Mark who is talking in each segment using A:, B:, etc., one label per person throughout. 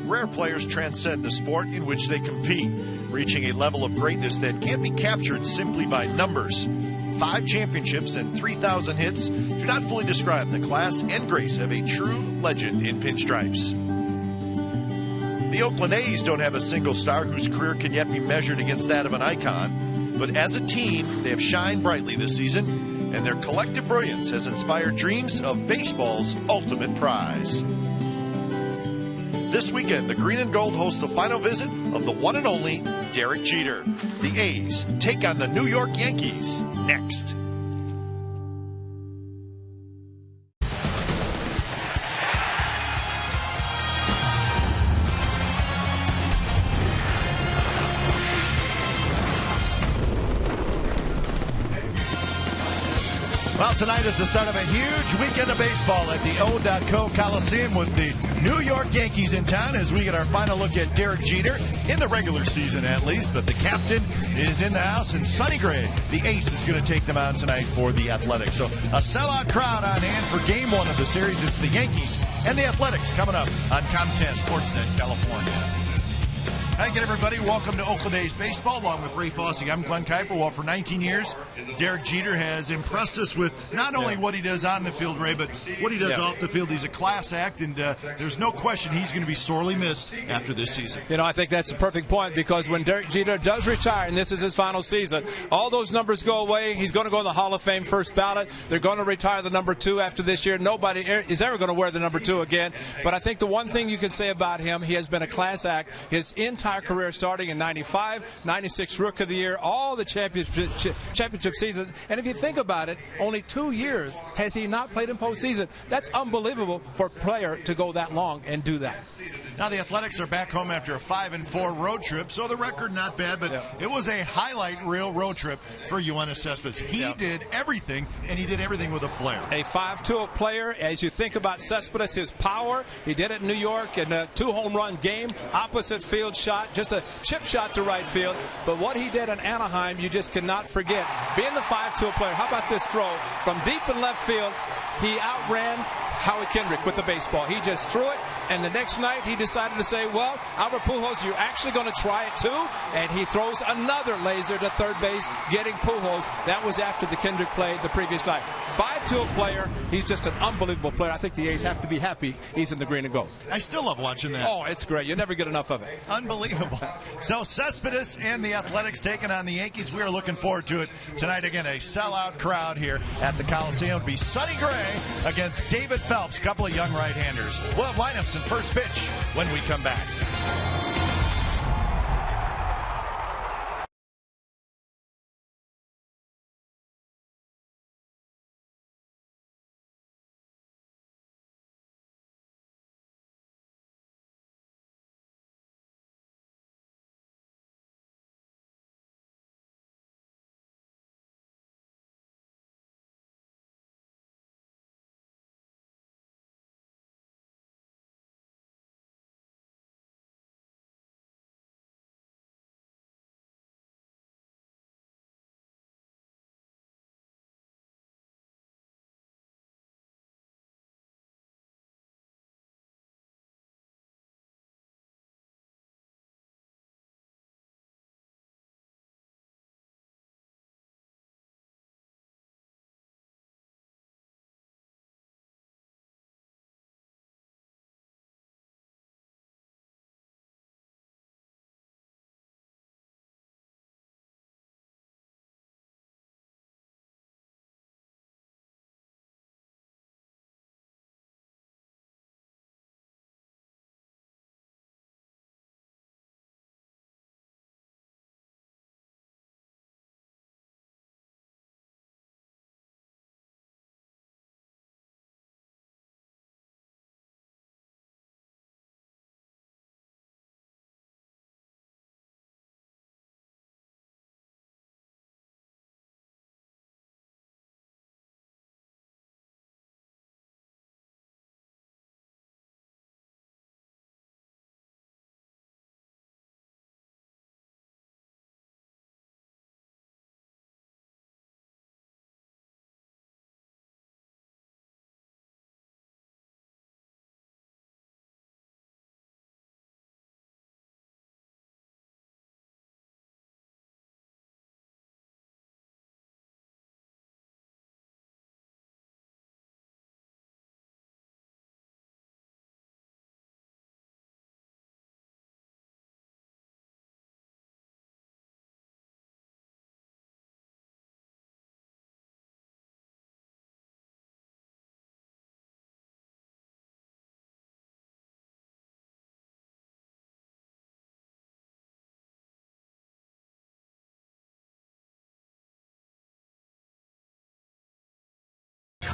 A: rare players transcend the sport in which they compete, reaching a level of greatness that can't be captured simply by numbers. 5 championships and 3,000 hits do not fully describe the class and grace of a true legend in pinstripes. The Oakland A's don't have a single star whose career can yet be measured against that of an icon, but as a team, they have shined brightly this season, and their collective brilliance has inspired dreams of baseball's ultimate prize. This weekend, the Green and Gold host the final visit of the one and only Derek Jeter. The A's take on the New York Yankees next. Well, tonight is the start of a huge weekend of baseball at the O.K Coliseum with the New York Yankees in town as we get our final look at Derek Jeter, in the regular season at least. But the captain is in the house, and Sonny Gray, the ace, is going to take them on tonight for the Athletics. So a sellout crowd on hand for Game 1 of the series. It's the Yankees and the Athletics coming up on Comcast Sportsnet California. Hi again, everybody. Welcome to Oakland A's Baseball, along with Ray Fossey. I'm Glenn Kuiper. Well, for 19 years, Derek Jeter has impressed us with not only what he does on the field, Ray, but what he does off the field. He's a class act, and there's no question he's going to be sorely missed after this season.
B: You know, I think that's a perfect point, because when Derek Jeter does retire, and this is his final season, all those numbers go away. He's going to go in the Hall of Fame first ballot. They're going to retire the number 2 after this year. Nobody is ever going to wear the number 2 again. But I think the one thing you can say about him, he has been a class act his entire career, starting in 95, 96 Rookie of the Year, all the championship seasons. And if you think about it, only 2 years has he not played in postseason. That's unbelievable for a player to go that long and do that.
A: Now the Athletics are back home after a 5-4 road trip, so the record not bad, but it was a highlight reel road trip for Yoenis Cespedes. He did everything, and he did everything with a flair.
B: A 5-tool player. As you think about Cespedes, his power, he did it in New York in a 2-home-run game, opposite field shot, just a chip shot to right field. But what he did in Anaheim, you just cannot forget. Being the 5-tool player, how about this throw from deep in left field? He outran Howie Kendrick with the baseball. He just threw it, and the next night he decided to say, well, Albert Pujols, you're actually going to try it too, and he throws another laser to third base, getting Pujols. That was after the Kendrick play the previous night. 5-tool player. He's just an unbelievable player. I think the A's have to be happy he's in the green and gold.
A: I still love watching that.
B: Oh, it's great. You never get enough of it.
A: Unbelievable. So Cespedes and the Athletics taking on the Yankees. We are looking forward to it tonight. Again, a sellout crowd here at the Coliseum. It'll be Sonny Gray against David Phelps, a couple of young right-handers. We'll have lineups and first pitch when we come back.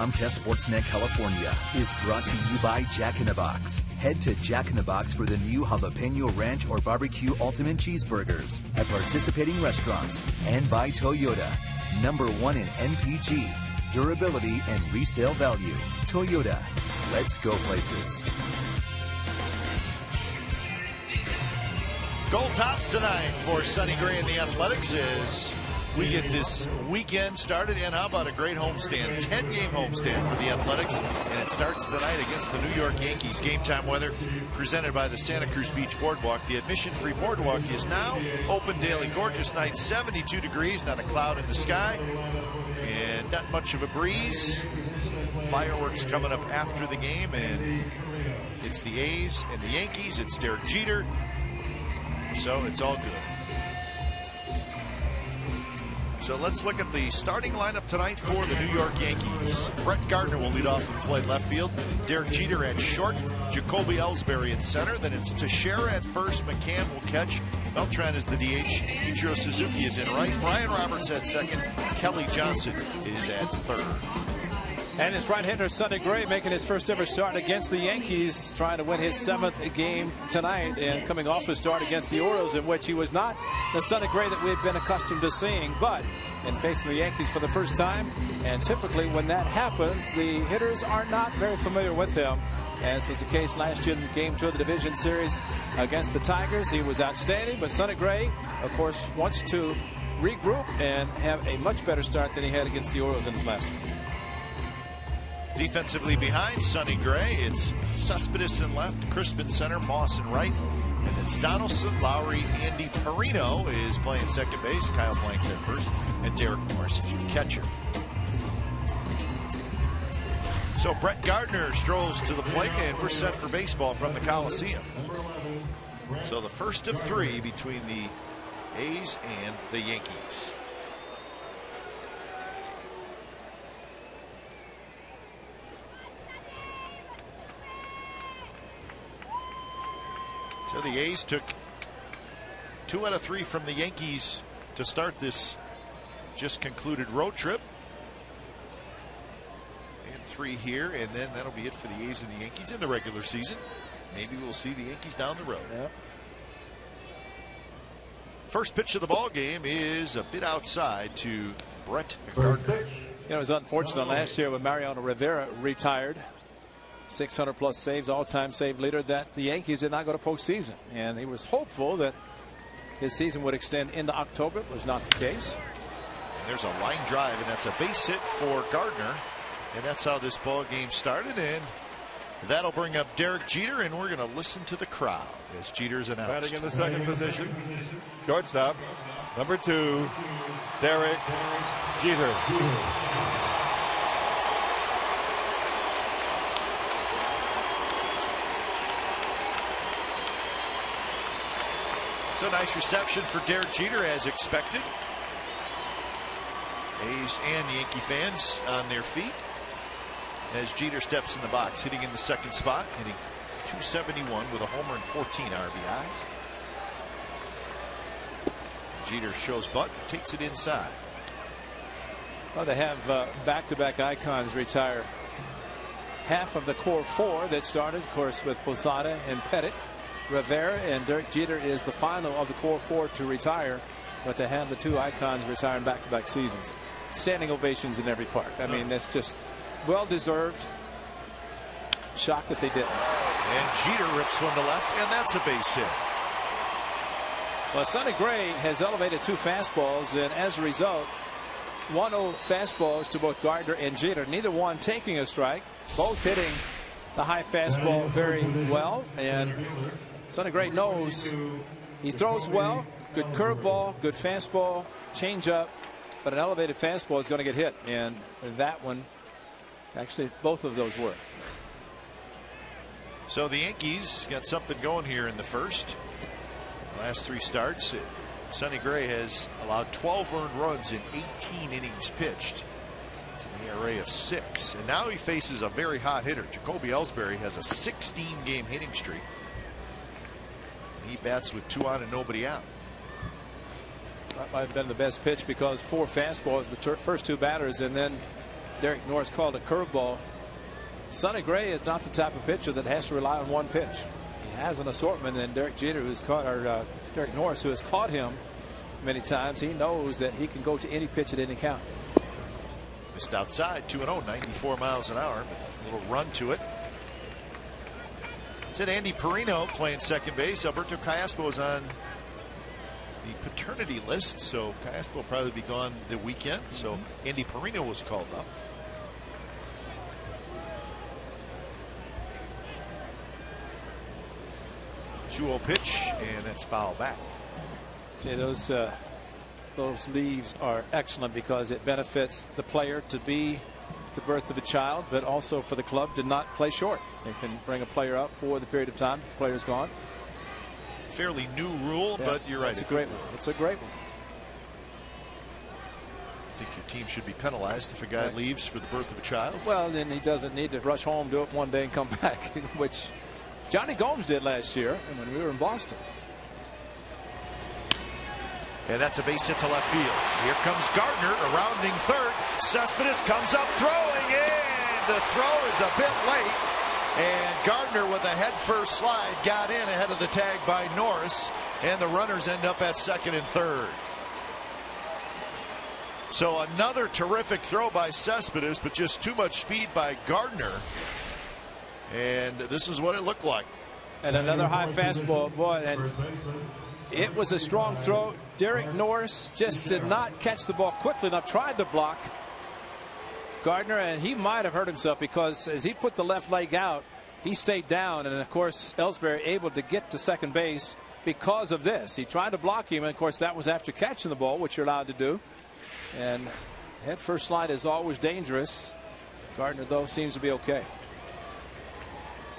C: Comcast Sportsnet California is brought to you by Jack in the Box. Head to Jack in the Box for the new Jalapeno Ranch or Barbecue Ultimate Cheeseburgers at participating restaurants. And by Toyota, #1 in NPG, durability, and resale value. Toyota, let's go places.
A: Gold tops tonight for Sonny Gray and the Athletics as we get this weekend started. And how about a great homestand, 10-game homestand for the Athletics, and it starts tonight against the New York Yankees. Game time weather presented by the Santa Cruz Beach Boardwalk. The admission-free boardwalk is now open daily. Gorgeous night, 72 degrees, not a cloud in the sky, and not much of a breeze. Fireworks coming up after the game, and it's the A's and the Yankees. It's Derek Jeter. So it's all good. So let's look at the starting lineup tonight for the New York Yankees. Brett Gardner will lead off and play left field. Derek Jeter at short. Jacoby Ellsbury in center. Then it's Teixeira at first. McCann will catch. Beltran is the DH. Ichiro Suzuki is in right. Brian Roberts at second. Kelly Johnson is at third.
B: And his right-hander Sonny Gray making his first ever start against the Yankees, trying to win his 7th game tonight, and coming off a start against the Orioles in which he was not the Sonny Gray that we've been accustomed to seeing, but in facing the Yankees for the first time. And typically when that happens, the hitters are not very familiar with him, as was the case last year in Game 2 of the Division Series against the Tigers. He was outstanding, but Sonny Gray, of course, wants to regroup and have a much better start than he had against the Orioles in his last one.
A: Defensively behind Sonny Gray, it's Cespedes in left, Crisp in center, Moss in right, and it's Donaldson, Lowry, Andy Perino is playing second base, Kyle Blanks at first, and Derek Morris is your catcher. So Brett Gardner strolls to the plate, and we're set for baseball from the Coliseum. So the first of 3 between the A's and the Yankees. So the A's took 2 out of 3 from the Yankees to start this just concluded road trip. And 3 here, and then that'll be it for the A's and the Yankees in the regular season. Maybe we'll see the Yankees down the road.
B: Yep.
A: First pitch of the ball game is a bit outside to Brett Gardner.
B: You know, it was unfortunate last year when Mariano Rivera retired. 600+ saves, all-time save leader, that the Yankees did not go to postseason, and he was hopeful that his season would extend into October. It was not the case.
A: And there's a line drive, and that's a base hit for Gardner, and that's how this ball game started. And that'll bring up Derek Jeter, and we're going to listen to the crowd as Jeter's announced.
D: Batting in the second position, shortstop, number 2, Derek Jeter.
A: So nice reception for Derek Jeter as expected. A's and Yankee fans on their feet as Jeter steps in the box, hitting in the second spot, hitting .271 with a homer and 14 RBIs. Jeter shows butt, takes it inside.
B: Well, they have back-to-back icons retire. Half of the core 4 that started, of course, with Posada and Pettit. Rivera and Derek Jeter is the final of the core 4 to retire, but they have the 2 icons retiring back-to-back seasons. Standing ovations in every park. I mean, that's just well-deserved. Shocked if they didn't.
A: And Jeter rips one to left, and that's a base hit.
B: Well, Sonny Gray has elevated 2 fastballs, and as a result, 1-0 fastballs to both Gardner and Jeter. Neither one taking a strike, both hitting the high fastball very well, and Sonny Gray knows he throws well. Good curveball, good fastball, changeup, but an elevated fastball is going to get hit, and that one, actually, both of those were.
A: So the Yankees got something going here in the first. Last 3 starts, Sonny Gray has allowed 12 earned runs in 18 innings pitched. It's an ERA of 6, and now he faces a very hot hitter. Jacoby Ellsbury has a 16-game hitting streak. He bats with 2 on and nobody out. That
B: might have been the best pitch because 4 fastballs the first 2 batters, and then Derek Norris called a curveball. Sonny Gray is not the type of pitcher that has to rely on one pitch. He has an assortment, and Derek Norris, who has caught him many times, he knows that he can go to any pitch at any count.
A: Missed outside, 2-0, 94 miles an hour. A little run to it. Said Andy Perino playing second base. Alberto Callaspo is on the paternity list, so Callaspo will probably be gone the weekend. So Andy Perino was called up. 2-0 pitch, and that's foul back.
B: Yeah, those leaves are excellent because it benefits the player to be the birth of a child, but also for the club to not play short. They can bring a player up for the period of time that the player's gone.
A: Fairly new rule,
B: yeah,
A: but you're right.
B: It's a great one. It's a great one.
A: I think your team should be penalized if a guy leaves for the birth of a child.
B: Well, then he doesn't need to rush home, do it one day, and come back, which Johnny Gomes did last year when we were in Boston.
A: And that's a base hit to left field. Here comes Gardner, a rounding third. Cespedes comes up throwing in. The throw is a bit late. And Gardner with a head-first slide got in ahead of the tag by Norris. And the runners end up at second and third. So another terrific throw by Cespedes, but just too much speed by Gardner. And this is what it looked like.
B: And another high fastball, boy. And it was a strong throw. Derek Norris just did not catch the ball quickly enough. Tried to block Gardner, and he might have hurt himself because as he put the left leg out, he stayed down. And of course, Ellsbury able to get to second base because of this. He tried to block him, and of course, that was after catching the ball, which you're allowed to do. And head first slide is always dangerous. Gardner, though, seems to be okay.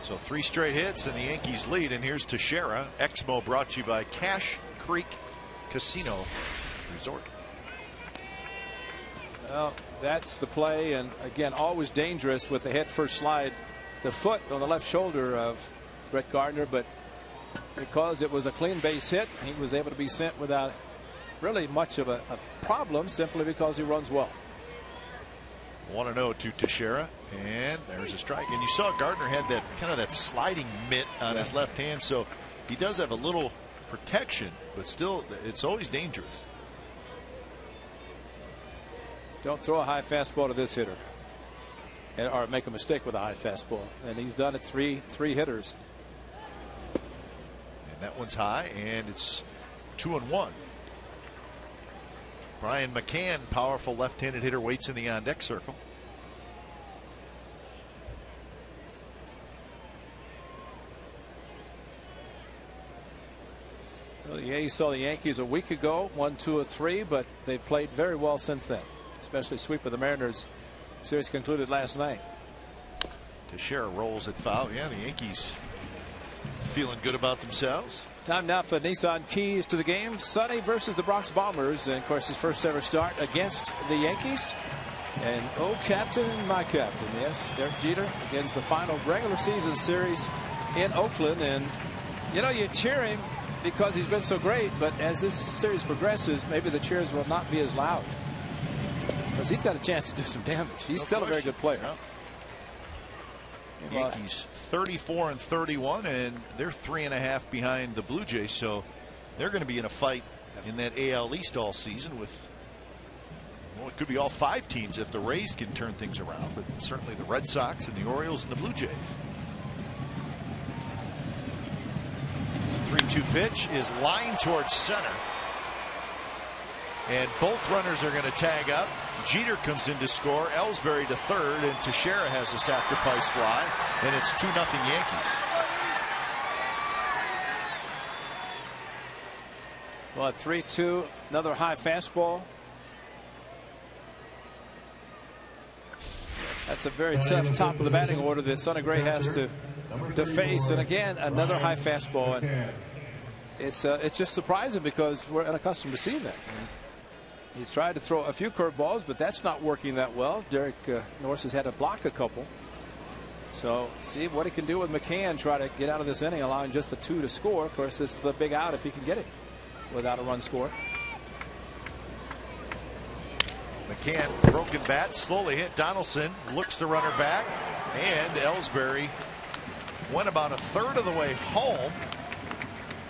A: So 3 straight hits and the Yankees lead. And here's Teixeira. Exmo brought to you by Cache Creek Casino Resort.
B: Well, that's the play, and again, always dangerous with the head first slide. The foot on the left shoulder of Brett Gardner, but because it was a clean base hit, he was able to be sent without really much of a problem, simply because he runs well.
A: 1-0 to Teixeira, and there's a strike. And you saw Gardner had that kind of that sliding mitt on his left hand, so he does have a little protection, but still, it's always dangerous.
B: Don't throw a high fastball to this hitter, or make a mistake with a high fastball. And he's done it three hitters.
A: And that one's high, and it's 2-1. Brian McCann, powerful left-handed hitter, waits in the on-deck circle.
B: Well, yeah, you saw the Yankees a week ago, 1-2-3, but they've played very well since then, especially sweep of the Mariners. Series concluded last night.
A: Teixeira rolls it foul. Yeah, the Yankees feeling good about themselves.
B: Time now for Nissan Keys to the game. Sonny versus the Bronx Bombers, and of course his first ever start against the Yankees. And oh, captain, my captain, yes, Derek Jeter begins the final regular season series in Oakland. And you know, you cheer him because he's been so great, but as this series progresses, maybe the cheers will not be as loud because he's got a chance to do some damage. He's still a very good player.
A: Yankees 34-31, and they're 3.5 behind the Blue Jays, so they're going to be in a fight in that AL East all season with, well, it could be all 5 teams if the Rays can turn things around, but certainly the Red Sox and the Orioles and the Blue Jays. 3-2 pitch is lined towards center, and both runners are going to tag up. Jeter comes in to score, Ellsbury to third, and Teixeira has a sacrifice fly, and it's 2-0 Yankees.
B: Well, at 3-2, another high fastball. That's a very tough top of the batting order that Sonny Gray has to face, and again, another high fastball. And it's just surprising because we're unaccustomed to seeing that. He's tried to throw a few curveballs, but that's not working that well. Derek Norris has had to block a couple. So see what he can do with McCann. Try to get out of this inning, allowing just the 2 to score. Of course, it's the big out if he can get it without a run score.
A: McCann, broken bat, slowly hit. Donaldson looks the runner back, and Ellsbury went about a third of the way home.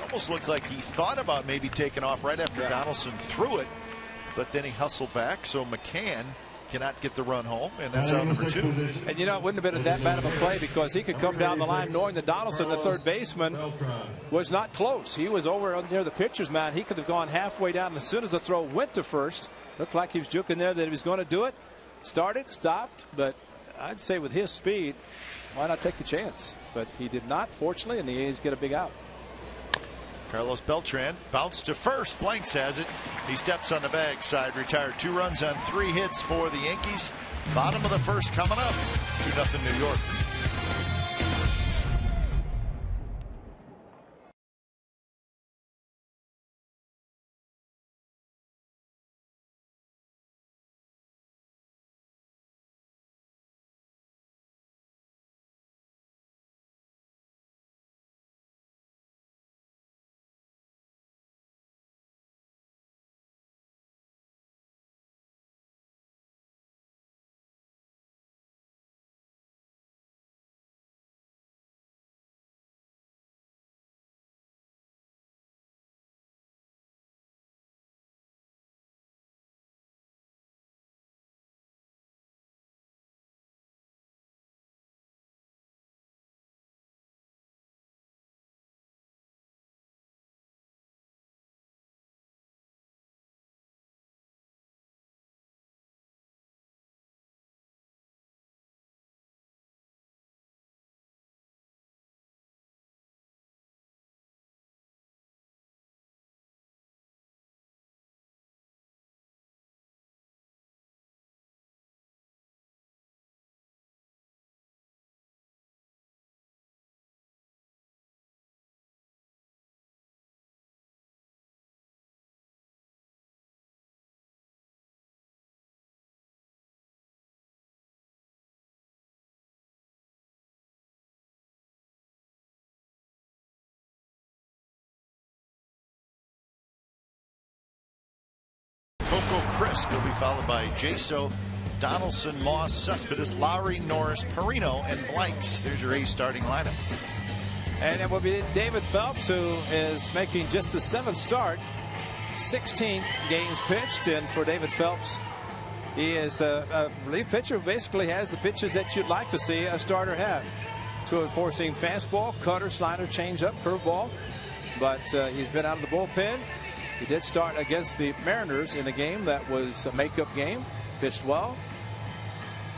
A: Almost looked like he thought about maybe taking off right after Donaldson threw it, but then he hustled back. So McCann cannot get the run home, and that's out number 2.
B: And you know, it wouldn't have been that bad of a play because he could come down the line knowing that Donaldson, the third baseman, was not close. He was over near the pitcher's mound. He could have gone halfway down, and as soon as the throw went to first, looked like he was juking there that he was going to do it. Started, stopped, but I'd say with his speed, why not take the chance? But he did not, fortunately, and the A's get a big out.
A: Carlos Beltran bounced to first. Blanks has it. He steps on the bag side, retired. 2 runs on 3 hits for the Yankees. Bottom of the first coming up. 2-0 New York. Crisp will be followed by Jaso, Donaldson, Moss, Cespedes, Lowry, Norris, Perino, and Blanks. There's your A's starting lineup.
B: And it will be David Phelps, who is making just the 7th start, 16 games pitched. And for David Phelps, he is a relief pitcher who basically has the pitches that you'd like to see a starter have. 2-4 fastball, cutter, slider, changeup, curveball. But he's been out of the bullpen. He did start against the Mariners in a game that was a makeup game. Pitched well.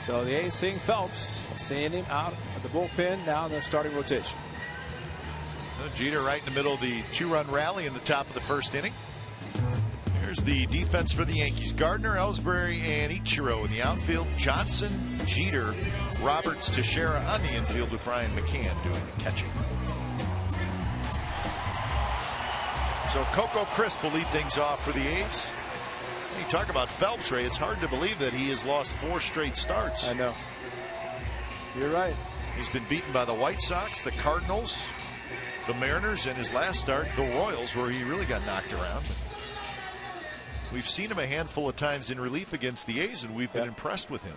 B: So the A's seeing Phelps, seeing him out of the bullpen, now in the starting rotation.
A: Jeter right in the middle of the 2-run rally in the top of the first inning. Here's the defense for the Yankees. Gardner, Ellsbury, and Ichiro in the outfield. Johnson, Jeter, Roberts, Teixeira on the infield with Brian McCann doing the catching. So Coco Crisp will lead things off for the A's. You talk about Phelps, Ray. It's hard to believe that he has lost 4 straight starts.
B: I know. You're right.
A: He's been beaten by the White Sox, the Cardinals, the Mariners, and his last start, the Royals, where he really got knocked around. We've seen him a handful of times in relief against the A's, and we've been impressed with him.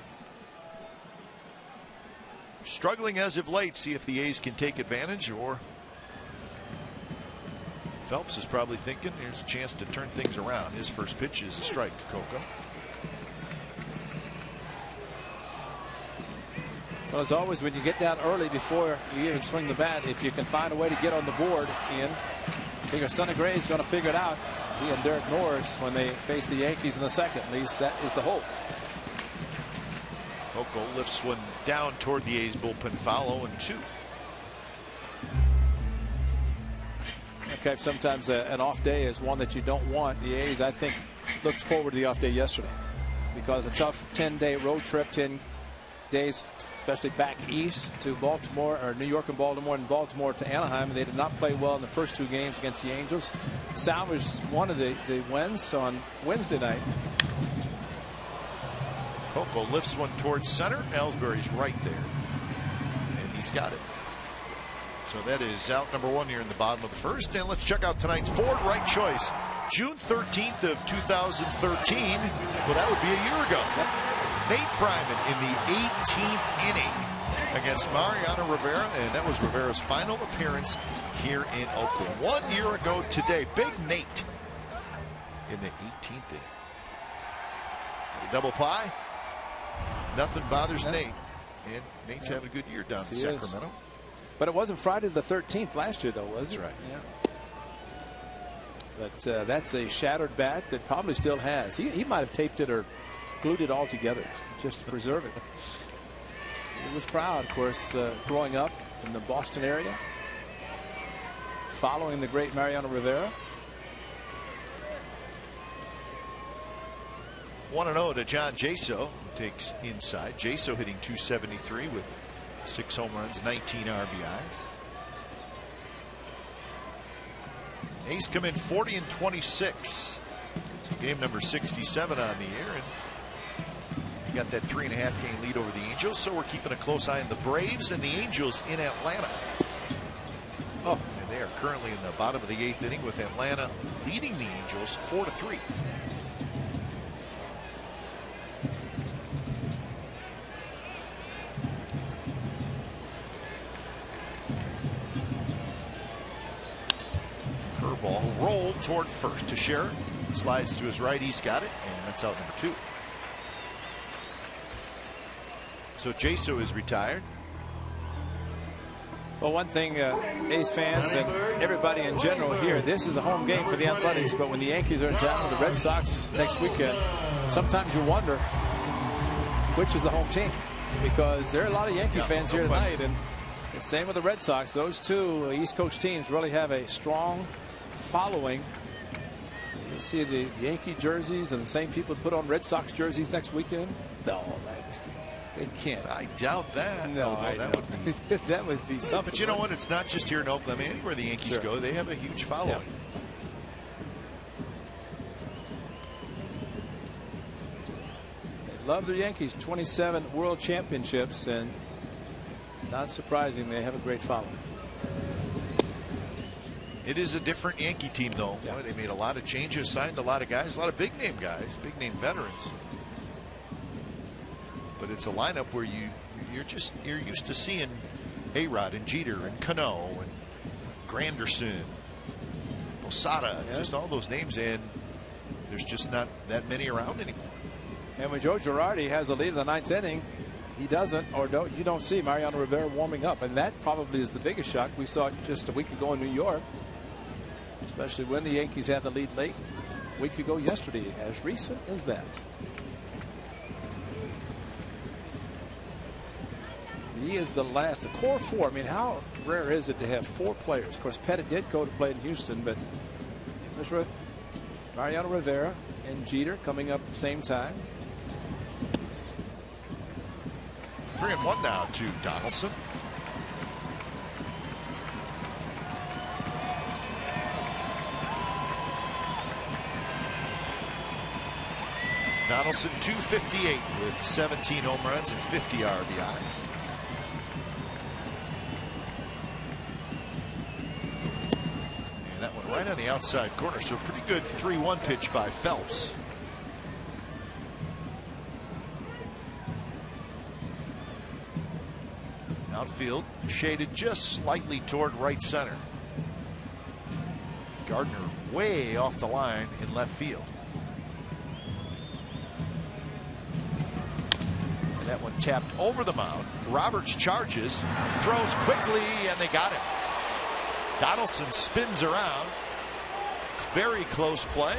A: Struggling as of late. See if the A's can take advantage, or Phelps is probably thinking here's a chance to turn things around. His first pitch is a strike to Coco.
B: Well, as always, when you get down early before you even swing the bat, if you can find a way to get on the board, Ian, I figure Sonny Gray is going to figure it out. He and Derek Norris when they face the Yankees in the second. At least that is the hope.
A: Coco lifts one down toward the A's bullpen foul, 0-2.
B: Okay, sometimes an off day is one that you don't want. The A's, I think, looked forward to the off day yesterday because a tough 10-day road trip, 10 days, especially back east to Baltimore, or New York and Baltimore to Anaheim. They did not play well in the first 2 games against the Angels. Salvaged one of the wins on Wednesday night.
A: Coco lifts one towards center. Ellsbury's right there, and he's got it. So that is out number 1 here in the bottom of the first. And let's check out tonight's Ford right choice. June 13th of 2013. Well, that would be a year ago. Nate Fryman in the 18th inning against Mariano Rivera, and that was Rivera's final appearance here in Oakland 1 year ago today. Big Nate in the 18th inning. A double pie. Nothing bothers Nate, and Nate's having a good year down in Sacramento.
B: But it wasn't Friday the 13th last year, though, was it?
A: That's right.
B: Yeah. But that's a shattered bat that probably still has. He might have taped it or glued it all together just to preserve it. He was proud, of course, growing up in the Boston area, following the great Mariano Rivera.
A: 1-0 to John Jaso, who takes inside. Jaso hitting .273 with 6 home runs, 19 RBIs. A's come in 40 and 26. So game number 67 on the year, and you got that 3.5 game lead over the Angels. So we're keeping a close eye on the Braves and the Angels in Atlanta. And they are currently in the bottom of the 8th inning with Atlanta leading the Angels 4-3. Ball rolled toward first to Scherer. Slides to his right. He's got it, and that's out number 2. So Jaso is retired.
B: Well, one thing, A's fans and everybody in general here, this is a home game for the Athletics, but when the Yankees are in town with the Red Sox next weekend, sometimes you wonder which is the home team, because there are a lot of Yankee fans here tonight, and same with the Red Sox. Those two East Coast teams really have a strong following. You see the Yankee jerseys and the same people put on Red Sox jerseys next weekend. No, they can't.
A: I doubt that.
B: No,
A: that would be
B: that would be something.
A: But you know what? It's not just here in Oakland. I mean, anywhere the Yankees go, they have a huge following.
B: They love the Yankees. 27 World Championships, and not surprising they have a great following.
A: It is a different Yankee team, though. Boy, they made a lot of changes, signed a lot of guys, a lot of big name guys, big name veterans. But it's a lineup where you're used to seeing A-Rod and Jeter and Cano and Granderson, Posada, just all those names, and there's just not that many around anymore.
B: And when Joe Girardi has a lead in the 9th inning, he doesn't, or you don't see Mariano Rivera warming up, and that probably is the biggest shock. We saw it just a week ago in New York, especially when the Yankees had the lead late a week ago yesterday, as recent as that. He is the core 4. I mean, how rare is it to have 4 players? Of course, Pettit did go to play in Houston, but it was Mariano Rivera and Jeter coming up at the same time.
A: 3-1 now to Donaldson. Donaldson .258 with 17 home runs and 50 RBIs. And that one right on the outside corner, so pretty good 3-1 pitch by Phelps. Outfield shaded just slightly toward right center. Gardner way off the line in left field. And that one tapped over the mound. Roberts charges, throws quickly, and they got him. Donaldson spins around. Very close play.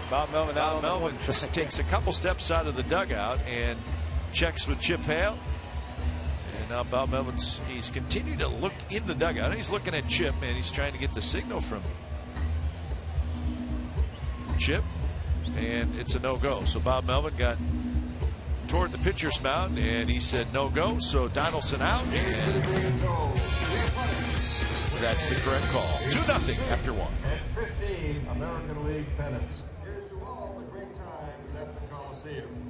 B: Bob Melvin
A: just takes a couple steps out of the dugout and checks with Chip Hale. And now Bob Melvin's, he's continued to look in the dugout. He's looking at Chip, and he's trying to get the signal from Chip, and it's a no-go. So Bob Melvin got toward the pitcher's mound, and he said no-go. So Donaldson out, and that's the correct call. 2-0 after 1.
E: And 15 American League pennants. Here's to all the great times at the Coliseum.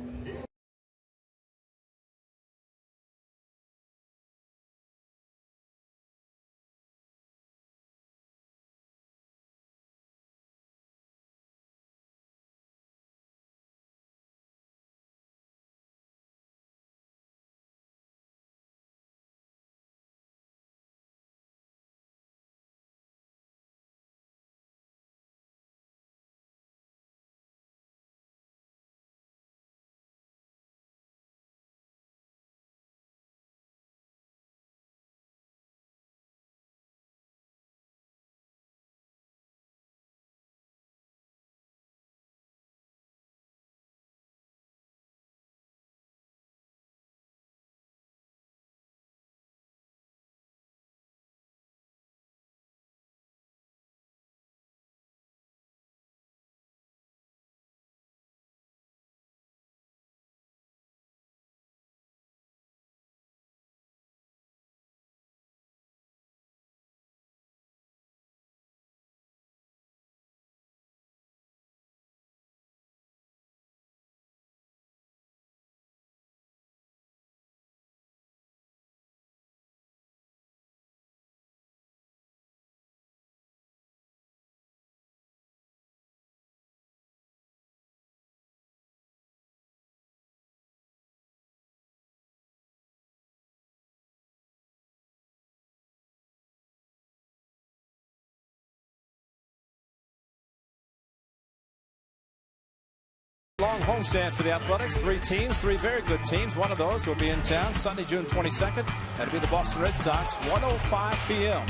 B: week-long homestand for the Athletics. 3 teams, 3 very good teams. One of those will be in town Sunday, June 22nd. That'll be the Boston Red Sox, 1:05 p.m.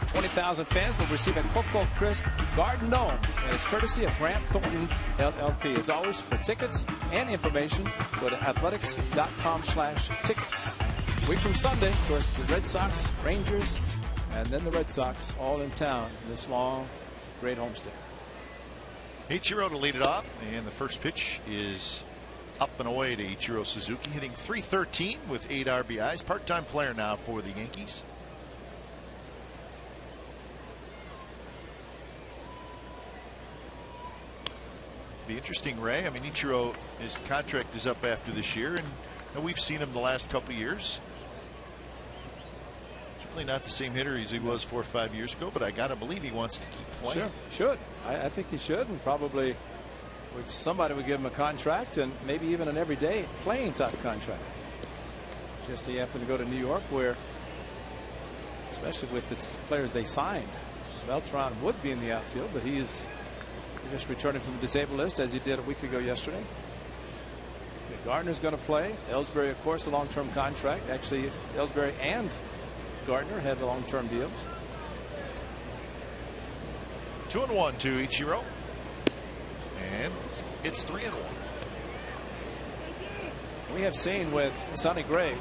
B: 20,000 fans will receive a Coco Crisp Garden Dome, and it's courtesy of Grant Thornton LLP. As always, for tickets and information, go to athletics.com/tickets. A week from Sunday, of course, the Red Sox, Rangers, and then the Red Sox all in town in this long, great homestand.
A: Ichiro to lead it off, and the first pitch is up and away to Ichiro Suzuki, hitting .313 with 8 RBIs. Part-time player now for the Yankees. Be interesting, Ray. I mean, Ichiro, his contract is up after this year, and we've seen him the last couple of years. Certainly not the same hitter as he was 4 or 5 years ago, but I gotta believe he wants to keep playing.
B: Sure, should. I think he should, and probably somebody would give him a contract, and maybe even an everyday playing type contract. Just he happened to go to New York, where, especially with the players they signed, Beltran would be in the outfield, but he's just returning from the disabled list, as he did a week ago yesterday. Gardner's going to play. Ellsbury, of course, a long-term contract. Actually, Ellsbury and Gardner had the long-term deals.
A: 2-1 to Ichiro, and it's 3-1.
B: We have seen with Sonny Gray,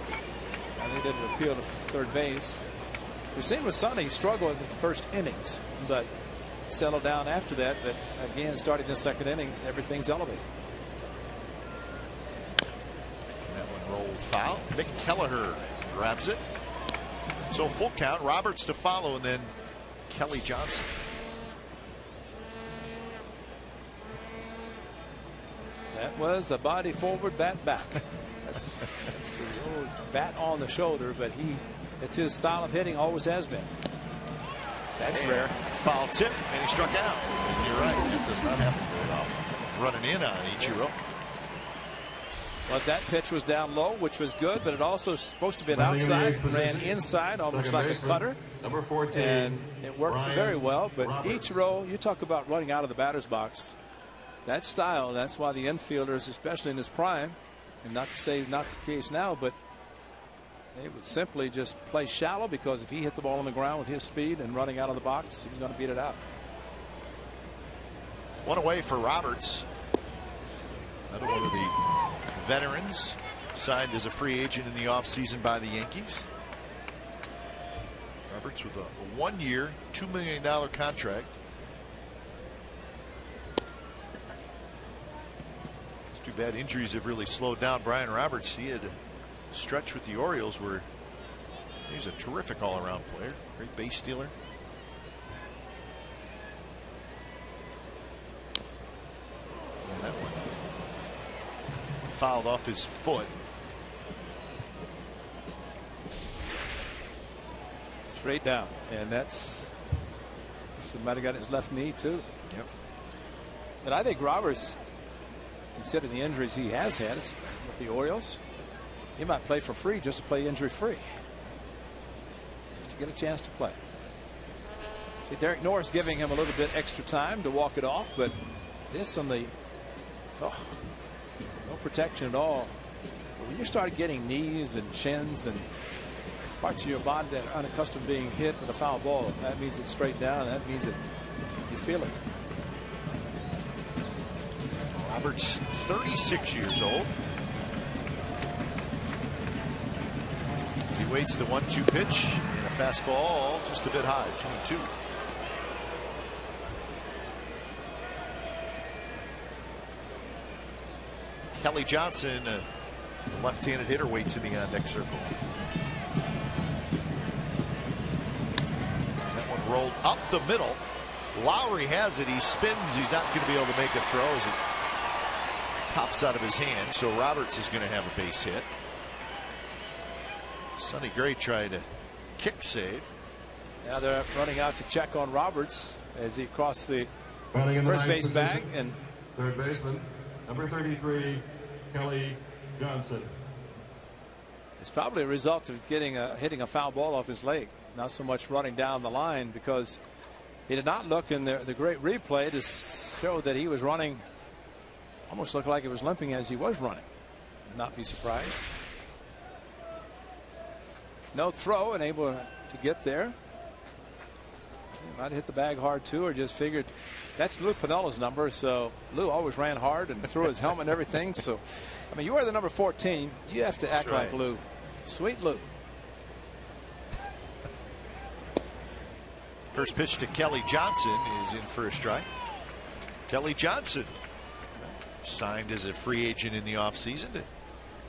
B: and he did an appeal to third base. We've seen with Sonny struggle in the first innings, but settle down after that. But again, starting the second inning, everything's elevated.
A: That one rolled foul. Mick Kelleher grabs it. So full count. Roberts to follow, and then Kelly Johnson.
B: That was a body forward, bat back. That's the old bat on the shoulder, but it's his style of hitting, always has been. That's rare.
A: Foul tip, and he struck out. And you're right, it does not happen very often. Running in on Ichiro.
B: Well, that pitch was down low, which was good, but it also was supposed to be an outside. Ran inside, almost like a cutter.
E: Number 14.
B: And it worked very well. But
E: Roberts.
B: Ichiro, you talk about running out of the batter's box. That style, that's why the infielders, especially in his prime, and not to say not the case now, but they would simply just play shallow, because if he hit the ball on the ground with his speed and running out of the box, he was going to beat it out.
A: One away for Roberts. Another one of the veterans signed as a free agent in the offseason by the Yankees. Roberts with a 1-year, $2 million contract. It's too bad injuries have really slowed down Brian Roberts. He had a stretch with the Orioles where he's a terrific all-around player, great base stealer. And that one fouled off his foot.
B: Straight down, and that's might have got his left knee too.
A: Yep.
B: But I think Roberts, considering the injuries he has had with the Orioles, he might play for free just to play injury free, just to get a chance to play. See, Derek Norris giving him a little bit extra time to walk it off, but this on the no protection at all. But when you start getting knees and shins and parts of your body that are unaccustomed to being hit with a foul ball, that means it's straight down. That means that you feel it.
A: Roberts, 36 years old. He waits the 1-2 pitch, and a fastball just a bit high, 2-2. Kelly Johnson, a left-handed hitter, waits in the on-deck circle. That one rolled up the middle. Lowry has it. He spins. He's not going to be able to make a throw as it pops out of his hand. So Roberts is going to have a base hit. Sonny Gray tried a kick save.
B: Now they're running out to check on Roberts as he crossed the
E: Batting in the
B: first base
E: ninth
B: bag,
E: position,
B: and
E: third baseman, number 33, Kelly Johnson.
B: it's probably a result of hitting a foul ball off his leg, not so much running down the line, because he did not look in the great replay to show that he was running Almost looked like he was limping as he was running. Would not be surprised. No throw and able to get there. He might have hit the bag hard too, or just figured that's Lou Piniella's number. So Lou always ran hard and threw his helmet and everything. So, I mean, you wear the number 14. You have to act like Lou. Sweet Lou.
A: First pitch to Kelly Johnson is in for a strike. Kelly Johnson signed as a free agent in the offseason to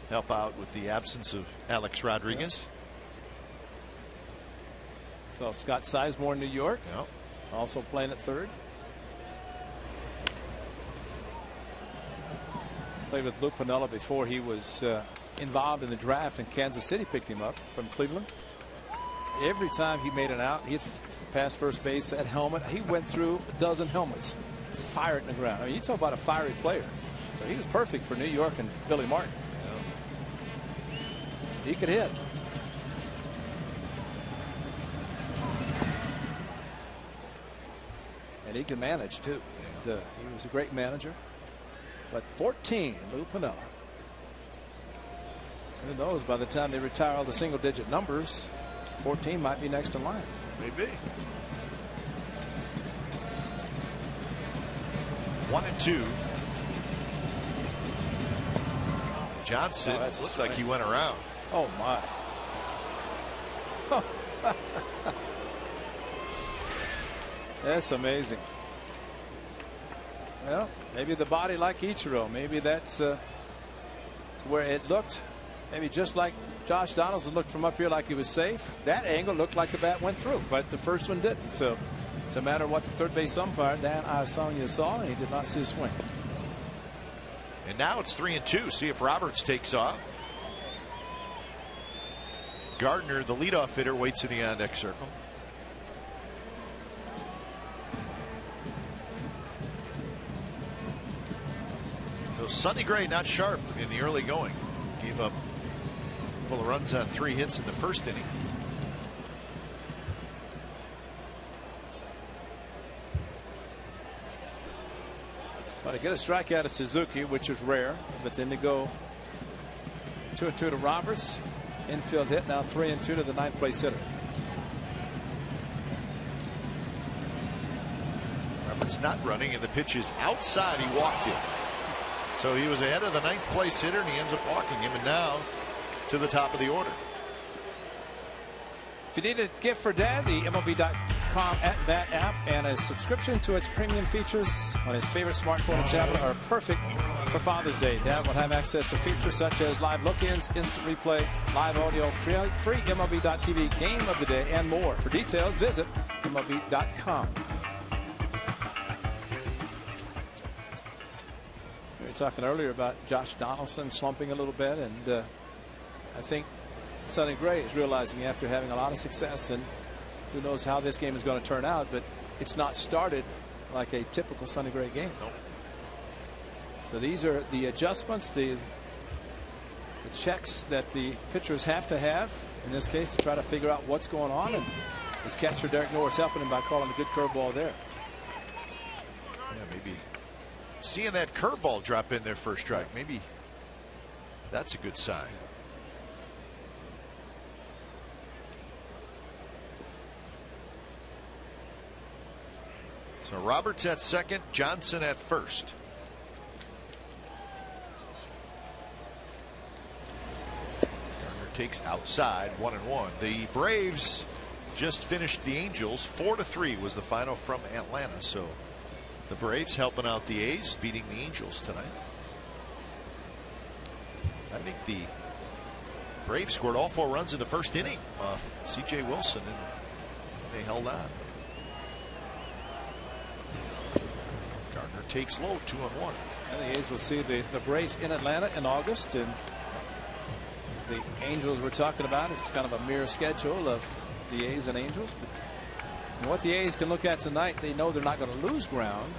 A: help out with the absence of Alex Rodriguez.
B: So Scott Sizemore in New York, also playing at third. Played with Lou Piniella before he was involved in the draft, and Kansas City picked him up from Cleveland. Every time he made an out, he'd pass first base, that helmet. He went through a dozen helmets, fire it in the ground. I mean, you talk about a fiery player. So he was perfect for New York and Billy Martin. He could hit. And he can manage too. And, he was a great manager. But 14, Lou Piniella. Who knows, by the time they retire all the single digit numbers, 14 might be next in line.
A: Maybe. 1-2. Johnson looked like he went around.
B: Oh my. That's amazing. Well, maybe the body like Ichiro. Maybe that's where it looked maybe just like Josh Donaldson looked from up here like he was safe. That angle looked like the bat went through, but the first one didn't. So it's a matter of what the third base umpire, Dan Asanya, saw, and he did not see a swing.
A: And now it's 3-2. See if Roberts takes off. Gardner, the leadoff hitter, waits in the on-deck circle. So Sonny Gray not sharp in the early going. Gave up a couple of runs on 3 hits in the first inning.
B: But to get a strikeout of Suzuki, which is rare, but then to go 2-2 to Roberts. Infield hit, now 3-2 to the 9th place hitter.
A: Roberts not running, and the pitch is outside. He walked it. So he was ahead of the 9th place hitter, and he ends up walking him, and now to the top of the order.
B: If you need a gift for Dad, the MLB.com @Bat app and a subscription to its premium features on his favorite smartphone and tablet are perfect for Father's Day. Dad will have access to features such as live look-ins, instant replay, live audio, free MLB.TV game of the day, and more. For details, visit MLB.com. We were talking earlier about Josh Donaldson slumping a little bit, and I think Sonny Gray is realizing after having a lot of success, and who knows how this game is going to turn out, but it's not started like a typical Sonny Gray game.
A: Nope.
B: So these are the adjustments, the checks that the pitchers have to have in this case to try to figure out what's going on, and his catcher Derek Norris helping him by calling a good curveball there.
A: Yeah, maybe seeing that curveball drop in there first strike, maybe that's a good sign. So Roberts at second, Johnson at first. Gardner takes outside, 1-1. The Braves just finished the Angels. 4-3 was the final from Atlanta. So the Braves helping out the A's, beating the Angels tonight. I think the Braves scored all 4 runs in the first inning off C.J. Wilson, and they held on. Gardner takes low, 2-1.
B: And the A's will see the Braves in Atlanta in August, and as the Angels we're talking about, it's kind of a mirror schedule of the A's and Angels. But what the A's can look at tonight, they know they're not going to lose ground,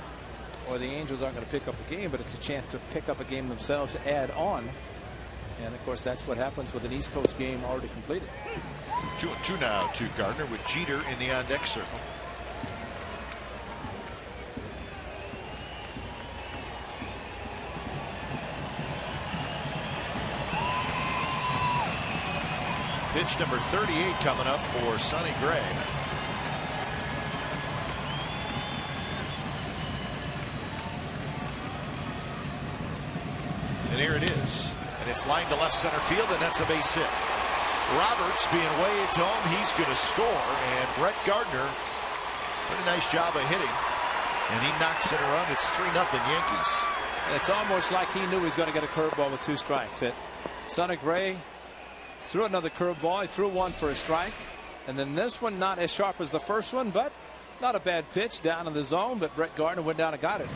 B: or the Angels aren't going to pick up a game, but it's a chance to pick up a game themselves to add on. And of course, that's what happens with an East Coast game already completed.
A: 2-2 now to Gardner with Jeter in the on-deck circle. Pitch number 38 coming up for Sonny Gray. And here it is. And it's lined to left center field, and that's a base hit. Roberts being waved home. He's going to score. And Brett Gardner, pretty nice job of hitting. And he knocks it around. It's 3-0 Yankees.
B: And it's almost like he knew he was going to get a curveball with 2 strikes. Sonny Gray threw another curveball. He threw one for a strike. And then this one not as sharp as the first one, but not a bad pitch down in the zone. But Brett Gardner went down and got it.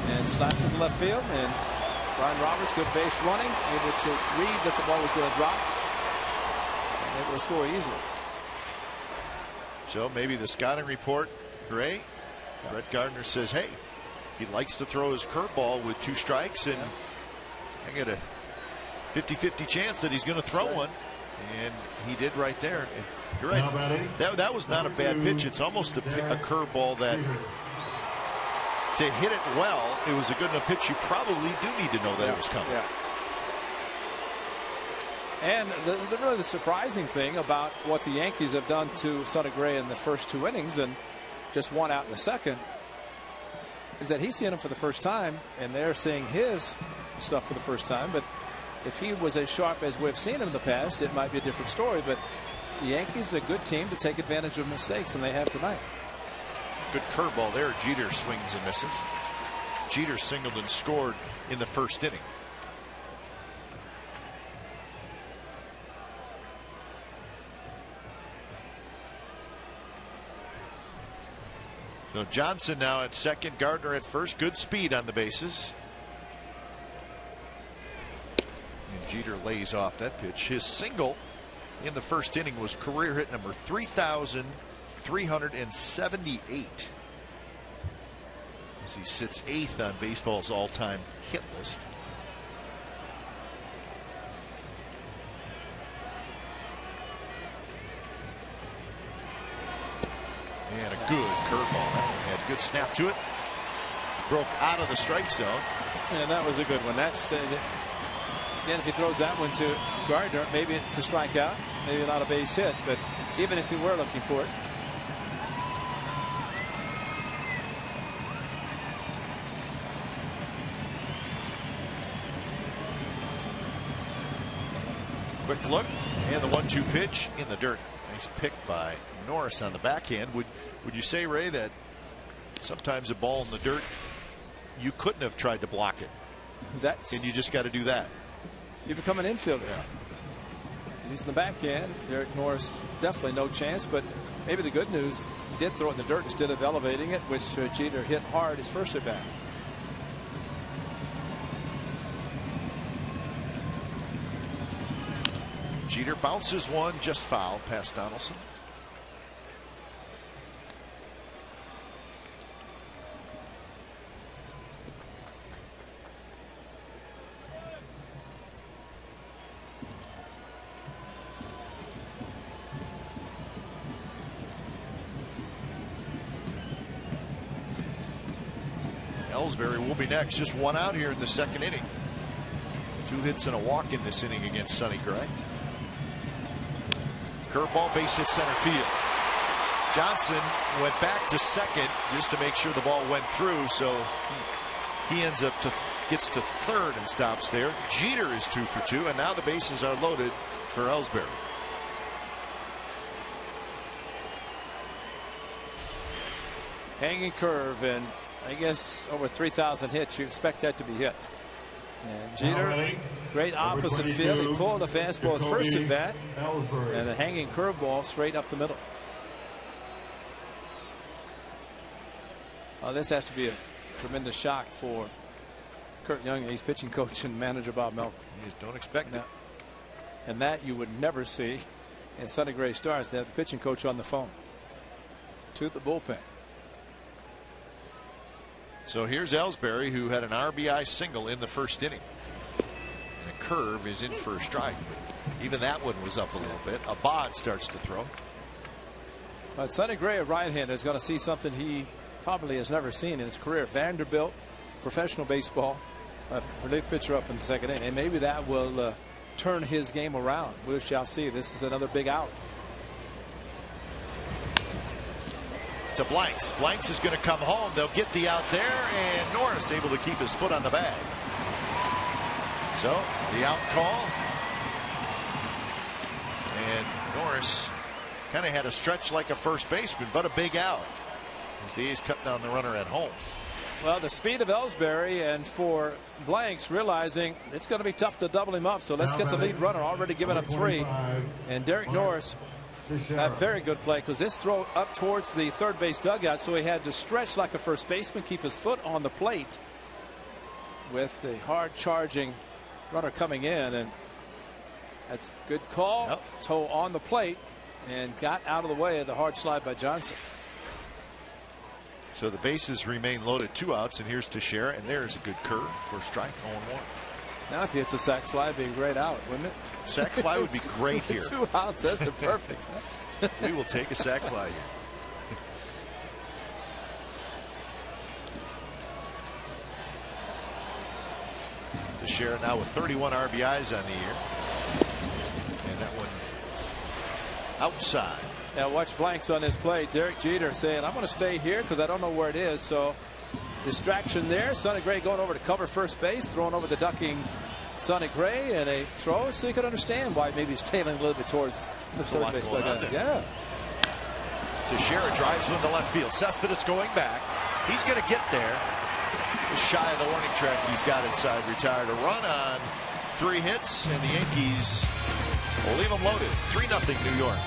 B: And slapped it to left field. And Brian Roberts, good base running, able to read that the ball was going to drop. And able to score easily.
A: So maybe the scouting report, Gray. Yeah. Brett Gardner says, hey, he likes to throw his curveball with 2 strikes, and I get a 50-50 chance that he's going to throw one. And he did right there. And you're right. That was not a bad pitch. It's almost a curveball that, to hit it well, it was a good enough pitch. You probably do need to know that it was coming.
B: Yeah. And really the surprising thing about what the Yankees have done to Sonny Gray in the first 2 innings and just 1 out in the second is that he's seeing him for the first time, and they're seeing his stuff for the first time. But if he was as sharp as we've seen him in the past, it might be a different story. But the Yankees are a good team to take advantage of mistakes, and they have tonight.
A: Good curveball there. Jeter swings and misses. Jeter singled and scored in the first inning. So Johnson now at second, Gardner at first. Good speed on the bases. And Jeter lays off that pitch. His single in the first inning was career hit number 3,378. As he sits 8th on baseball's all-time hit list. And a good curveball. Had good snap to it. Broke out of the strike zone.
B: And that was a good one. That's again, if he throws that one to Gardner, maybe it's a strikeout, maybe not a base hit, but even if he were looking for it.
A: Quick look, and the 1-2 pitch in the dirt. Nice pick by Norris on the backhand. Would you say, Ray, that sometimes a ball in the dirt, you couldn't have tried to block it, and you just got to do that?
B: You become an infielder. Yeah. Using the backhand, Derek Norris definitely no chance, but maybe the good news, he did throw it in the dirt instead of elevating it, which Jeter hit hard his first at bat.
A: Jeter bounces one just foul past Donaldson. Ellsbury will be next. Just 1 out here in the second inning. 2 hits and a walk in this inning against Sonny Gray. Curveball, base hit center field. Johnson went back to second just to make sure the ball went through, so he ends up gets to third and stops there. Jeter is 2 for 2, and now the bases are loaded for Ellsbury.
B: Hanging curve, and I guess over 3,000 hits, you expect that to be hit. And Jeter, great opposite field. He pulled a fastball his first at bat, and a hanging curveball straight up the middle. This has to be a tremendous shock for Kurt Young. He's pitching coach and manager Bob Welch.
A: You just don't expect it.
B: And that you would never see in Sonny Gray starts. They have the pitching coach on the phone to the bullpen.
A: So here's Ellsbury, who had an RBI single in the first inning. And a curve is in for a strike. But even that one was up a little bit. Abad starts to throw.
B: But Sonny Gray, a right-hander, is going to see something he probably has never seen in his career. Vanderbilt, professional baseball, relief pitcher up in the second inning. And maybe that will turn his game around. We shall see. This is another big out.
A: To Blanks. Blanks is going to come home. They'll get the out there, and Norris able to keep his foot on the bag. So the out call, and Norris kind of had a stretch like a first baseman, but a big out as the A's cut down the runner at home.
B: Well, the speed of Ellsbury, and for Blanks realizing it's going to be tough to double him up, so let's get the lead runner, already giving up 3, and Derek Norris. A very good play, because this throw up towards the third base dugout, so he had to stretch like a first baseman, keep his foot on the plate with the hard charging runner coming in, and that's a good call.
A: Yep.
B: Toe on the plate and got out of the way of the hard slide by Johnson.
A: So the bases remain loaded, 2 outs, and here's Teixeira, and there's a good curve for strike, 0-1.
B: Now if he hits a sac fly, it'd be a great out, wouldn't it?
A: Sac fly would be great here.
B: 2 outs, that's perfect.
A: We will take a sac fly here. Teixeira now with 31 RBIs on the year, and that one outside.
B: Now watch Blanks on this play. Derek Jeter saying, I'm going to stay here because I don't know where it is. So distraction there. Sonny Gray going over to cover first base, throwing over the ducking Sonny Gray, and a throw, so you can understand why maybe he's tailing a little bit towards the third base. Yeah.
A: Teixeira drives into left field. Cespedes going back. He's going to get there. Just shy of the warning track he's got inside. Retired. A run on 3 hits, and the Yankees will leave them loaded. 3-0 New York.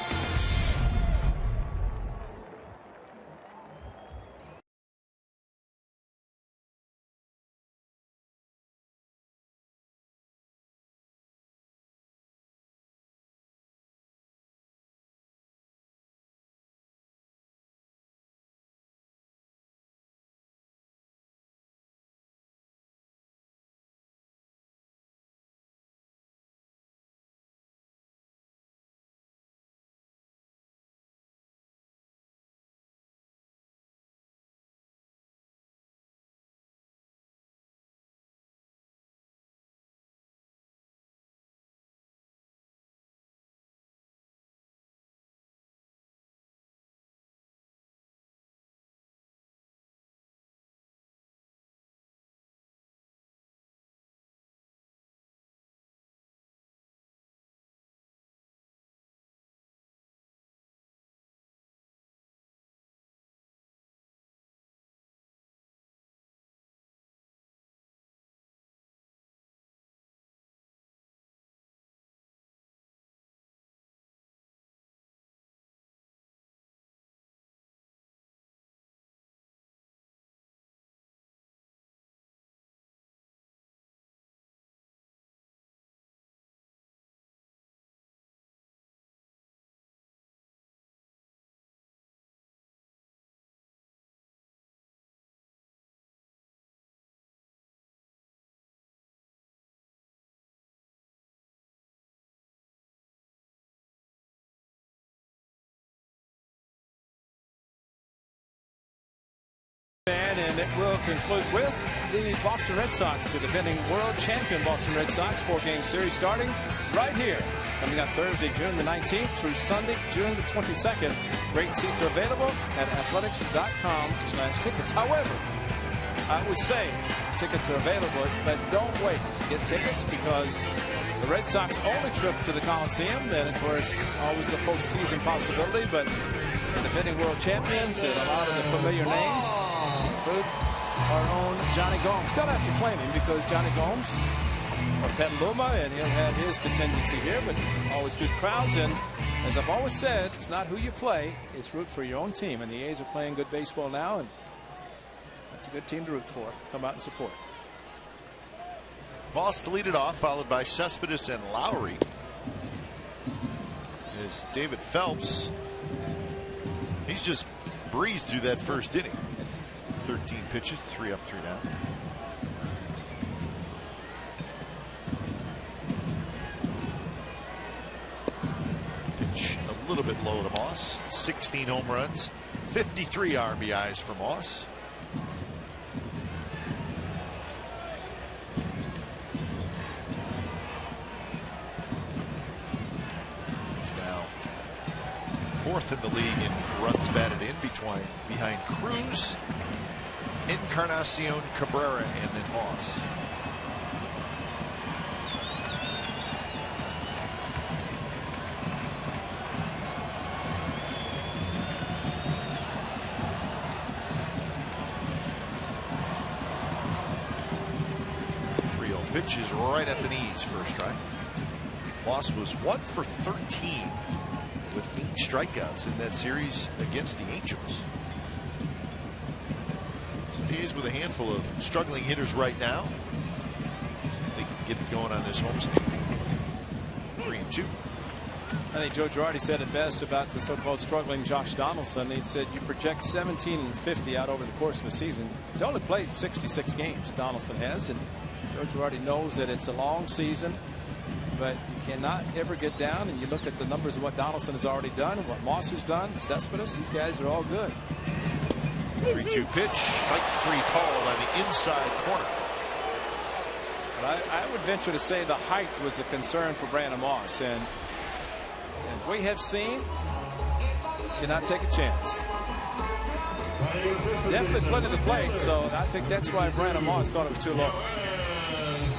B: And it will conclude with the Boston Red Sox, the defending world champion Boston Red Sox, 4-game series starting right here. Coming up Thursday, June the 19th through Sunday, June the 22nd. Great seats are available at athletics.com/tickets. However, I would say tickets are available, but don't wait to get tickets, because the Red Sox only trip to the Coliseum, and of course always the postseason possibility, but the defending world champions and a lot of the familiar names include our own Johnny Gomes. Still have to claim him, because Johnny Gomes from Petaluma, and he'll have his contingency here, but always good crowds. And as I've always said, it's not who you play, it's root for your own team, and the A's are playing good baseball now, and that's a good team to root for. Come out and support.
A: Moss to lead it off, followed by Cespedes and Lowry. As David Phelps, he's just breezed through that first inning. 13 pitches, 3 up, 3 down. Pitch a little bit low to Moss. 16 home runs, 53 RBIs for Moss. 4th in the league in runs batted in, behind Cruz, Encarnacion, Cabrera, and then Moss. Pitch is right at the knees, first strike. Moss was 1 for 13 with 8 strikeouts in that series against the Angels. So he's with a handful of struggling hitters right now. So they can get it going on this homestand. 3-2.
B: I think Joe Girardi said it best about the so-called struggling Josh Donaldson. He said you project 17 and 50 out over the course of a season. He's only played 66 games, Donaldson has, and Joe Girardi knows that it's a long season, but you cannot ever get down. And you look at the numbers of what Donaldson has already done and what Moss has done, Cespedes, these guys are all good.
A: 3-2 pitch, strike 3 called on the inside corner.
B: But I would venture to say the height was a concern for Brandon Moss, and as we have seen, cannot take a chance. Definitely plenty to play, so I think that's why Brandon Moss thought it was too low.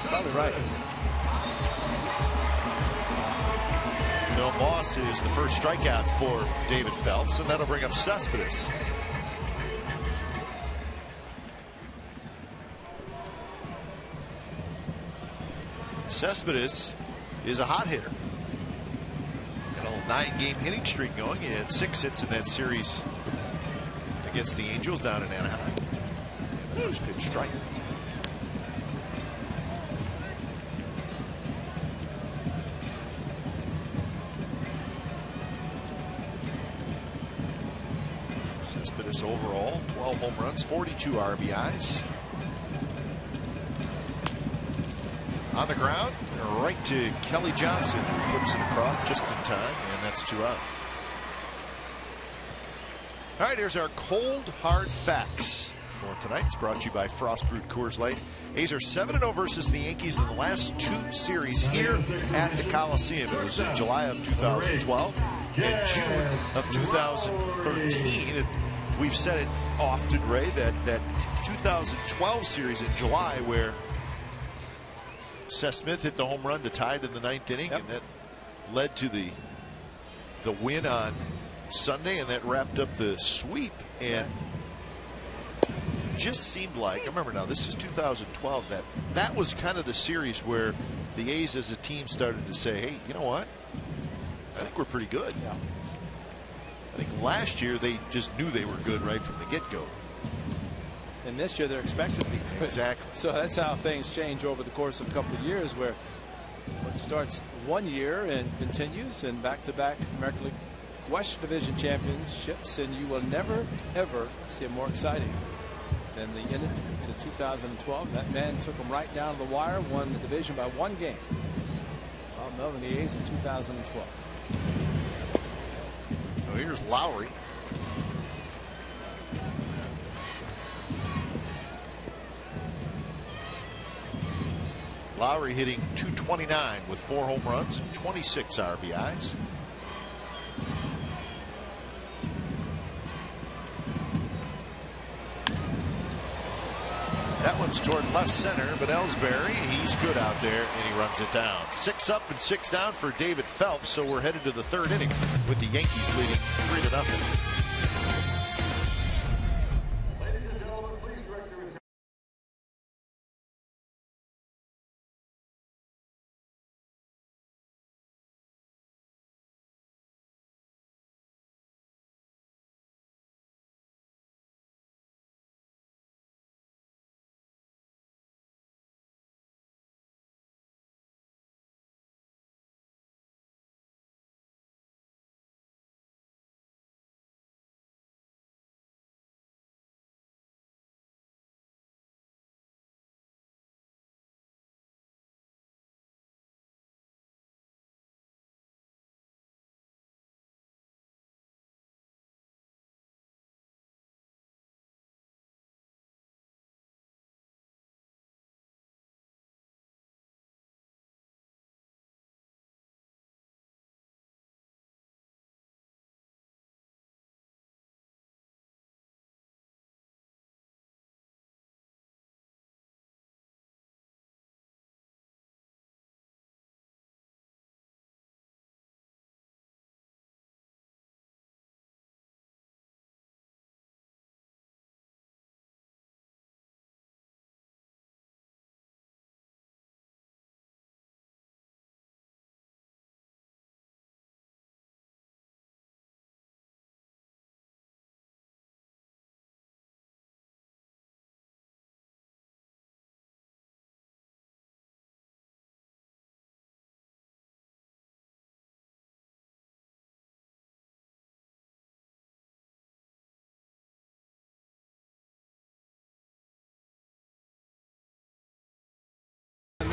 B: Probably right.
A: No, Moss is the first strikeout for David Phelps, and that'll bring up Cespedes. Cespedes is a hot hitter. He's got a little 9-game hitting streak going. He had 6 hits in that series against the Angels down in Anaheim. And the first pitch strike. Cespedes overall, 12 home runs, 42 RBIs. On the ground, right to Kelly Johnson, who flips it across just in time, and that's 2 outs. All right, here's our cold hard facts for tonight. It's brought to you by Frost Brewed Coors Light. A's are 7-0 versus the Yankees in the last 2 series here at the Coliseum. It was in July of 2012 and June of 2013. And we've said it often, Ray, that 2012 series in July where Seth Smith hit the home run to tie it in the 9th inning, and that led to the win on Sunday, and that wrapped up the sweep. And just seemed like, I remember now, this is 2012, that was kind of the series where the A's as a team started to say, hey, you know what, I think we're pretty good.
B: Yeah.
A: I think last year they just knew they were good right from the get-go.
B: And this year they're expected to be good.
A: Exactly.
B: So that's how things change over the course of a couple of years, where it starts 1 year and continues, and back-to-back American League West Division championships, and you will never ever see it more exciting than the end to 2012. That man took them right down to the wire, won the division by 1 game. Bob Melvin, the A's in 2012.
A: So here's Lowry. Lowry hitting .229 with 4 home runs and 26 RBIs. That one's toward left center, but Ellsbury, he's good out there, and he runs it down. 6 up and 6 down for David Phelps, so we're headed to the 3rd inning with the Yankees leading 3-0.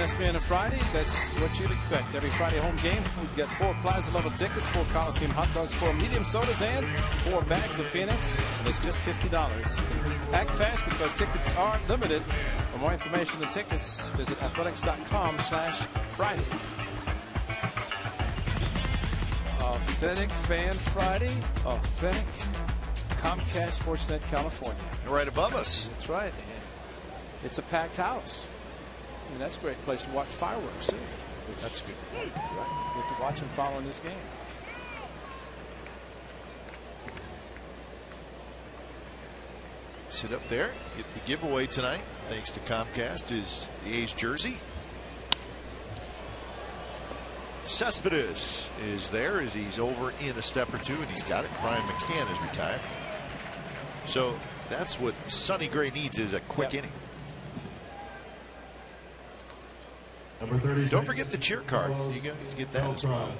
B: ESPN on Friday, that's what you'd expect. Every Friday home game, we get 4 plaza level tickets, 4 Coliseum hot dogs, 4 medium sodas, and 4 bags of peanuts. And it's just $50. Act fast because tickets are limited. For more information and tickets, visit athletics.com/Friday. Authentic Fan Friday, authentic Comcast Sportsnet California.
A: Right above us.
B: That's right. It's a packed house. I mean, that's a great place to watch fireworks, too.
A: That's good.
B: Right. You have to watch them following this game.
A: Sit up there. Get the giveaway tonight, thanks to Comcast, is the A's jersey. Cespedes is there as he's over in a step or two, and he's got it. Brian McCann is retired. So that's what Sonny Gray needs, is a quick inning.
E: Number 36.
A: Don't forget the cheer card. You guys get that as well.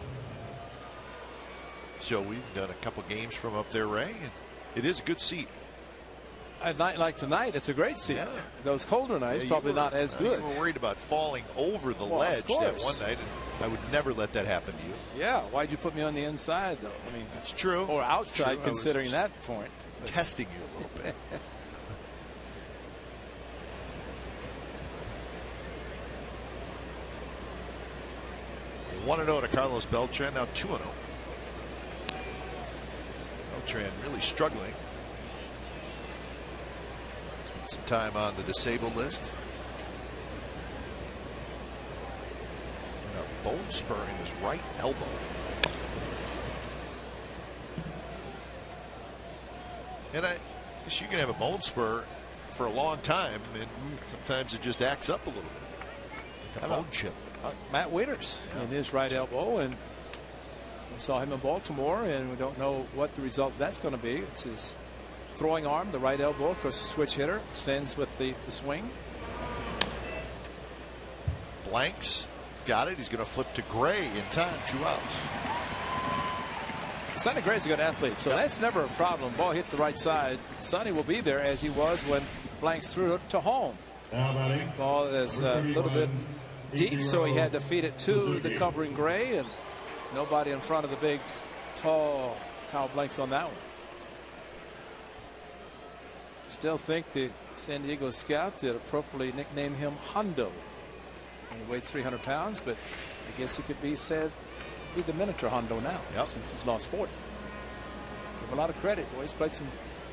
A: So we've done a couple games from up there, Ray, and it is a good seat.
B: A night like tonight, it's a great seat.
A: Yeah.
B: Those colder nights, probably not as good.
A: You were worried about falling over the ledge that one night, and I would never let that happen to you.
B: Yeah, why'd you put me on the inside, though? I mean,
A: that's true.
B: Or outside, considering that point.
A: Testing you a little bit. 1-0 to Carlos Beltran, now 2-0. Beltran really struggling. Spent some time on the disabled list. And a bone spur in his right elbow. And I guess you can have a bone spur for a long time, and sometimes it just acts up a little bit. Like a bone chip.
B: Matt Waiters in his right elbow, and we saw him in Baltimore, and we don't know what the result of that's going to be. It's his throwing arm, the right elbow. Of course, the switch hitter extends with the swing.
A: Blanks got it. He's going to flip to Gray in time. 2 outs.
B: Sonny Gray's a good athlete, so that's never a problem. Ball hit the right side. Sonny will be there as he was when Blanks threw it to home. Ball is a little bit deep, so he had to feed it to the covering Gray, and nobody in front of the big, tall Kyle Blanks on that one. Still think the San Diego scout did appropriately nickname him Hondo. He weighed 300 pounds, but I guess he could be said be the miniature Hondo now, since he's lost 40. Give him a lot of credit. Boy, he's played some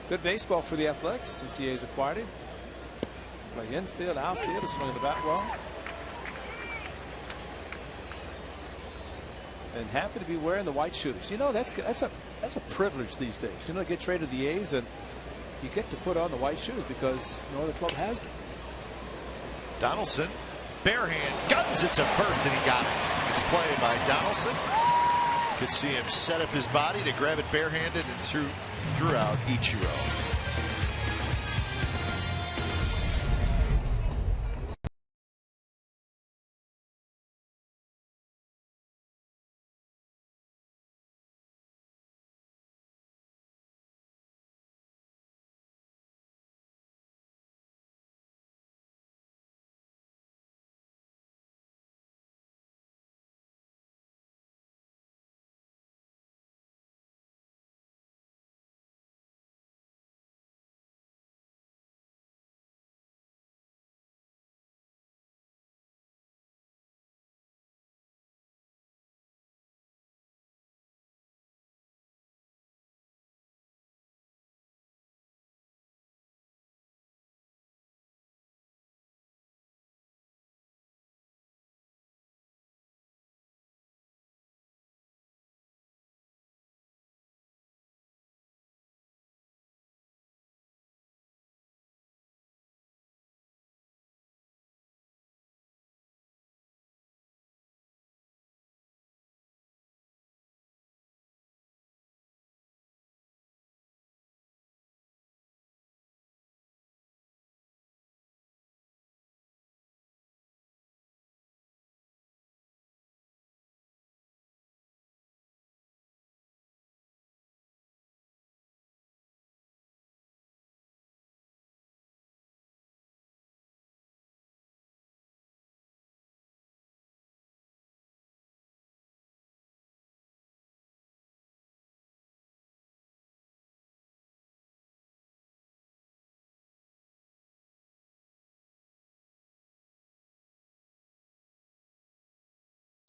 B: good baseball for the Athletics since the A's acquired him. Play infield, outfield, a swing of the bat well. And happy to be wearing the white shoes. You know, that's a privilege these days. You know, to get traded to the A's and you get to put on the white shoes because no other club has them.
A: Donaldson, bare hand, guns it to first, and he got it. It's play by Donaldson. Could see him set up his body to grab it barehanded and threw out Ichiro.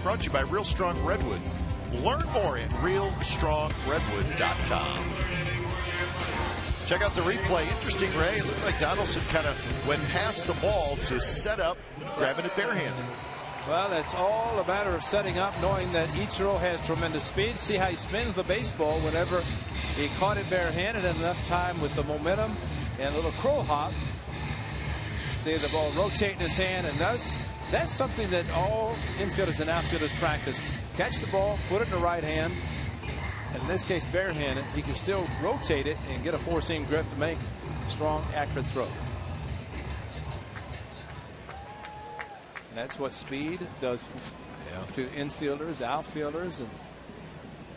A: brought to you by Real Strong Redwood. Learn more at realstrongredwood.com. Check out the replay. Interesting, Ray. It looked like Donaldson kind of went past the ball to set up, grabbing it barehanded.
B: Well, it's all a matter of setting up, knowing that Ichiro has tremendous speed. See how he spins the baseball whenever he caught it barehanded, and enough time with the momentum and a little crow hop. See the ball rotate in his hand, and that's something that all infielders and outfielders practice. Catch the ball, put it in the right hand, and in this case barehanded. He can still rotate it and get a four-seam grip to make a strong, accurate throw. And that's what speed does to infielders, outfielders. And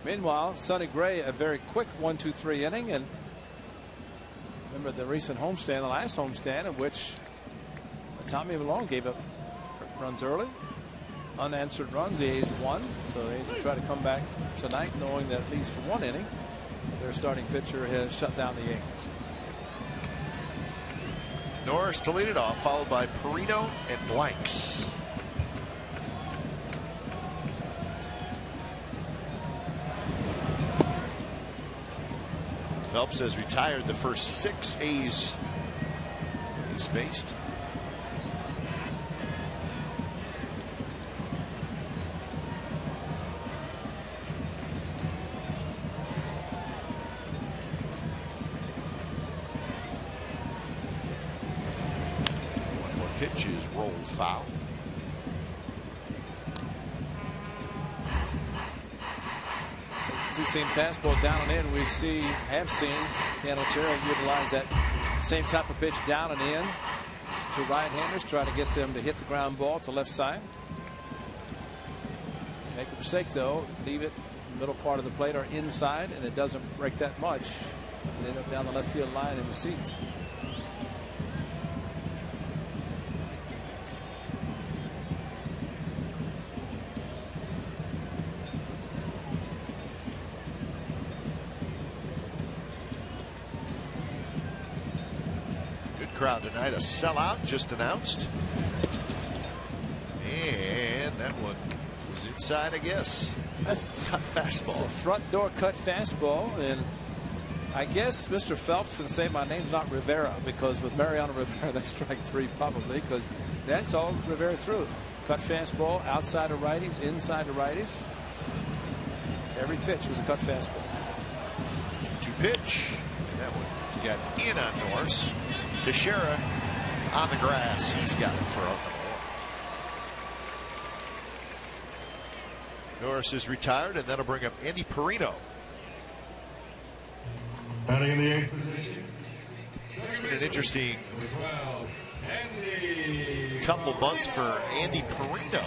B: meanwhile, Sonny Gray, a very quick 1-2-3 inning. And remember the recent homestand, the last homestand, in which Tommy Malone gave up runs early, unanswered runs. The A's won, so the A's will try to come back tonight, knowing that at least for one inning, their starting pitcher has shut down the Yankees.
A: Norris to lead it off, followed by Perino and Blanks. Phelps has retired the first 6 A's he's faced. Pitch is rolled foul.
B: Two-seam fastball down and in. Have seen Panotero utilize that same type of pitch down and in to right-handers, try to get them to hit the ground ball to left side. Make a mistake though, leave it in the middle part of the plate or inside, and it doesn't break that much. They end up down the left field line in the seats.
A: Crowd tonight, a sellout just announced, and that one was inside, I guess. That's not fastball.
B: It's a front door cut fastball, and I guess Mr. Phelps can say my name's not Rivera, because with Mariano Rivera that's strike 3 probably, because that's all Rivera threw. Cut fastball outside of righties, inside of righties. Every pitch was a cut fastball.
A: 2 pitch, and that one got in on Norris. Teixeira on the grass. He's got it for out. Norris is retired, and that'll bring up Andy Perino.
E: Batting in the 8th position.
A: It's been an interesting couple months for Andy Perino.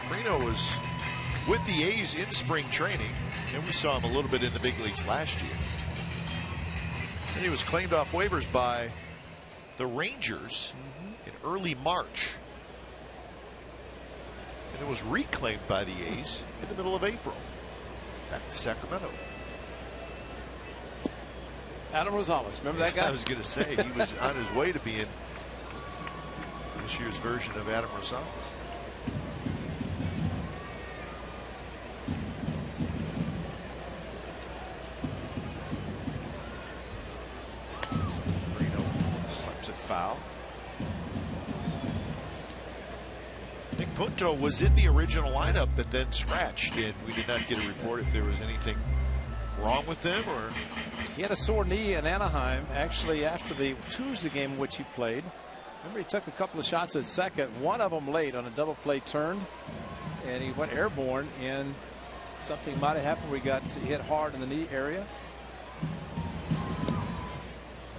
A: Perino was with the A's in spring training, and we saw him a little bit in the big leagues last year. And he was claimed off waivers by the Rangers in early March. And it was reclaimed by the A's in the middle of April. Back to Sacramento.
B: Adam Rosales, remember that guy?
A: I was going to say, he was on his way to being this year's version of Adam Rosales. Foul. Nick Punto was in the original lineup but then scratched, and we did not get a report if there was anything wrong with him. Or
B: he had a sore knee in Anaheim actually after the Tuesday game in which he played. Remember, he took a couple of shots at second, one of them late on a double play turn, and he went airborne, and something might have happened where he got hit hard in the knee area.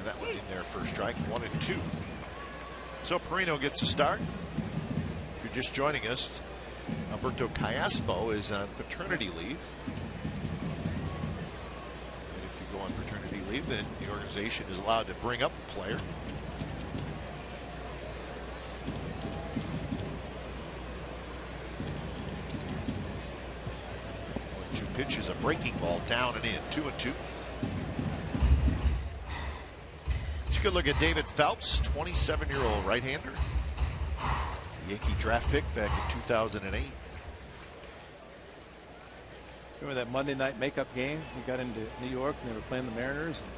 A: That went in there for strike 1 and 2. So Perino gets a start. If you're just joining us, Alberto Callaspo is on paternity leave. And if you go on paternity leave, then the organization is allowed to bring up a player. Only 2 pitches, a breaking ball down and in, 2 and 2. Good look at David Phelps, 27-year-old right-hander. Yankee draft pick back in 2008.
B: Remember that Monday night makeup game? We got into New York and they were playing the Mariners. And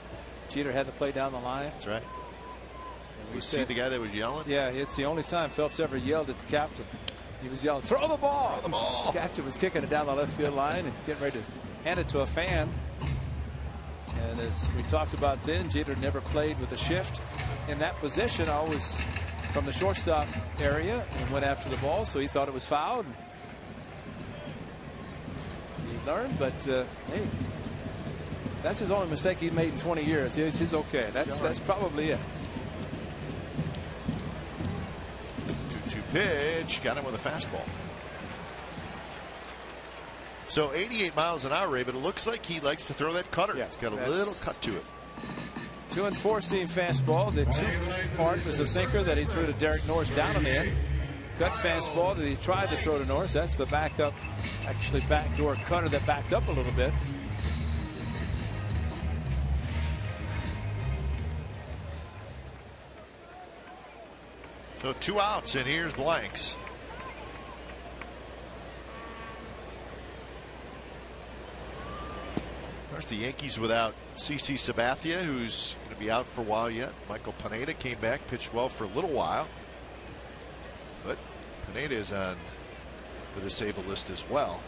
B: Jeter had to play down the line.
A: That's right.
B: And
A: we see the guy that was yelling?
B: Yeah, it's the only time Phelps ever yelled at the captain. He was yelling, "Throw the ball!"
A: Throw the ball.
B: The captain was kicking it down the left field line and getting ready to hand it to a fan. And as we talked about then, Jeter never played with a shift in that position, always from the shortstop area, and went after the ball, so he thought it was fouled. He learned, but hey, if that's his only mistake he's made in 20 years, he's okay. That's probably it.
A: 2-2 pitch, got him with a fastball. So 88 miles an hour, Ray, but it looks like he likes to throw that cutter.
B: Yeah,
A: it's got a little cut to it.
B: 2 and 4 seam fastball. The 2-part was a sinker that he threw to Derek Norris down and in. Cut fastball that he tried to throw to Norris. That's the backup, actually backdoor cutter that backed up a little bit.
A: So 2 outs, and here's Blanks. Of course, the Yankees without CC Sabathia, who's going to be out for a while yet. Michael Pineda came back, pitched well for a little while. But Pineda is on the disabled list as well.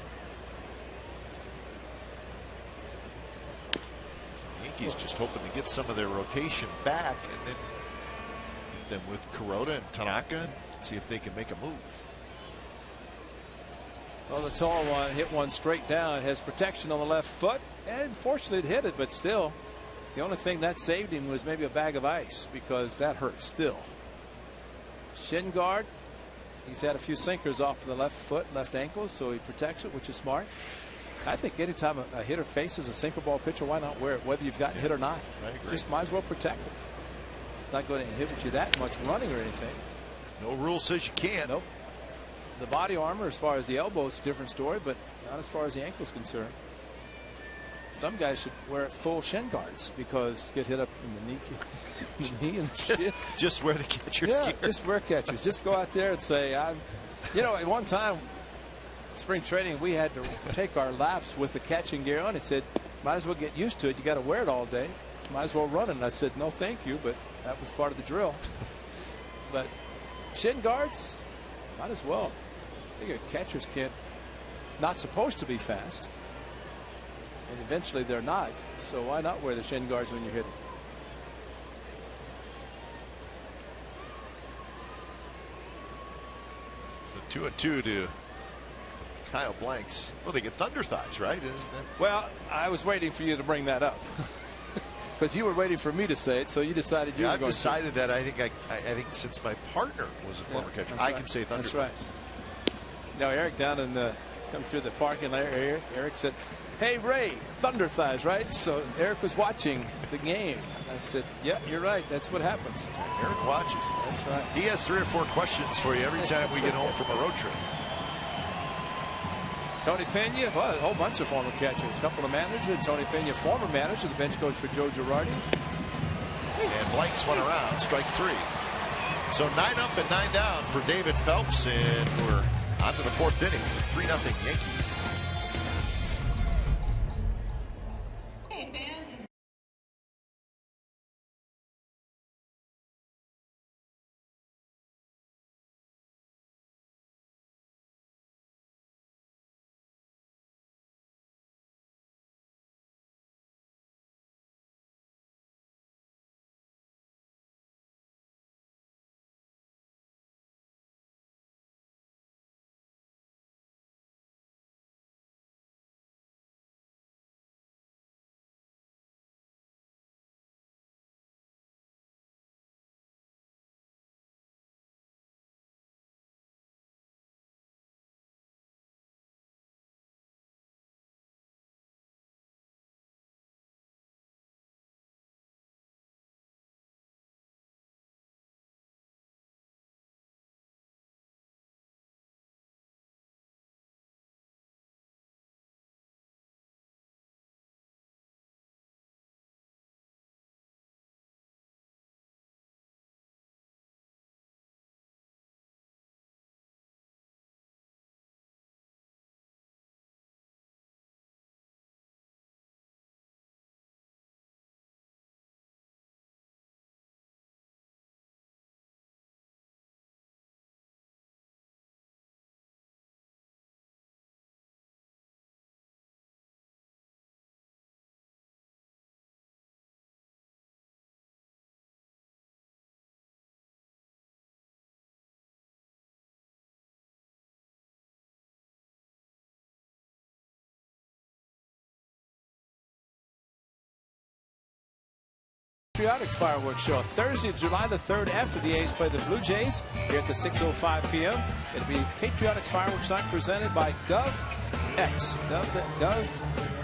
A: The Yankees just hoping to get some of their rotation back and then get them with Kuroda and Tanaka and see if they can make a move.
B: Well, the tall one hit one straight down, has protection on the left foot, and fortunately it hit it, but still, the only thing that saved him was maybe a bag of ice, because that hurt still. Shin guard, he's had a few sinkers off to the left foot, left ankle, so he protects it, which is smart. I think anytime a hitter faces a sinker ball pitcher, why not wear it, whether you've gotten hit or not? Just might as well protect it. Not going to inhibit you that much running or anything.
A: No rule says you can't.
B: Nope. The body armor, as far as the elbow, is a different story, but not as far as the ankle is concerned. Some guys should wear full shin guards because get hit up in the knee, and
A: just wear the catcher's gear.
B: Just wear catchers. Just go out there and say, you know, at one time, spring training, we had to take our laps with the catching gear on. It said, might as well get used to it. You got to wear it all day. Might as well run it. And I said, no, thank you, but that was part of the drill. But shin guards, might as well. I figure catchers not supposed to be fast, and eventually they're not, so why not wear the shin guards when you're hitting?
A: The 2-2 to Kyle Blanks. Well, they get thunder thighs, right? Isn't that?
B: Well, I was waiting for you to bring that up because you were waiting for me to say it, so you decided you were going to.
A: I've decided that I think since my partner was a former catcher, I can say thunder thighs.
B: That's right. Now Eric down in come through the parking lot area. Eric said, "Hey Ray, thunder thighs, right?" So Eric was watching the game. I said, "Yeah, you're right. That's what happens."
A: Eric watches.
B: That's right.
A: He has 3 or 4 questions for you every time we get home from a road trip.
B: Tony Pena, well, a whole bunch of former catchers, a couple of managers. Tony Pena, former manager, the bench coach for Joe Girardi.
A: And Blanks went around, strike 3. So 9 up and 9 down for David Phelps, and we're on to the 4th inning. 3-0 Yankees.
B: patriotic fireworks show. Thursday, July the 3rd, after the A's play the Blue Jays here at the 6:05 p.m. It'll be patriotic fireworks night presented by GovX.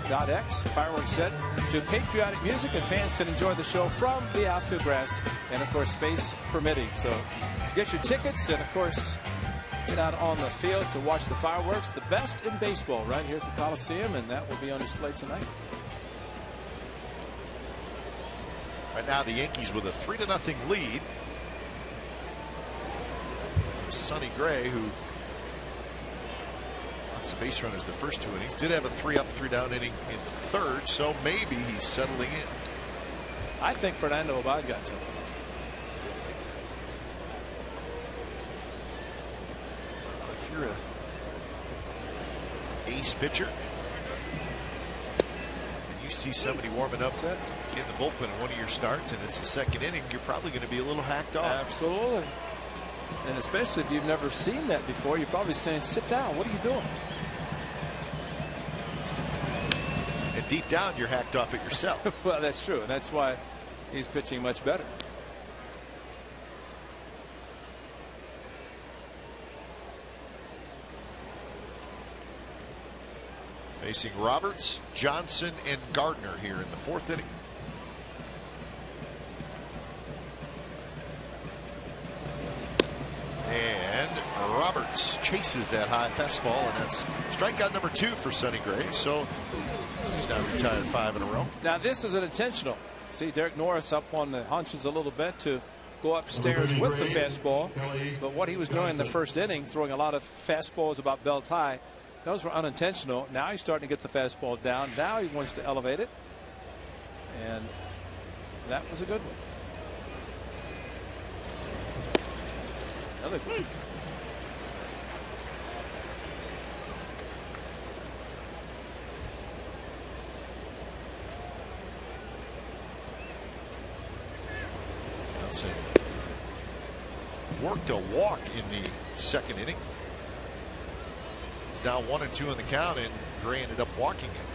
B: Gov.X fireworks set to patriotic music, and fans can enjoy the show from the outfield grass and, of course, space permitting. So get your tickets and, of course, get out on the field to watch the fireworks. The best in baseball right here at the Coliseum, and that will be on display tonight.
A: Right now, the Yankees with a 3-0 lead. So Sonny Gray, who lots of base runners the first 2 innings, did have a 3-up, 3-down inning in the third, so maybe he's settling in.
B: I think Fernando Abad got to him.
A: If you're a ace pitcher and you see somebody warming up in the bullpen in one of your starts and it's the second inning, you're probably going to be a little hacked off.
B: Absolutely. And especially if you've never seen that before, you're probably saying, sit down, what are you doing?
A: And deep down, you're hacked off at yourself.
B: Well, that's true, and that's why he's pitching much better.
A: Facing Roberts, Johnson, and Gardner here in the fourth inning. And Roberts chases that high fastball, and that's strikeout number 2 for Sonny Gray. So he's now retired 5 in a row.
B: Now this is an intentional. See Derek Norris up on the hunches a little bit to go upstairs with the fastball, but what he was doing in the first inning, throwing a lot of fastballs about belt high, those were unintentional. Now he's starting to get the fastball down. Now he wants to elevate it, and that was a good one. Another good one.
A: Johnson worked a walk in the second inning. Down 1-2 in the count, and Gray ended up walking him.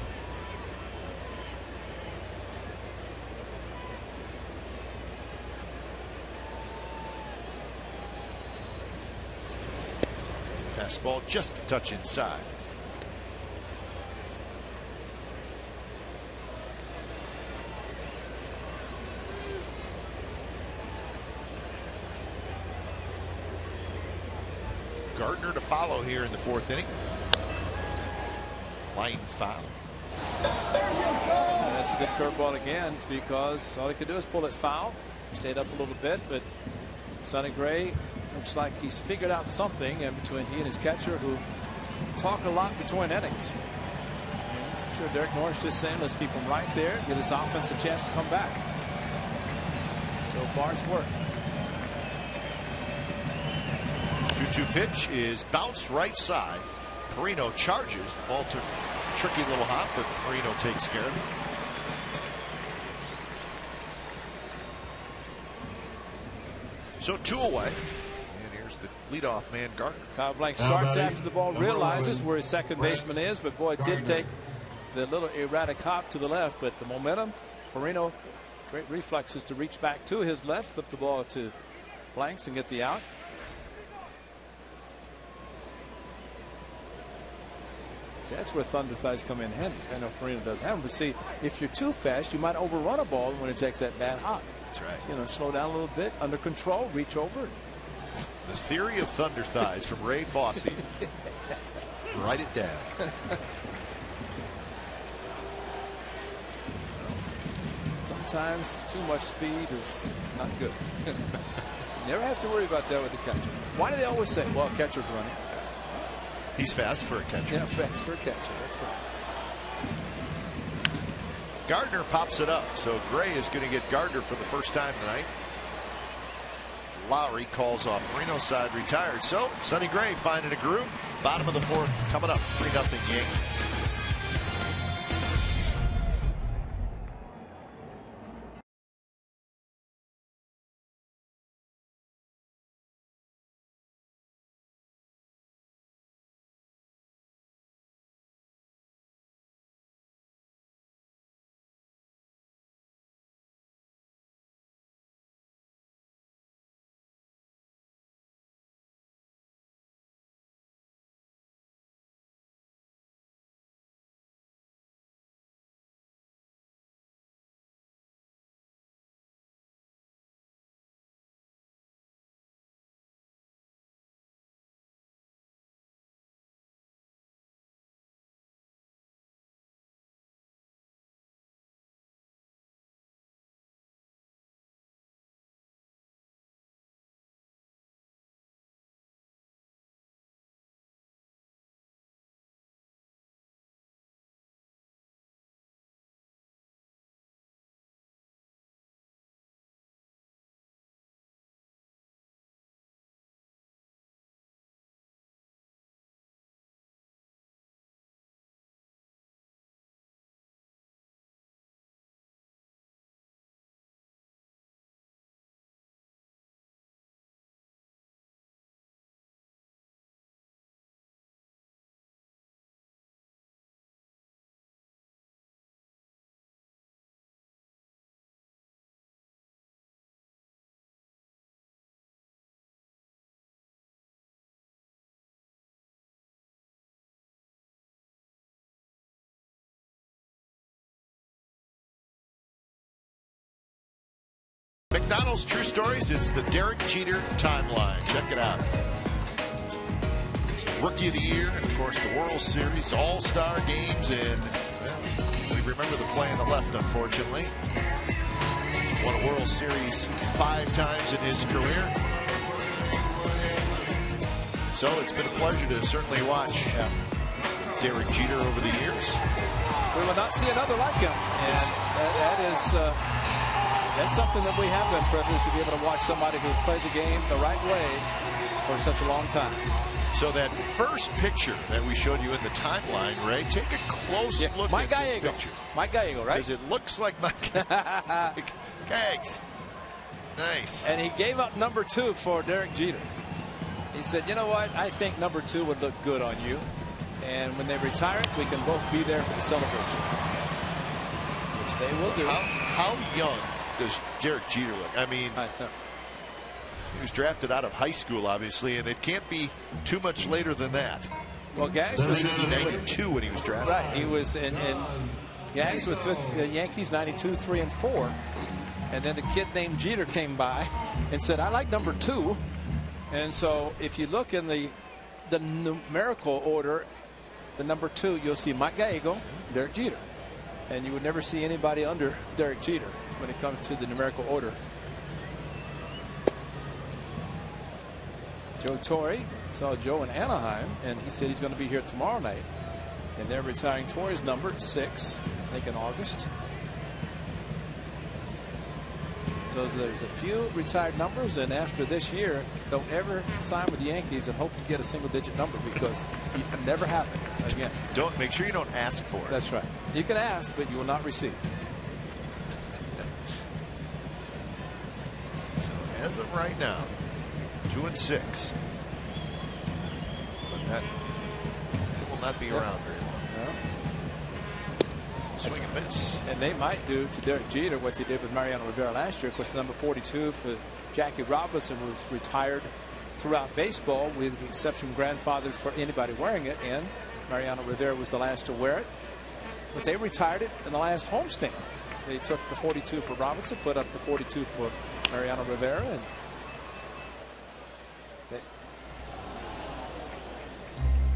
A: Fastball just a touch inside. Gardner to follow here in the fourth inning. Line foul.
B: That's a good curveball again, because all he could do is pull it foul. Stayed up a little bit, but Sonny Gray looks like he's figured out something in between he and his catcher, who talk a lot between innings. I'm sure Derek Norris just saying, let's keep him right there, get his offense a chance to come back. So far it's worked.
A: 2-2 pitch is bounced right side. Perino charges. The ball took a tricky little hop, but Perino takes care of it. So 2 away. And here's the leadoff man, Gardner.
B: Kyle Blank starts after the ball, realizes where his second baseman is, but boy, did take the little erratic hop to the left, but the momentum, Perino, great reflexes to reach back to his left, flip the ball to Blanks and get the out. See, that's where thunder thighs come in handy. I know Perino doesn't have them, but see, if you're too fast, you might overrun a ball when it takes that bad hop.
A: That's right.
B: You know, slow down a little bit, under control, reach over.
A: The theory of thunder thighs from Ray Fosse. Write it down.
B: Sometimes too much speed is not good. You never have to worry about that with the catcher. Why do they always say, well, catcher's running?
A: He's fast for a catcher.
B: Yeah, fast for a catcher. That's right.
A: Gardner pops it up. So Gray is going to get Gardner for the first time tonight. Lowry calls off. Perino's side retired. So Sonny Gray finding a groove. Bottom of the fourth coming up. 3-0 Yankees. McDonald's True Stories. It's the Derek Jeter timeline. Check it out. Rookie of the Year, and of course the World Series, All-Star games, and we remember the play on the left, unfortunately. Won a World Series 5 times in his career. So it's been a pleasure to certainly watch Derek Jeter over the years.
B: We will not see another like him, and that's something that we have been privileged to be able to watch somebody who's played the game the right way for such a long time.
A: So that first picture that we showed you in the timeline, Ray, take a close look at this picture.
B: Mike Gallego, right?
A: Because it looks like Mike Gags. Nice.
B: And he gave up number 2 for Derek Jeter. He said, you know what, I think number 2 would look good on you. And when they retire it, we can both be there for the celebration. Which they will do.
A: How young does Derek Jeter look? I mean, he was drafted out of high school, obviously, and it can't be too much later than that.
B: Well, Gags was
A: 1992 when he was drafted.
B: Right, he was in Gags with the Yankees 92, 3, and 4. And then the kid named Jeter came by and said, I like number 2. And so if you look in the numerical order, the number 2, you'll see Mike Gallego, Derek Jeter. And you would never see anybody under Derek Jeter when it comes to the numerical order. Joe Torre saw Joe in Anaheim, and he said he's going to be here tomorrow night. And they're retiring Torre's number 6, I think in August. So there's a few retired numbers, and after this year, don't ever sign with the Yankees and hope to get a single-digit number, because it can never happen again.
A: Make sure you don't ask for it.
B: That's right. You can ask, but you will not receive.
A: So as of right now, 2-6. But that will not be around very long.
B: No.
A: Swing and miss.
B: And they might do to Derek Jeter what they did with Mariano Rivera last year. Of course, number 42 for Jackie Robinson was retired throughout baseball, with the exception grandfathered for anybody wearing it, and Mariano Rivera was the last to wear it. But they retired it in the last homestand. They took the 42 for Robinson, put up the 42 for Mariano Rivera, and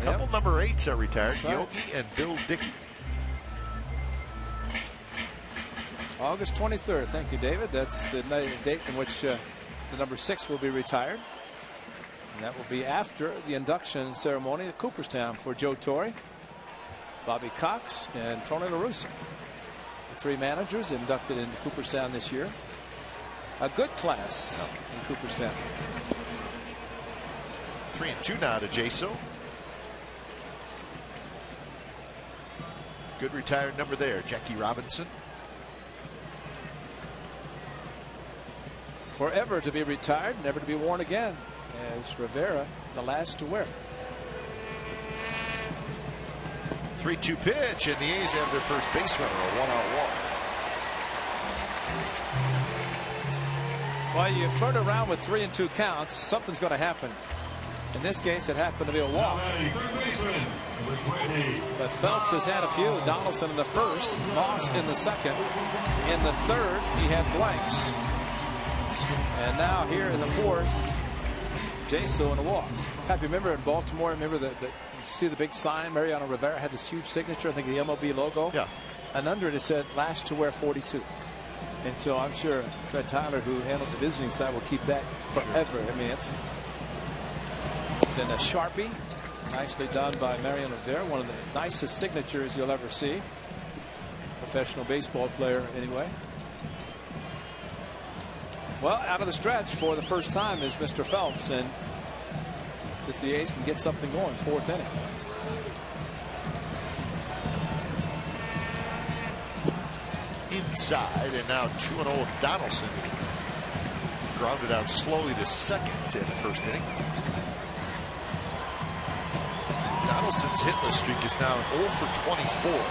A: couple number 8s are retired,
B: right.
A: Yogi and Bill Dickey.
B: August 23rd. Thank you, David. That's the date in which the number 6 will be retired. And that will be after the induction ceremony at Cooperstown for Joe Torre, Bobby Cox, and Tony La Russa. The 3 managers inducted into Cooperstown this year. A good class in Cooperstown.
A: 3-2 now to Jaso. Good retired number there, Jackie Robinson.
B: Forever to be retired, never to be worn again, as Rivera, the last to wear it.
A: 3-2 pitch, and the A's have their first base runner, a 1-out walk.
B: Well, you flirt around with 3 and 2 counts, something's going to happen. In this case, it happened to be a walk. But Phelps has had a few. Donaldson in the first, Moss in the second. In the third, he had blanks. And now here in the fourth, Jaso in a walk. If you remember in Baltimore, you see the big sign? Mariano Rivera had this huge signature, I think the MLB logo.
A: Yeah.
B: And under it said, last to wear 42. And so I'm sure Fred Tyler, who handles the visiting side, will keep that forever. Sure. I mean, it's in a Sharpie. Nicely done by Mariano Rivera. One of the nicest signatures you'll ever see. Professional baseball player, anyway. Well, out of the stretch for the first time is Mr. Phelps, and if the A's can get something going, 4th inning.
A: Inside, and now 2-0 Donaldson. Grounded out slowly to second in the first inning. So Donaldson's hitless streak is now 0 for 24.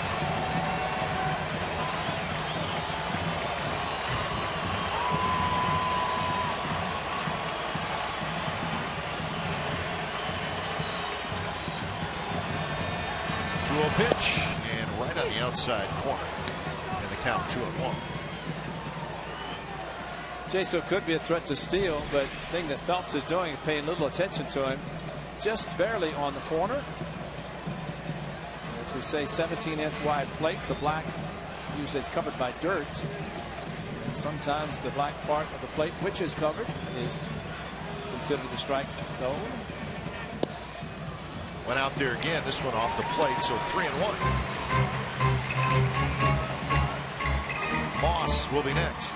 A: Pitch, and right on the outside corner, and the count 2-1.
B: Jaso could be a threat to steal, but the thing that Phelps is doing is paying little attention to him. Just barely on the corner. As we say, 17-inch wide plate. The black usually is covered by dirt. And sometimes the black part of the plate, which is covered, is considered the strike zone.
A: Went out there again. This one off the plate, so 3-1. Moss will be next.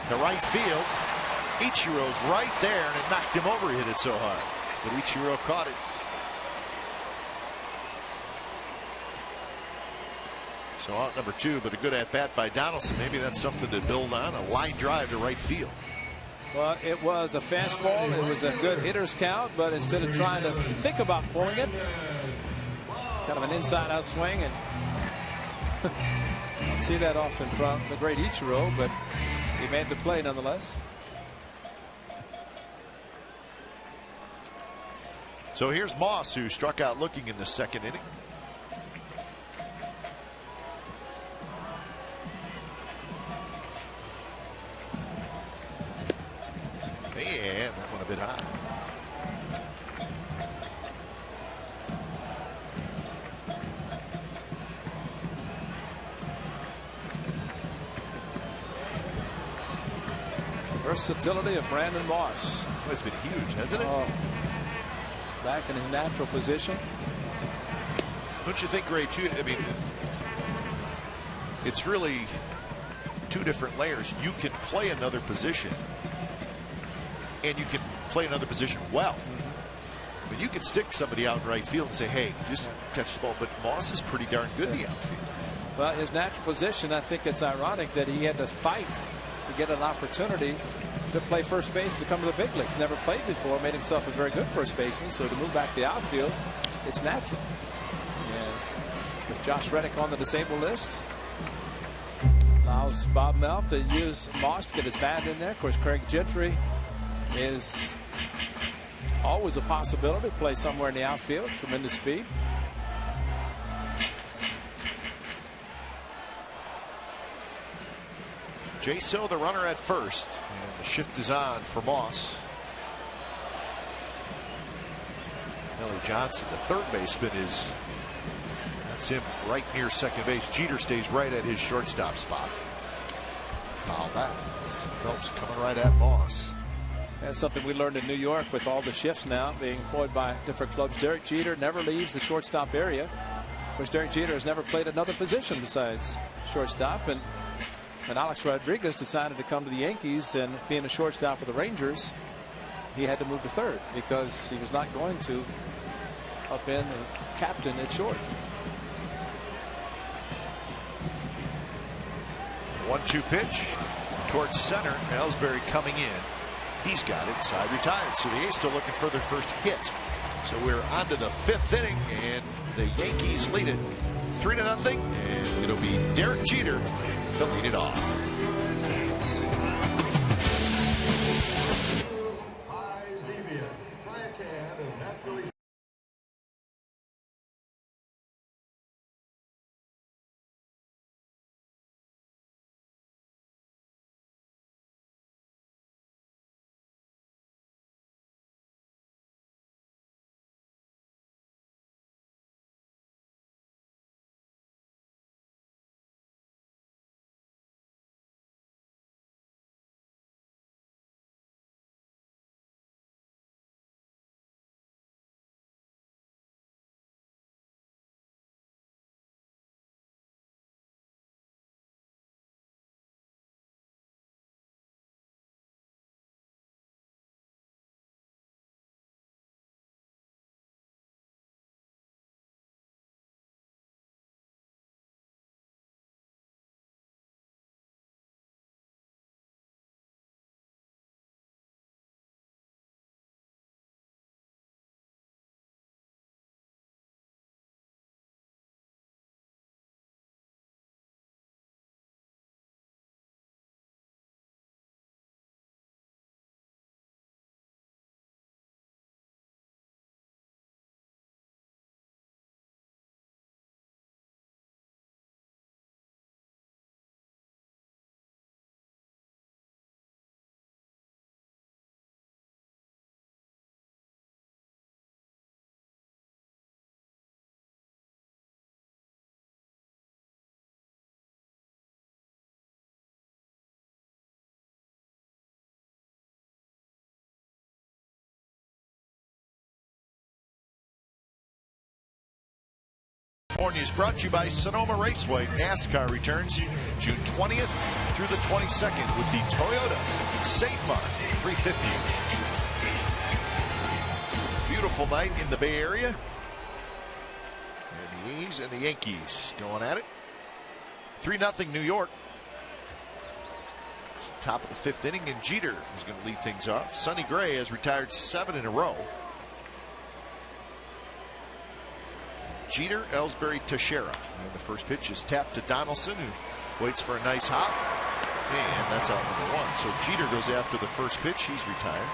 A: To right field. Ichiro's right there, and it knocked him over. He hit it so hard. But Ichiro caught it. So out number 2, but a good at bat by Donaldson. Maybe that's something to build on. A line drive to right field.
B: Well, it was a fastball. It was a good hitter's count, but instead of trying to think about pulling it, kind of an inside-out swing, and don't see that often from the great Ichiro, but he made the play nonetheless.
A: So here's Moss, who struck out looking in the second inning. And that one a bit high.
B: Versatility of Brandon Moss.
A: Well, it's been huge, hasn't it?
B: Back in his natural position.
A: Don't you think, Ray, too? I mean, it's really 2 different layers. You can play another position, and you can play another position well. I mean, you can stick somebody out in right field and say, hey, just catch the ball. But Moss is pretty darn good in the outfield.
B: Well, his natural position, I think it's ironic that he had to fight to get an opportunity to play first base to come to the big leagues. Never played before, made himself a very good first baseman. So to move back to the outfield, it's natural. And with Josh Reddick on the disabled list, allows Bob Welch to use Moss to get his bat in there. Of course, Craig Gentry is always a possibility to play somewhere in the outfield. Tremendous speed.
A: Jaso, the runner at first, and the shift is on for Moss. Nelly Johnson, the third baseman, that's him right near second base. Jeter stays right at his shortstop spot. Foul back. Phelps coming right at Moss.
B: That's something we learned in New York with all the shifts now being employed by different clubs. Derek Jeter never leaves the shortstop area. Of course, Derek Jeter has never played another position besides shortstop. And Alex Rodriguez decided to come to the Yankees, and being a shortstop for the Rangers, he had to move to third because he was not going to up in the captain at short.
A: 1-2 pitch towards center. Ellsbury coming in. He's got it. Side retired. So the A's still looking for their first hit. So we're on to the 5th inning, and the Yankees lead it 3-0. And it'll be Derek Jeter to lead it off. California is brought to you by Sonoma Raceway. NASCAR returns June 20th through the 22nd with the Toyota SafeMark 350. Beautiful night in the Bay Area. And the A's and the Yankees going at it. 3-0 New York. Top of the 5th inning, and Jeter is going to lead things off. Sonny Gray has retired 7 in a row. Jeter, Ellsbury, Teixeira. And the first pitch is tapped to Donaldson, who waits for a nice hop. And that's out number 1. So Jeter goes after the first pitch. He's retired.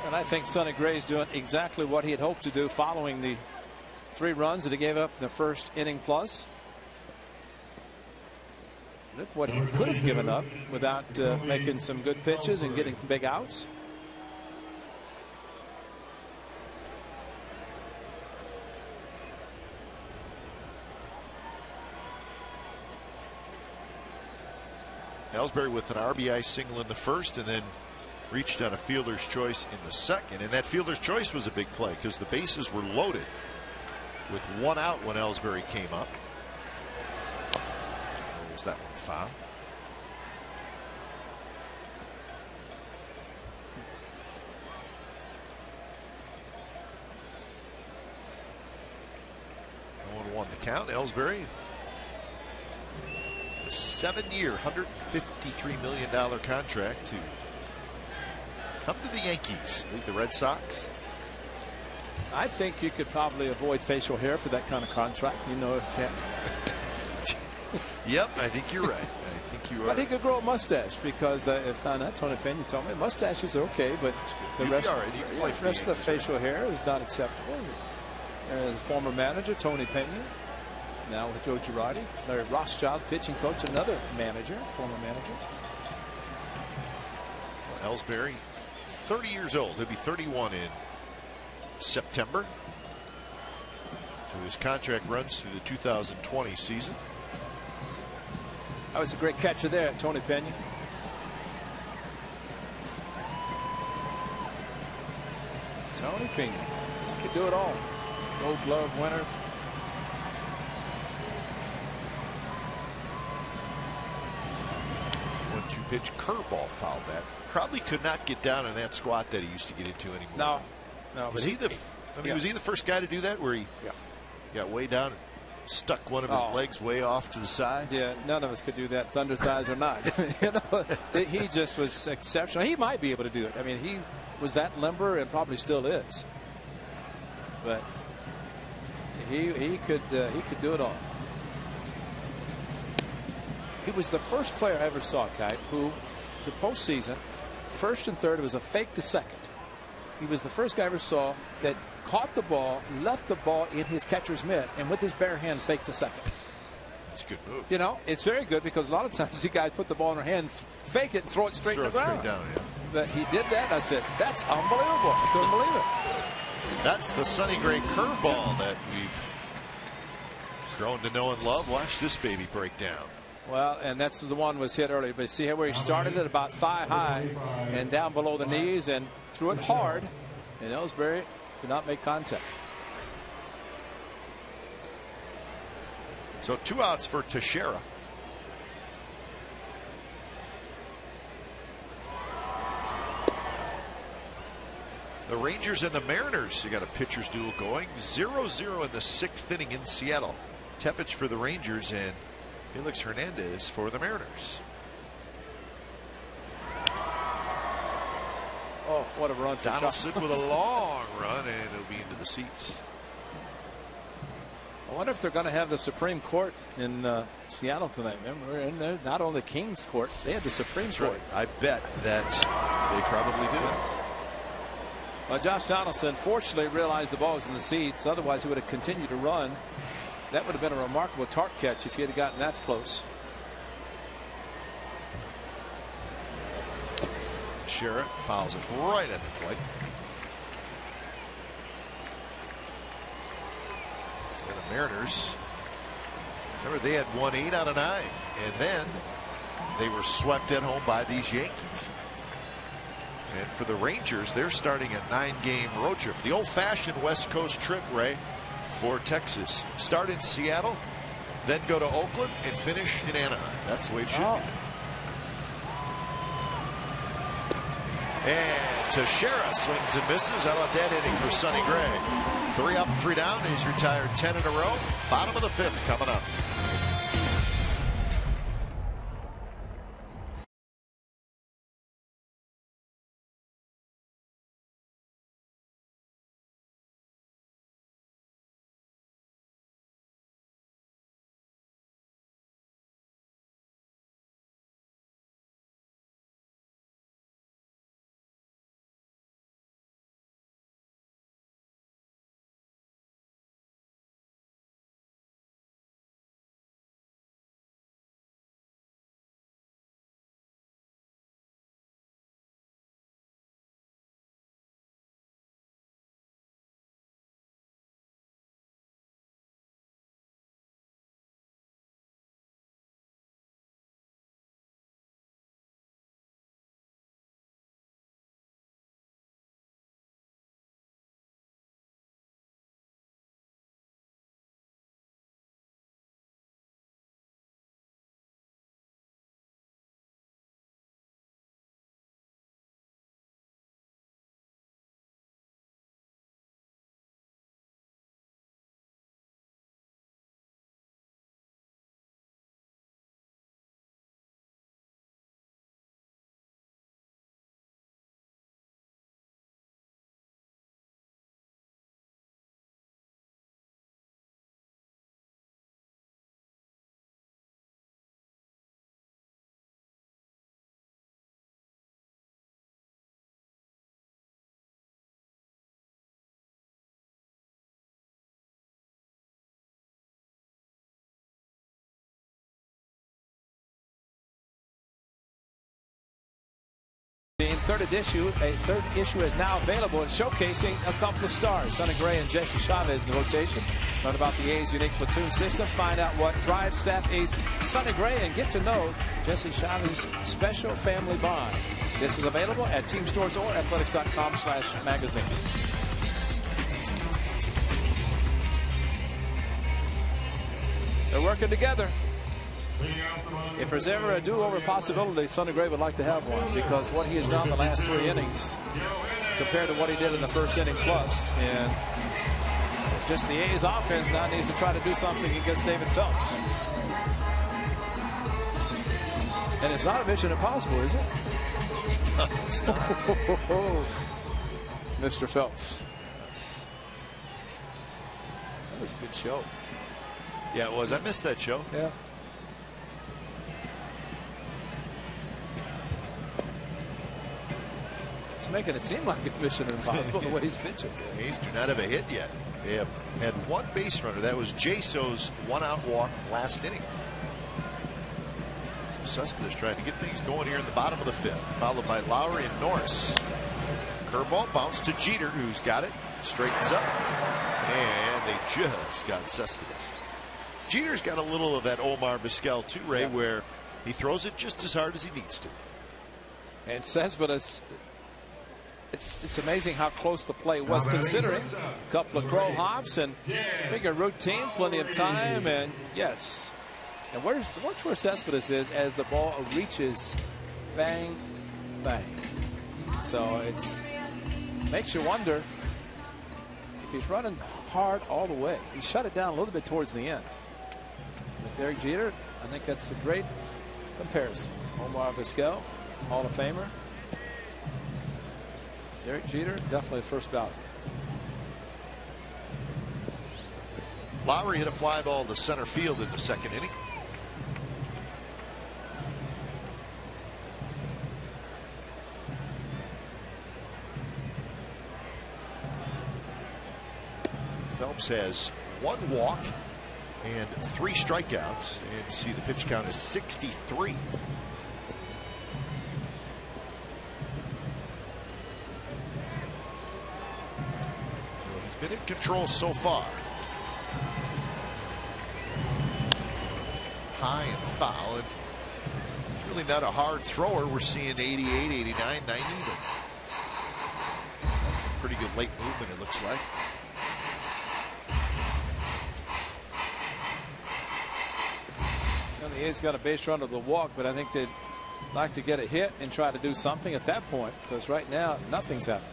B: And I think Sonny Gray is doing exactly what he had hoped to do following the 3 runs that he gave up in the first inning plus. Look what he could have given up without making some good pitches and getting big outs.
A: Ellsbury with an RBI single in the first, and then reached on a fielder's choice in the second. And that fielder's choice was a big play because the bases were loaded with 1 out when Ellsbury came up. Was that one foul? No 1-1 the count. Ellsbury, a 7-year, $153 million contract to come to the Yankees, lead the Red Sox.
B: I think you could probably avoid facial hair for that kind of contract. You know,
A: Yep, I think you're right. I think you are.
B: But he could grow a mustache because I found out Tony Pena told me mustaches are okay, but the rest of the facial hair is not acceptable. As former manager Tony Pena, now with Joe Girardi, Larry Rothschild, pitching coach, another manager, former manager.
A: Well, Ellsbury, 30 years old. He'll be 31 in September. So his contract runs through the 2020 season.
B: That was a great catcher there, Tony Pena. Tony Pena, he could do it all. Gold Glove winner.
A: One-two pitch curveball foul back. Probably could not get down in that squat that he used to get into anymore.
B: No.
A: Was he the? I mean, was he the first guy to do that? Where he got way down and stuck one of his legs way off to the side?
B: Yeah, none of us could do that, thunder thighs or not. You know, he just was exceptional. He might be able to do it. I mean, he was that limber and probably still is. But he could do it all. He was the first player I ever saw, Kite, who the postseason, first and third, was a fake to second. He was the first guy I ever saw that caught the ball, left the ball in his catcher's mitt, and with his bare hand faked to second.
A: That's a good move.
B: You know, it's very good because a lot of times the guys put the ball in their hand, fake it, and throw it straight to the ground.
A: Straight down, yeah.
B: But he did that. I said, that's unbelievable. I couldn't believe it.
A: That's the Sonny Gray curveball that we've grown to know and love. Watch this baby break down.
B: Well, and that's the one was hit earlier. But see where he started it about thigh high and down below the knees and threw it hard. And Ellsbury did not make contact.
A: So 2 outs for Teixeira. The Rangers and the Mariners, you got a pitcher's duel going. 0-0 in the 6th inning in Seattle. Tepich for the Rangers and Felix Hernandez for the Mariners.
B: Oh, what a run for
A: Donaldson with a long run, and it'll be into the seats.
B: I wonder if they're going to have the Supreme Court in Seattle tonight. Remember, and not only the King's Court, they had the Supreme Court.
A: Right. I bet that they probably do.
B: Well, Josh Donaldson fortunately realized the ball was in the seats. Otherwise, he would have continued to run. That would have been a remarkable Tark catch if he had gotten that close.
A: Teixeira fouls it right at the plate. And the Mariners, remember, they had won 8 out of 9, and then they were swept at home by these Yankees. And for the Rangers, they're starting a 9-game road trip. The old-fashioned West Coast trip, Ray. for Texas. Start in Seattle, then go to Oakland and finish in Anaheim. That's the way it should be. And Teixeira swings and misses. How about that inning for Sonny Gray? 3 up, 3 down. He's retired 10 in a row. Bottom of the 5th coming up.
B: Third issue is now available and showcasing a couple of stars. Sonny Gray and Jesse Chavez in the rotation. Learn about the A's unique platoon system. Find out what drives staff ace Sonny Gray and get to know Jesse Chavez's special family bond. This is available at team stores or athletics.com/magazine. They're working together. If there's ever a do-over possibility, Sonny Gray would like to have one, because what he has done the last 3 innings compared to what he did in the first inning plus, and just the A's offense now needs to try to do something against David Phelps. And it's not a mission impossible, is it?
A: No, it's not.
B: Mr. Phelps. That was a good show.
A: Yeah, it was. I missed that show.
B: Yeah. Making it seem like it's mission impossible the way he's pitching.
A: The A's do not have a hit yet. They have had 1 base runner. That was Jaso's 1-out walk last inning. So Cespedes trying to get things going here in the bottom of the 5th, followed by Lowry and Norris. Curveball bounce to Jeter, who's got it, straightens up, and they just got Cespedes. Jeter's got a little of that Omar Vizquel too, Ray, where he throws it just as hard as he needs to.
B: And Cespedes, it's amazing how close the play was, considering a couple of crow hops and figure routine, plenty of time, and yes. And watch where Cespedes is as the ball reaches, bang, bang. So it makes you wonder if he's running hard all the way. He shut it down a little bit towards the end. With Derek Jeter, I think that's a great comparison. Omar Vizquel, Hall of Famer. Derek Jeter, definitely the first ballot.
A: Lowry hit a fly ball to center field in the 2nd inning. Phelps has 1 walk and 3 strikeouts, and see the pitch count is 63. Been in control so far. High and foul. And it's really not a hard thrower. We're seeing 88, 89, 90. But pretty good late movement, it looks like.
B: Well, the A's got a base runner to the walk, but I think they'd like to get a hit and try to do something at that point, because right now nothing's happening.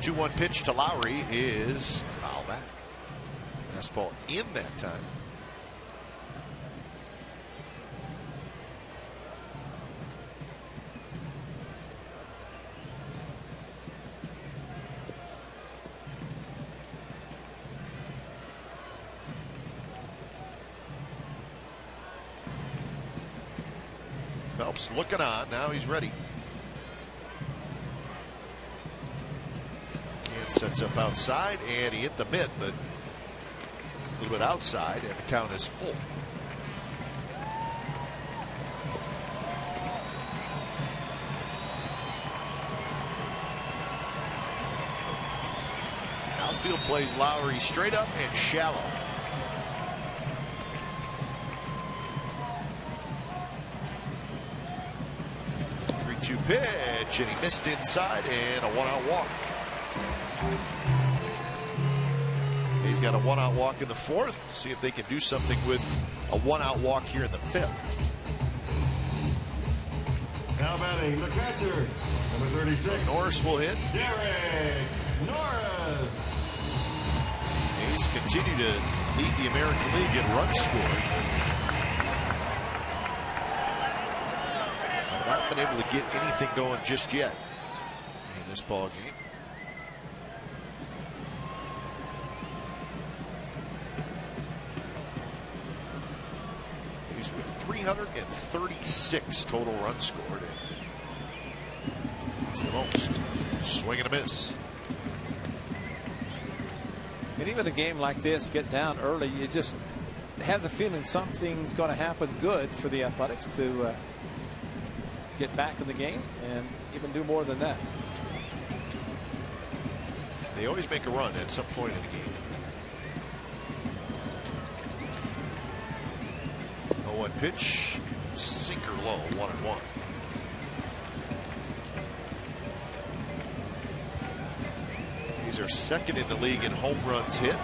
A: The 2-1 pitch to Lowry is foul back. Fastball in that time. Phelps looking on. Now he's ready. Can sets up outside, and he hit the mitt, but a little bit outside, and the count is full. Outfield plays Lowry straight up and shallow. 3-2 pitch, and he missed inside, and a 1-out walk. He's got a 1-out walk in the 4th. See if they can do something with a 1-out walk here in the 5th.
E: Now batting the catcher, number 36.
A: Norris will hit.
E: Derek Norris.
A: A's continue to lead the American League in runs scored. I've not been able to get anything going just yet in this ball game. He's with 336 total runs scored. It's the most. Swing and a miss.
B: And even a game like this, get down early, you just have the feeling something's going to happen good for the Athletics to get back in the game and even do more than that.
A: They always make a run at some point in the game. 0-1 pitch, sinker low, 1-1. These are second in the league in home runs hit.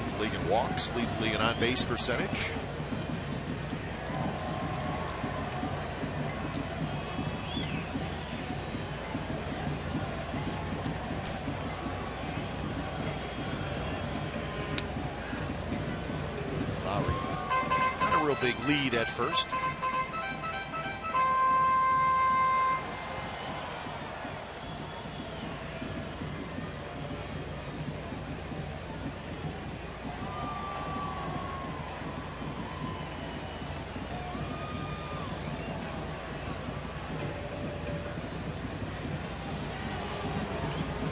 A: Lead the league in walks, lead the league in on-base percentage. Lowry, not a real big lead at first.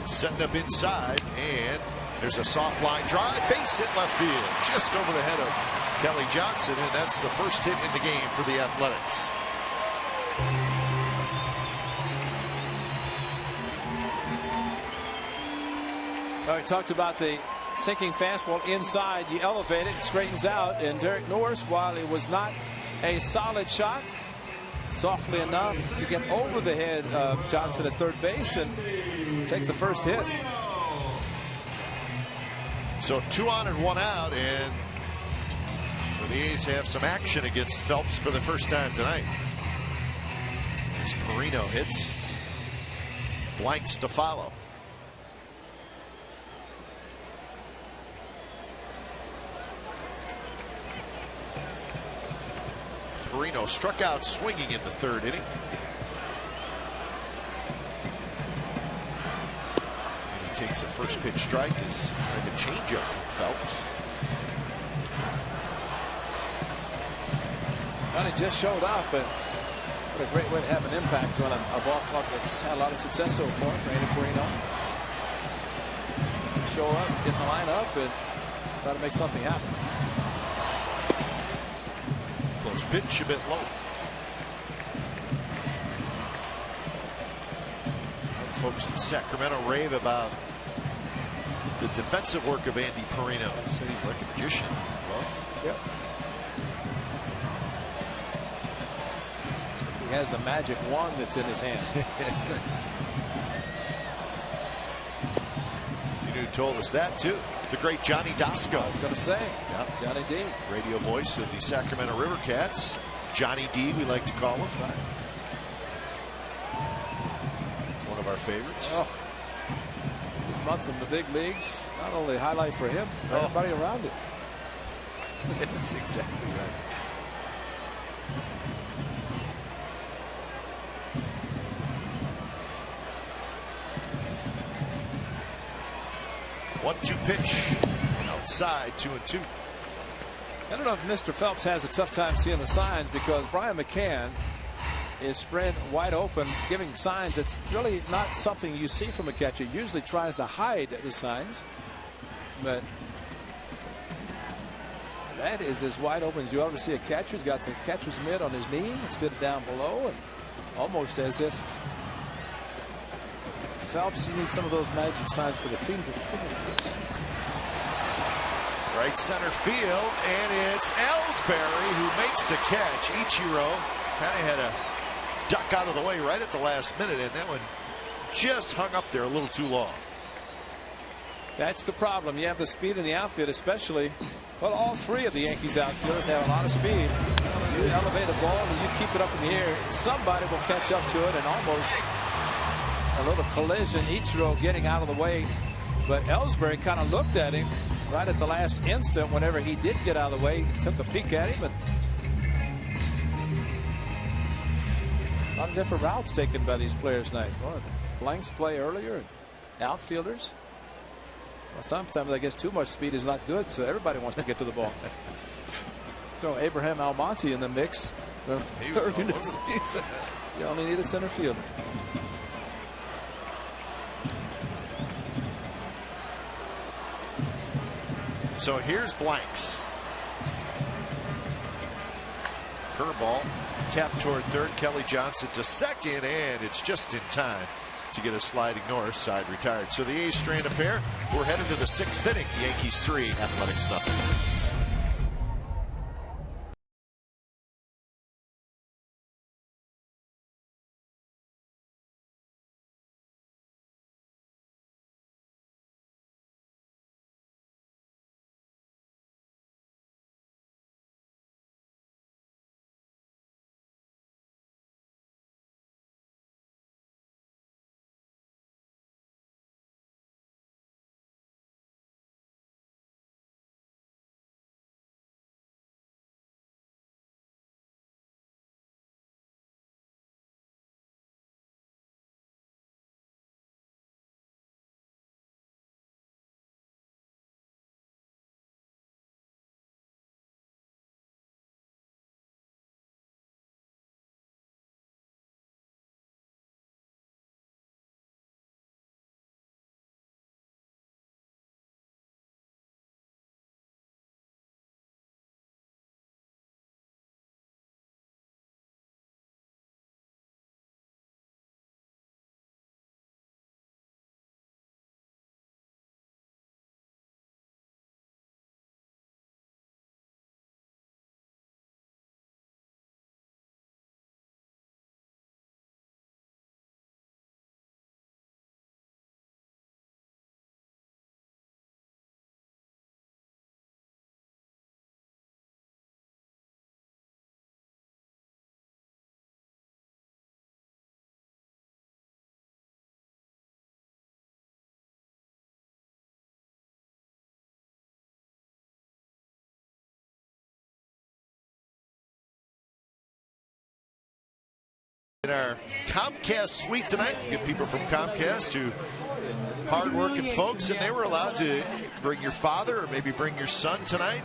A: Setting up inside, and there's a soft line drive, base hit left field, just over the head of Kelly Johnson, and that's the first hit in the game for the Athletics.
B: Well, we talked about the sinking fastball inside. You elevate it, it straightens out, and Derek Norris, while it was not a solid shot, softly enough to get over the head of Johnson at third base and take the first hit.
A: So 2 on and 1 out, and the A's have some action against Phelps for the first time tonight. As Perino hits, blanks to follow. Perino struck out swinging in the 3rd inning. And he takes a first pitch strike as like a changeup from Phelps.
B: Well, it just showed up, and what a great way to have an impact on a ball club that's had a lot of success so far for Andy Perino. Show up, get in the lineup, and try to make something happen.
A: Close pitch, a bit low. Folks in Sacramento rave about the defensive work of Andy Perino. They said he's like a magician. Well,
B: yep. He has the magic wand that's in his hand.
A: You knew told us that too. The great Johnny Dasco.
B: I was going to say,
A: Yep.
B: Johnny D.
A: Radio voice of the Sacramento River Cats. Johnny D, we like to call him.
B: Right.
A: One of our favorites.
B: Oh. This month in the big leagues, not only a highlight for him, for everybody around it.
A: That's exactly right. 1-2 pitch. Outside, 2-2.
B: I don't know if Mr. Phelps has a tough time seeing the signs, because Brian McCann is spread wide open, giving signs. It's really not something you see from a catcher. Usually tries to hide the signs, but that is as wide open as you ever see a catcher. He's got the catcher's mitt on his knee instead of down below, and almost as if Phelps, you need some of those magic signs for the fingertips.
A: Right center field, and it's Ellsbury who makes the catch. Ichiro kind of had a duck out of the way right at the last minute, and that one just hung up there a little too long.
B: That's the problem. You have the speed in the outfield, especially. Well, all three of the Yankees outfielders have a lot of speed. You elevate a ball and you keep it up in the air, somebody will catch up to it, and almost a little collision. Ichiro getting out of the way, but Ellsbury kind of looked at him right at the last instant. Whenever he did get out of the way, took a peek at him, and a lot of different routes taken by these players tonight. Well, blanks play earlier, and outfielders. Well, sometimes I guess too much speed is not good, so everybody wants to get to the ball. Throw Abraham Almonte in the mix. You only need a center fielder.
A: So here's blanks. Curveball tapped toward third. Kelly Johnson to second, and it's just in time to get a sliding north. Side retired. So the A's strand a pair. We're headed to the 6th inning. Yankees 3, Athletics nothing. In our Comcast suite tonight, we get people from Comcast who hard-working folks, and they were allowed to bring your father or maybe bring your son tonight.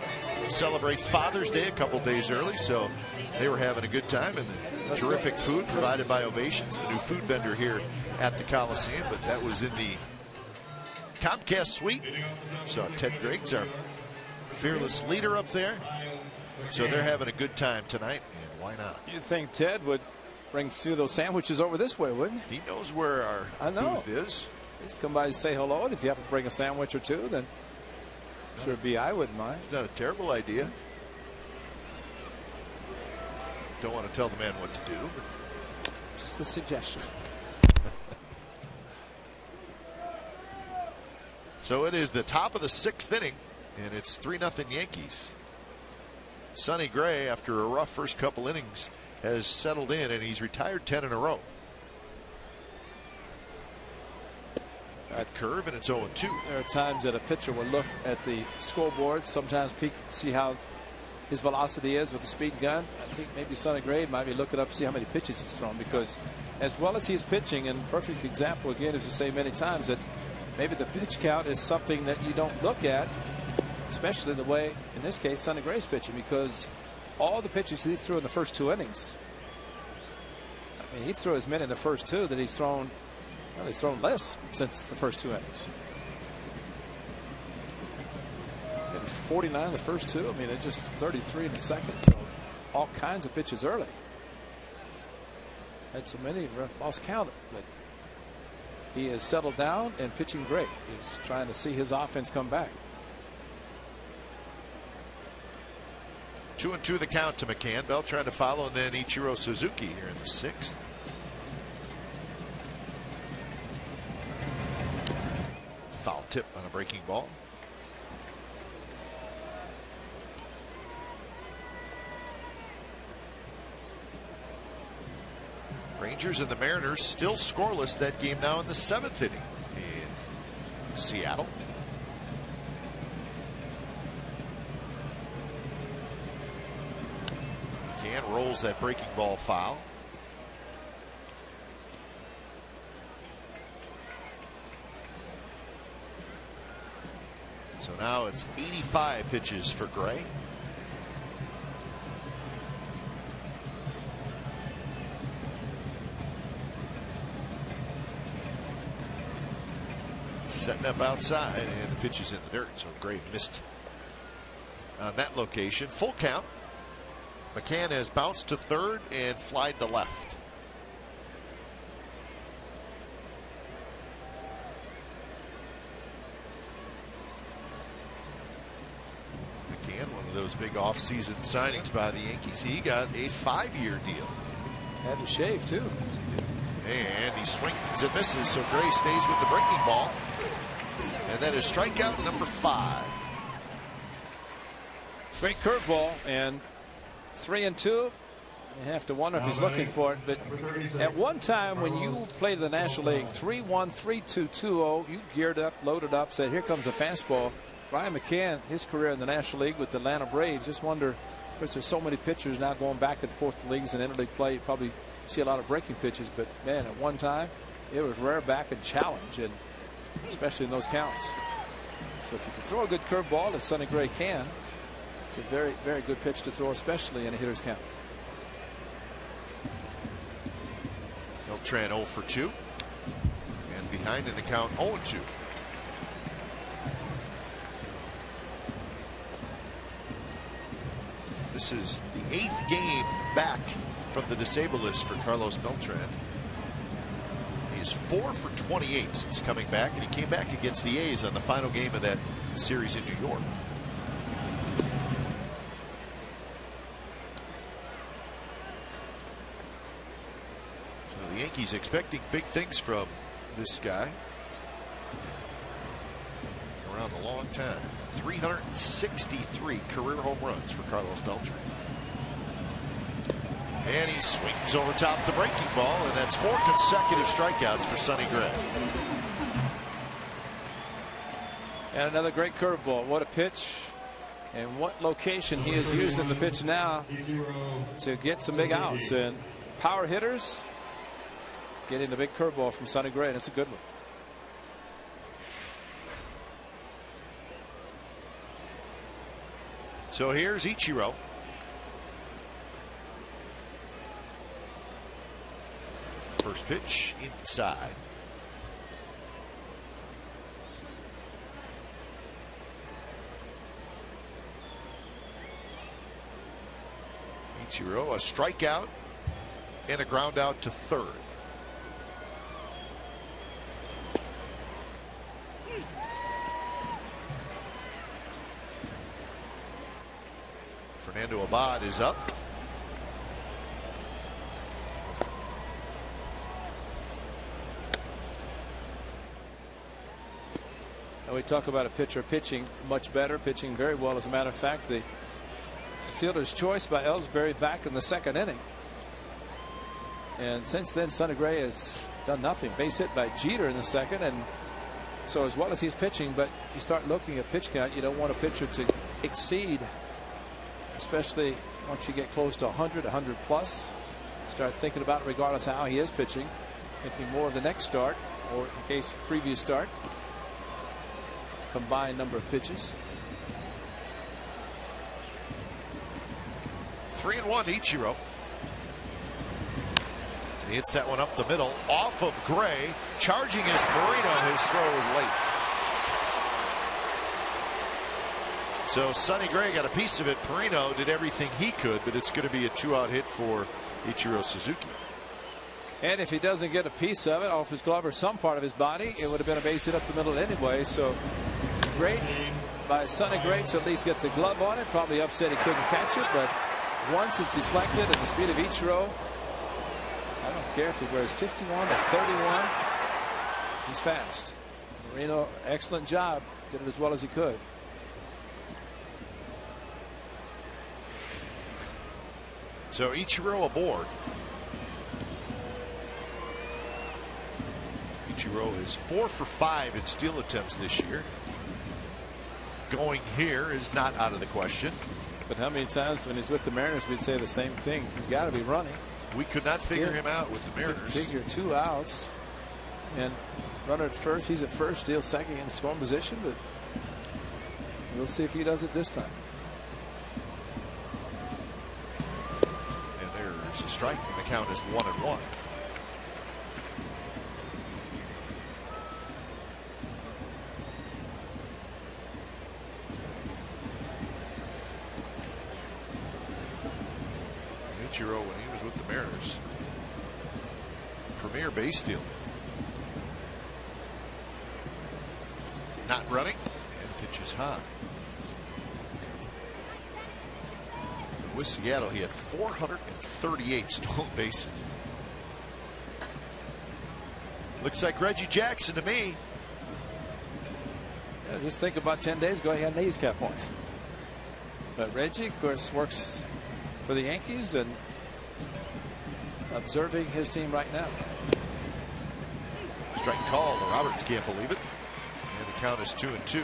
A: Celebrate Father's Day a couple days early, so they were having a good time, and the terrific food provided by Ovations, the new food vendor here at the Coliseum. But that was in the Comcast suite. So Ted Griggs, our fearless leader up there. So they're having a good time tonight, and why not?
B: You'd think Ted would bring a few of those sandwiches over this way, wouldn't he?
A: He knows where our booth is.
B: Just come by and say hello, and if you have to bring a sandwich or two, then sure be, I wouldn't mind.
A: It's not a terrible idea. Don't want to tell the man what to do.
B: Just a suggestion.
A: So it is the top of the 6th inning, and it's 3-0 Yankees. Sonny Gray, after a rough first couple innings, has settled in, and he's retired 10 in a row. That curve, and it's 0-2.
B: There are times that a pitcher will look at the scoreboard, sometimes peek to see how his velocity is with the speed gun. I think maybe Sonny Gray might be looking up to see how many pitches he's thrown, because as well as he's pitching, and perfect example again, as you say many times, that maybe the pitch count is something that you don't look at, especially the way, in this case, Sonny Gray's pitching, because all the pitches he threw in the first 2 innings, I mean, he threw as many in the first 2 that he's thrown. Well, he's thrown less since the first 2 innings. Maybe 49 in the first 2. I mean, it's just 33 in the second. So all kinds of pitches early. Had so many, lost count. But he has settled down and pitching great. He's trying to see his offense come back.
A: 2-2 the count to McCann. Bell trying to follow, and then Ichiro Suzuki here in the 6th. Foul tip on a breaking ball. Rangers and the Mariners still scoreless. That game now in the 7th inning in Seattle. McCann rolls that breaking ball foul. So now it's 85 pitches for Gray. Setting up outside, and the pitch is in the dirt. So Gray missed on that location. Full count. McCann has bounced to third and flied to left. One of those big offseason signings by the Yankees. He got a 5-year deal.
B: Had to shave too.
A: And he swings and misses, so Gray stays with the breaking ball. And that is strikeout number 5.
B: Great curveball, and 3-2. You have to wonder if he's looking for it, but at one time when you played in the National League, 3-1, 3-2, 2-0, you geared up, loaded up, said, here comes a fastball. Brian McCann, his career in the National League with the Atlanta Braves, just wonder, because there's so many pitchers now going back and forth to leagues and interleague play, you probably see a lot of breaking pitches, but man, at one time it was rare back and challenge, and especially in those counts. So if you can throw a good curveball, as Sonny Gray can, it's a very, very good pitch to throw, especially in a hitter's count.
A: Beltran 0 for 2, and behind in the count 0-2. This is the 8th game back from the disabled list for Carlos Beltran. He's 4 for 28 since coming back, and he came back against the A's on the final game of that series in New York. So the Yankees expecting big things from this guy. Around a long time. 363 career home runs for Carlos Beltran. And he swings over top the breaking ball, and that's 4 consecutive strikeouts for Sonny Gray.
B: And another great curveball. What a pitch, and what location he is using the pitch now to get some big outs. And power hitters getting the big curveball from Sonny Gray, and it's a good one.
A: So here's Ichiro. First pitch inside. Ichiro, a strikeout and a ground out to third. Fernando Abad is up.
B: And we talk about a pitcher pitching much better, pitching very well. As a matter of fact, the fielder's choice by Ellsbury back in the 2nd inning. And since then, Sonny Gray has done nothing. Base hit by Jeter in the 2nd. And so as well as he's pitching, but you start looking at pitch count, you don't want a pitcher to exceed, especially once you get close to 100, 100 plus. Start thinking about it regardless of how he is pitching. Thinking more of the next start, or in case previous start. Combined number of pitches.
A: 3-1 Ichiro. He hits that one up the middle, off of Gray, charging his Perino. His throw was late. So Sonny Gray got a piece of it. Perino did everything he could, but it's going to be a 2-out hit for Ichiro Suzuki.
B: And if he doesn't get a piece of it off his glove or some part of his body, it would have been a base hit up the middle anyway. So great by Sonny Gray to at least get the glove on it. Probably upset he couldn't catch it, but once it's deflected at the speed of Ichiro, I don't care if he wears 51 or 31. He's fast. Marino, excellent job. Did it as well as he could.
A: So Ichiro aboard. Ichiro is 4 for 5 in steal attempts this year. Going here is not out of the question.
B: But how many times when he's with the Mariners we'd say the same thing? He's got to be running.
A: We could not figure him out with the Mariners.
B: Figure 2 outs and runner at first. He's at first, steals second in scoring position, but we'll see if he does it this time.
A: And there's a strike, and the count is 1-1. Ichiro, when he was with the Mariners, premier base steal. Not running, and pitches high. With Seattle, he had 438 stolen bases. Looks like Reggie Jackson to me.
B: Yeah, just think about 10 days ago he had an A's cap on. But Reggie, of course, works for the Yankees and observing his team right now.
A: Strike call. The Roberts can't believe it. And the count is 2-2.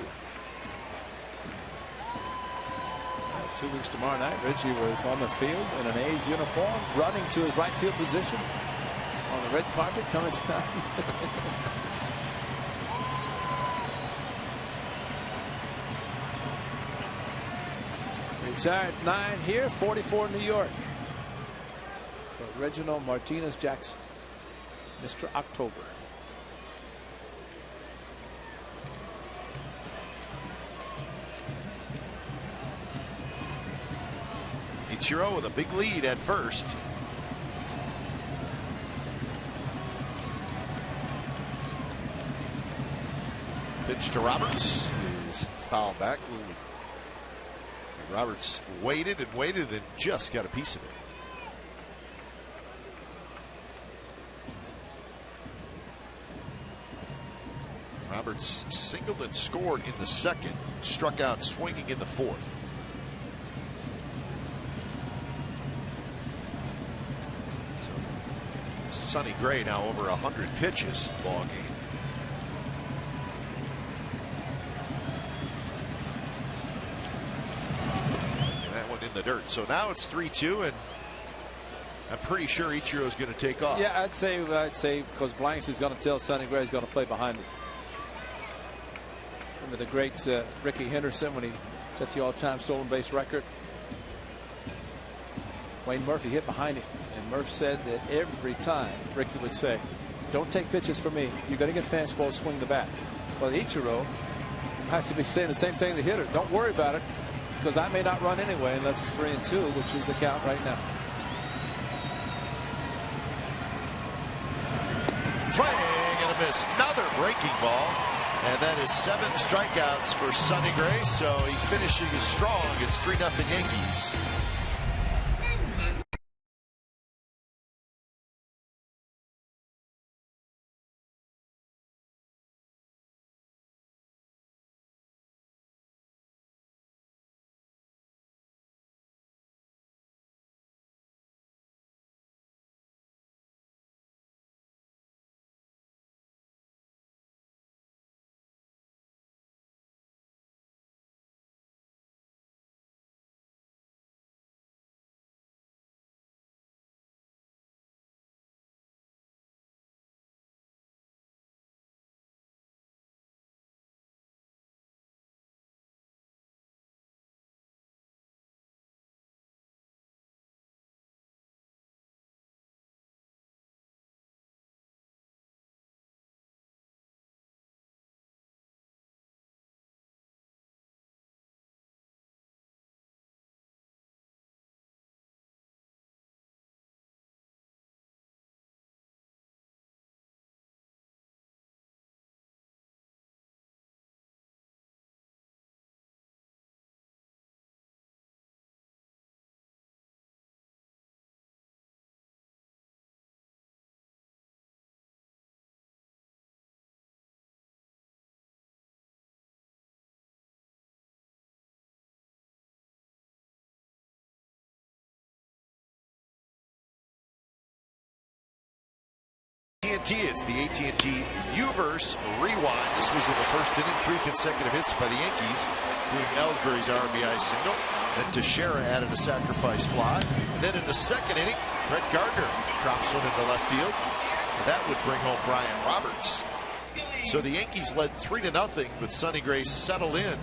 B: 2 weeks tomorrow night, Reggie was on the field in an A's uniform, running to his right field position on the red carpet coming down. Retired 9 here, 44 in New York. For Reginald Martinez Jackson, Mr. October.
A: Ichiro with a big lead at first. Pitch to Roberts is foul back. Roberts waited and waited and just got a piece of it. Roberts singled and scored in the 2nd, struck out swinging in the 4th. Sonny Gray now over 100 pitches ball game. And that one in the dirt. So now it's 3-2, and I'm pretty sure Ichiro is going to take off.
B: Yeah, I'd say because Blanks is going to tell Sonny Gray is going to play behind him. Remember the great Ricky Henderson when he set the all-time stolen base record. Wayne Murphy hit behind him, and Murph said that every time Ricky would say, "Don't take pitches from me. You're going to get fastballs, swing the bat." Well, Ichiro has to be saying the same thing to the hitter. Don't worry about it, because I may not run anyway unless it's 3-2, which is the count right now.
A: Swing and a miss. Another breaking ball. And that is 7 strikeouts for Sonny Gray. So he finishing strong. It's 3-0 Yankees. AT&T. It's the AT&T Uverse Rewind. This was in the first inning. 3 consecutive hits by the Yankees, including Ellsbury's RBI single. Then Teixeira added a sacrifice fly. And then in the second inning, Brett Gardner drops one into left field. That would bring home Brian Roberts. So the Yankees led 3-0, but Sonny Gray settled in.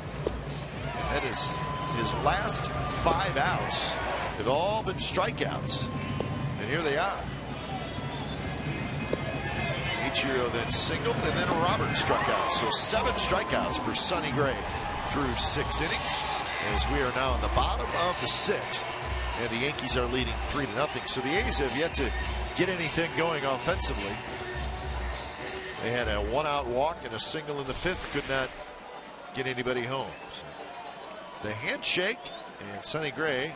A: That is his last 5 outs have all been strikeouts. And here they are. Ichiro then singled, and then Roberts struck out. So 7 strikeouts for Sonny Gray through 6 innings, as we are now in the bottom of the 6th. And the Yankees are leading 3-0. So the A's have yet to get anything going offensively. They had a 1-out walk and a single in the 5th. Could not get anybody home. So the handshake, and Sonny Gray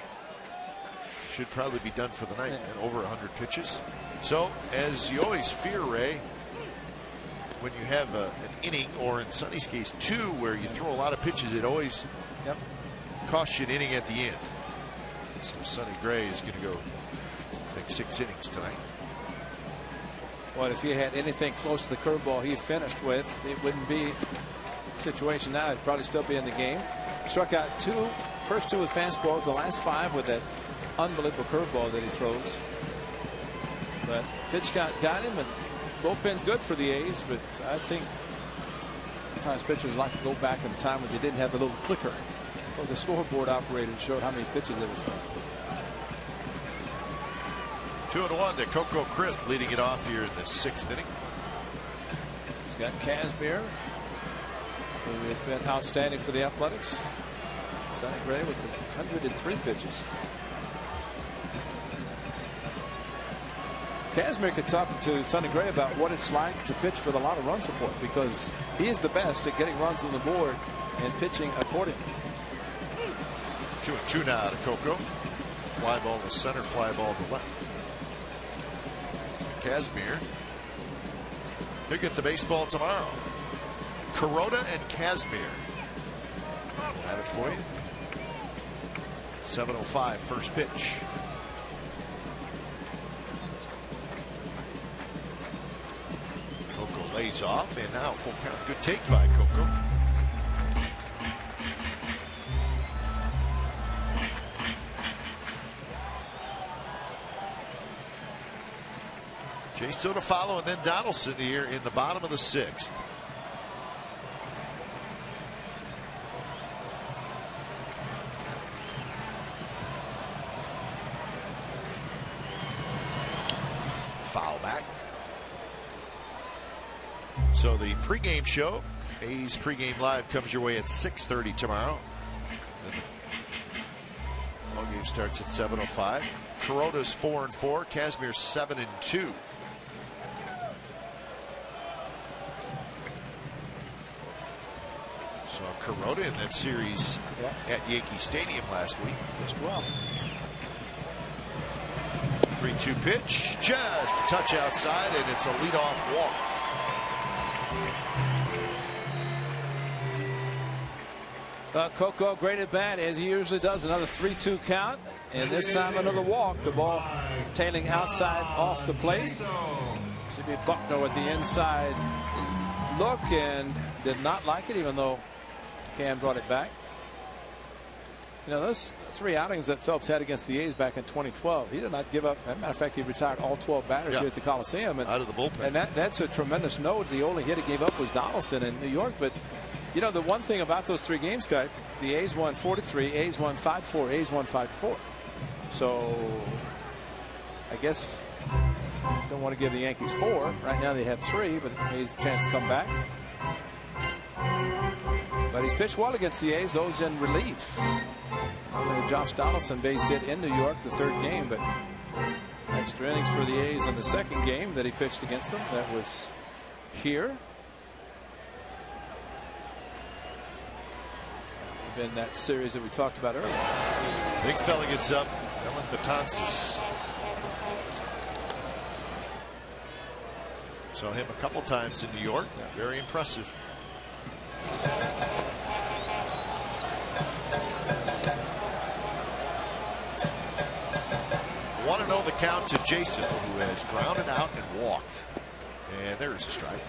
A: should probably be done for the night. And over 100 pitches. So as you always fear, Ray, when you have an inning, or in Sonny's case 2, where you throw a lot of pitches, it always costs you an inning at the end. So Sonny Gray is going to go take 6 innings tonight.
B: Well, if he had anything close to the curveball he finished with, it wouldn't be a situation now. He'd probably still be in the game. Struck out first 2 with fastballs, the last 5 with that unbelievable curveball that he throws. But pitch count got him, and bullpen's good for the A's. But I think sometimes pitchers like to go back in a time when they didn't have the little clicker. Well, the scoreboard operator showed how many pitches they were throwing.
A: 2-1 to Coco Crisp, leading it off here in the 6th inning.
B: He's got Kazmir, who has been outstanding for the Athletics. Sonny Gray with 103 pitches. Kazmir could talk to Sonny Gray about what it's like to pitch with a lot of run support, because he is the best at getting runs on the board and pitching accordingly.
A: 2-2 now to Coco. Fly ball to center, fly ball to left. Kazmir. He'll get the baseball tomorrow. Kuroda and Kazmir. Have it for you. 7:05 first pitch. Coco lays off, and now full count. Good take by Coco. Jaso to follow, and then Donaldson here in the bottom of the 6th. Foul back. So the pregame show, A's pregame live, comes your way at 6:30 tomorrow. Ball game starts at 7:05. Kuroda's 4-4. Kazmir's 7-2. So Kuroda in that series at Yankee Stadium last week.
B: Just well.
A: 3-2 pitch, just a touch outside, and it's a leadoff walk.
B: Coco, great at bat, as he usually does. Another 3-2 count, and this time another walk. The ball tailing outside off the plate. C.B. Buckner with the inside look, and did not like it, even though Cam brought it back. You know, those 3 outings that Phelps had against the A's back in 2012, he did not give up. As a matter of fact, he retired all 12 batters here at the Coliseum. And,
A: out of the bullpen. And
B: that's a tremendous note. The only hit he gave up was Donaldson in New York. But, you know, the one thing about those 3 games, Guy, the A's won 4-3, A's won 5-4, A's won 5-4. So, I guess, don't want to give the Yankees 4. Right now they have 3, but A's a chance to come back. But he's pitched well against the A's, those in relief. Only Josh Donaldson base hit in New York the 3rd game, but extra innings for the A's in the 2nd game that he pitched against them. That was here. In that series that we talked about earlier.
A: Big fella gets up, Ellen Betances. Saw him a couple times in New York. Very impressive. Want to know the count to Jason, who has grounded out and walked. And there's a strike.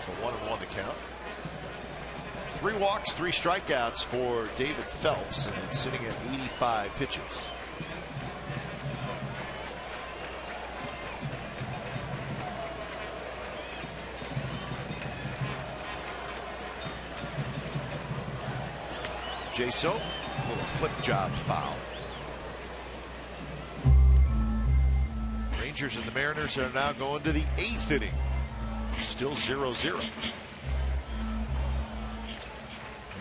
A: So 1-1 the count. 3 walks, 3 strikeouts for David Phelps, and it's sitting at 85 pitches. Jaso, a little flip job foul. Rangers and the Mariners are now going to the 8th inning. Still 0-0.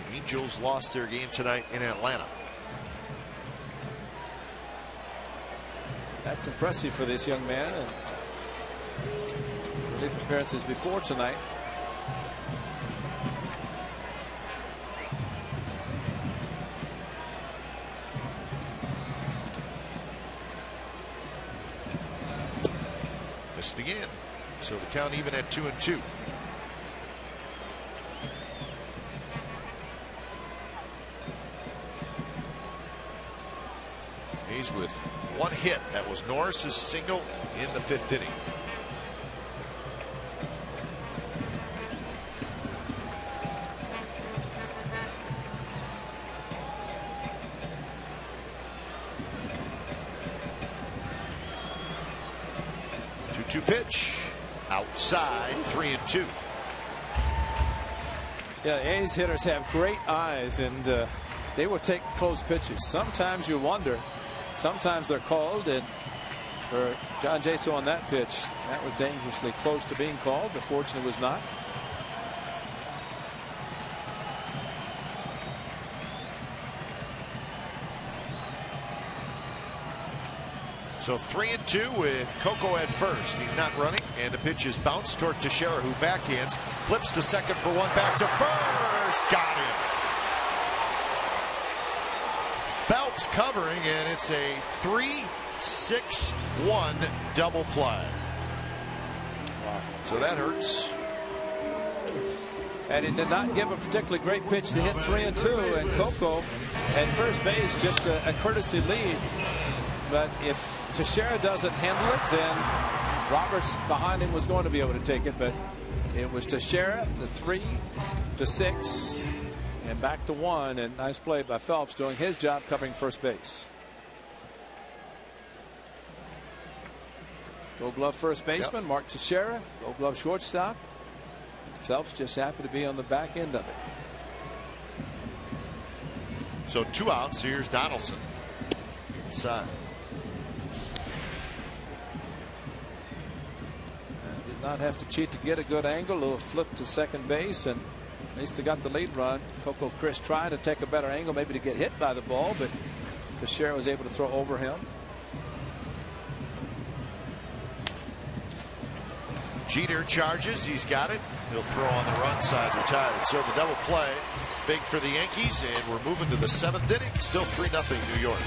A: The Angels lost their game tonight in Atlanta.
B: That's impressive for this young man. And relief appearances before tonight.
A: Missed again. So the count even at 2-2. Hayes with 1 hit. That was Norris's single in the 5th inning. Pitch outside, 3-2.
B: Yeah, the A's hitters have great eyes, and they will take close pitches. Sometimes you wonder. Sometimes they're called, and for John Jaso on that pitch, that was dangerously close to being called, but fortunately it was not.
A: So 3-2 with Coco at first. He's not running, and the pitch is bounced toward Teixeira, who backhands, flips to second for 1, back to first. Got him. Phelps covering, and it's a 3-6-1 double play.
B: Wow.
A: So that hurts.
B: And it did not give a particularly great pitch to hit 3-2, and Coco at first base, just a courtesy lead. But if Teixeira doesn't handle it, then Roberts behind him was going to be able to take it. But it was Teixeira, the 3-6, and back to 1. And nice play by Phelps doing his job covering first base. Gold Glove first baseman, Mark Teixeira. Gold Glove shortstop. Phelps just happy to be on the back end of it.
A: So 2 outs. Here's Donaldson inside.
B: Did not have to cheat to get a good angle. A little flip to second base, and at least they got the lead run. Coco Chris tried to take a better angle, maybe to get hit by the ball, but Teixeira was able to throw over him.
A: Jeter charges. He's got it. He'll throw on the run side, retired. So the double play big for the Yankees, and we're moving to the 7th inning. Still 3-0 New York.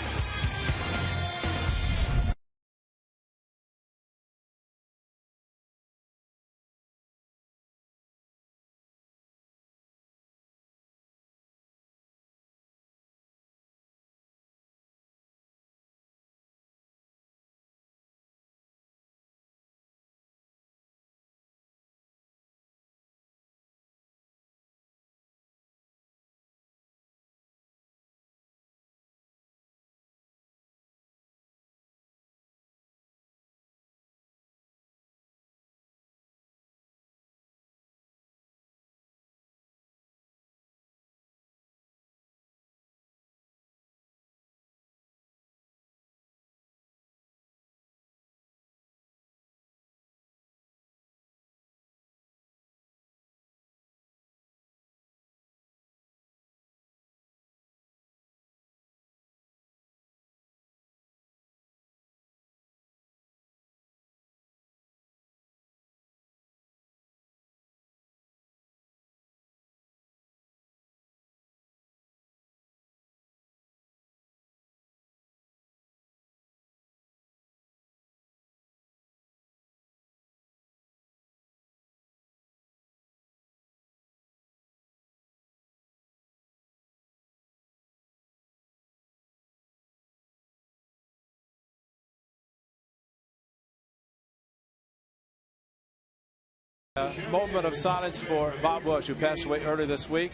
B: A moment of silence for Bob Welch, who passed away early this week.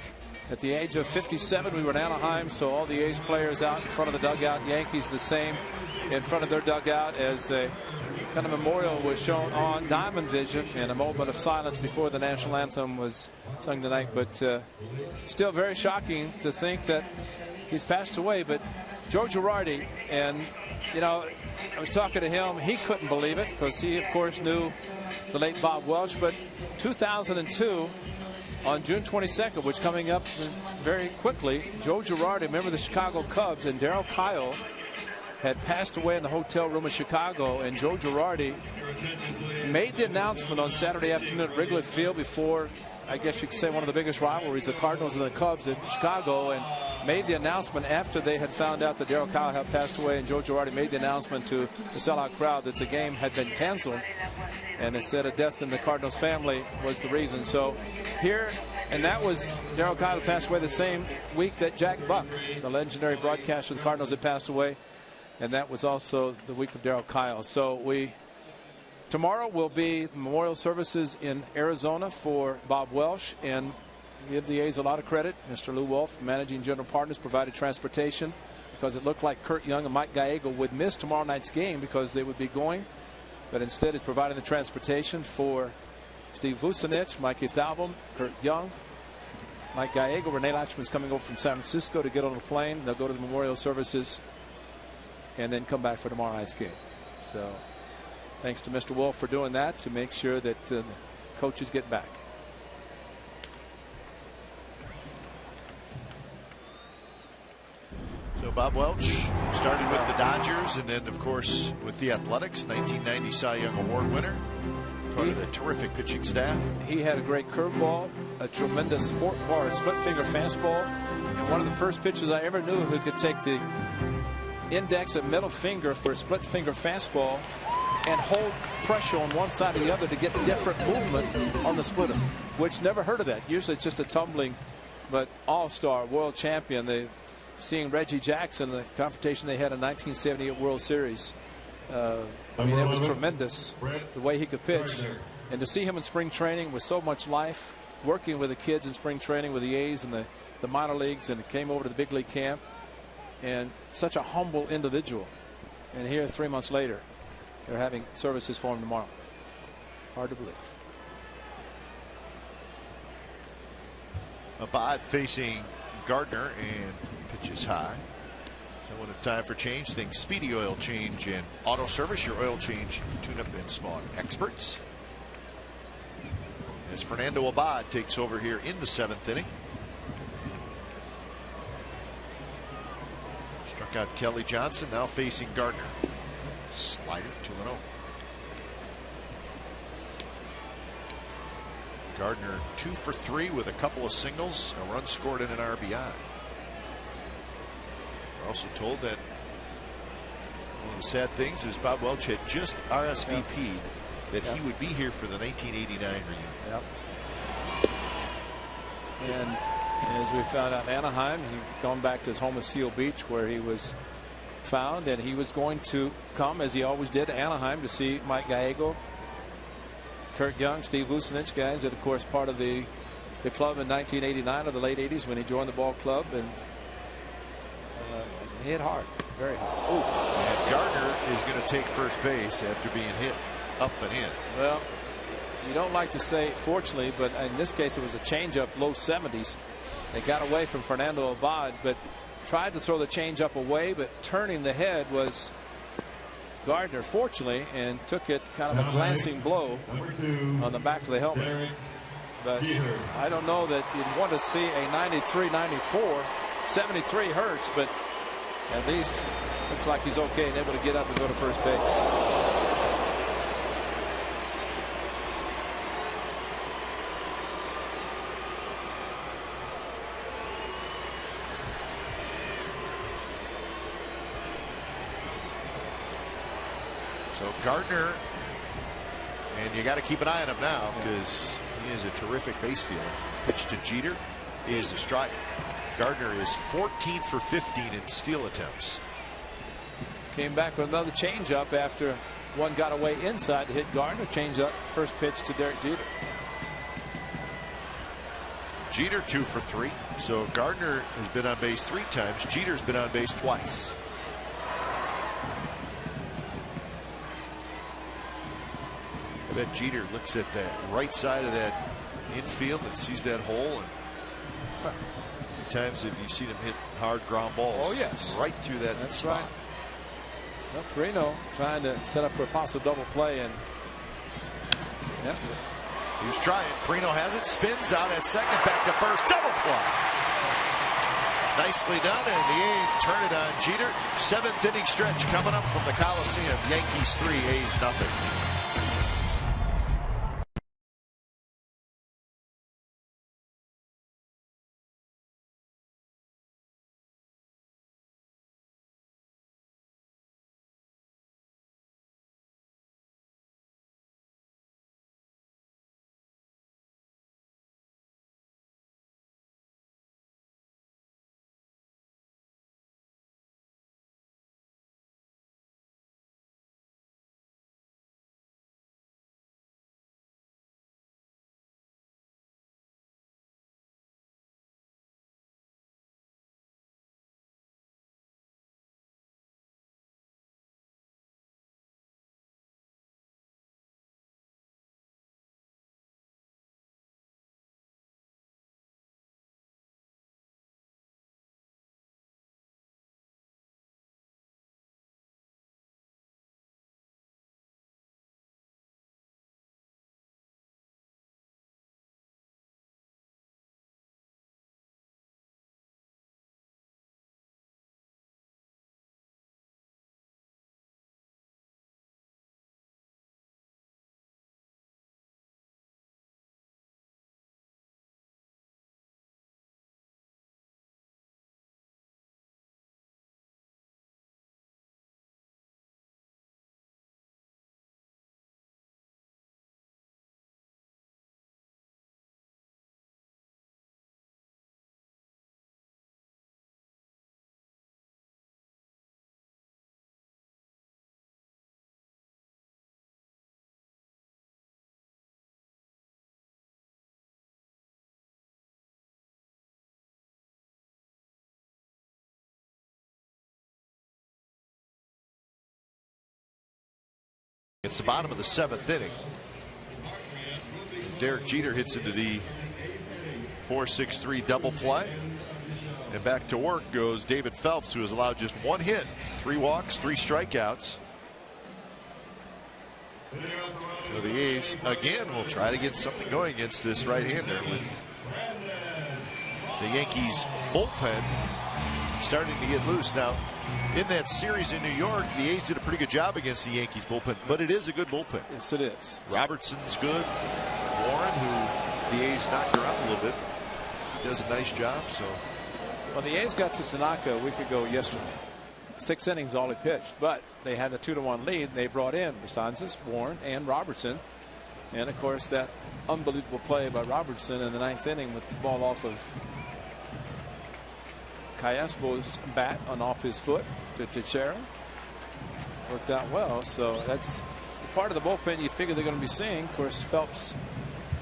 B: At the age of 57, we were in Anaheim, so all the A's players out in front of the dugout. Yankees the same in front of their dugout, as a kind of memorial was shown on Diamond Vision, and a moment of silence before the national anthem was sung tonight. But still very shocking to think that he's passed away. But Joe Girardi, and you know, I was talking to him, he couldn't believe it, because he of course knew the late Bob Welch. But 2002, on June 22nd, which coming up very quickly, Joe Girardi, remember the Chicago Cubs, and Darryl Kyle had passed away in the hotel room in Chicago, and Joe Girardi made the announcement on Saturday afternoon at Wrigley Field before, I guess you could say, one of the biggest rivalries, the Cardinals and the Cubs in Chicago, and made the announcement after they had found out that Darryl Kyle had passed away, and Joe Girardi made the announcement to the sellout crowd that the game had been canceled, and it said a death in the Cardinals family was the reason. So here, and that was Darryl Kyle passed away the same week that Jack Buck, the legendary broadcaster of the Cardinals, had passed away, and that was also the week of Darryl Kyle. So tomorrow will be memorial services in Arizona for Bob Welch, and give the A's a lot of credit. Mr. Lou Wolf, managing general partners, provided transportation, because it looked like Kurt Young and Mike Gallego would miss tomorrow night's game because they would be going, but instead it's providing the transportation for Steve Vucinich, Mikey Thalbaum, Kurt Young, Mike Gallego. Renee Latchman's coming over from San Francisco to get on the plane. They'll go to the memorial services and then come back for tomorrow night's game. So thanks to Mr. Wolf for doing that to make sure that coaches get back.
A: So Bob Welch started with the Dodgers, and then of course with the Athletics, 1990 Cy Young Award winner, part of the terrific pitching staff.
B: He had a great curveball, a tremendous split finger fastball, and one of the first pitchers I ever knew who could take the index and middle finger for a split finger fastball and hold pressure on one side or the other to get different movement on the splitter, which never heard of that. Usually it's just a tumbling, but all-star, world champion. Seeing Reggie Jackson, the confrontation they had in 1978 World Series, I mean, it was tremendous the way he could pitch, and to see him in spring training with so much life, working with the kids in spring training with the A's and the minor leagues, and came over to the big league camp, and such a humble individual. And here 3 months later, they're having services for him tomorrow. Hard to believe.
A: Abad facing Gardner, and pitches high. So when it's time for change, think Speedy Oil Change and Auto Service, your oil change, tune-up, and smog experts. As Fernando Abad takes over here in the 7th inning. Struck out Kelly Johnson, now facing Gardner. Slider, 2-0. Gardner 2 for 3 with a couple of singles, a run scored, and an RBI. We're also told that one of the sad things is Bob Welch had just RSVP'd that he would be here for the 1989 reunion.
B: And as we found out in Anaheim, he'd gone back to his home of Seal Beach, where he was found, and he was going to come, as he always did, to Anaheim to see Mike Gallego, Kurt Young, Steve Vucinich, guys that of course part of the club in 1989 or the late 80s when he joined the ball club, and he hit hard, very hard.
A: Ooh. And Gardner is going to take first base after being hit up and in.
B: Well, you don't like to say fortunately, but in this case it was a changeup, low 70s. They got away from Fernando Abad, but tried to throw the changeup away, but turning the head was Gardner, fortunately, and took it kind of a glancing blow on the back of the helmet. But I don't know that you'd want to see a 93, 94. 73 hurts, but at least looks like he's okay and able to get up and go to first base.
A: So Gardner, and you got to keep an eye on him now because he is a terrific base stealer. Pitch to Jeter is a strike. Gardner is 14 for 15 in steal attempts.
B: Came back with another changeup after one got away inside to hit Gardner. Changeup, first pitch to Derek Jeter.
A: Jeter 2 for 3. So Gardner has been on base 3 times. Jeter's been on base twice. I bet Jeter looks at that right side of that infield and sees that hole. And times have you seen him hit hard ground balls?
B: Oh yes,
A: right through that spot.
B: Right. Well, Perino trying to set up for a possible double play, and yeah,
A: he was trying. Perino has it, spins out at second, back to first, double play. Nicely done, and the A's turn it on Jeter. 7th inning stretch coming up from the Coliseum. Yankees 3, A's nothing. It's the bottom of the 7th inning. Derek Jeter hits into the 4-6-3 double play. And back to work goes David Phelps, who has allowed just 1 hit, 3 walks, 3 strikeouts. So the A's again will try to get something going against this right-hander, with the Yankees bullpen starting to get loose. Now, in that series in New York, the A's did a pretty good job against the Yankees bullpen, but it is a good bullpen.
B: Yes, it is.
A: Robertson's good. Warren, who the A's knocked around a little bit, does a nice job. So,
B: well, the A's got to Tanaka a week ago yesterday. 6 innings all he pitched, but they had a 2-1 lead. They brought in Betances, Warren, and Robertson, and of course that unbelievable play by Robertson in the 9th inning with the ball off of Callaspo's bat and off his foot to Teixeira. Worked out well. So that's part of the bullpen you figure they're going to be seeing. Of course, Phelps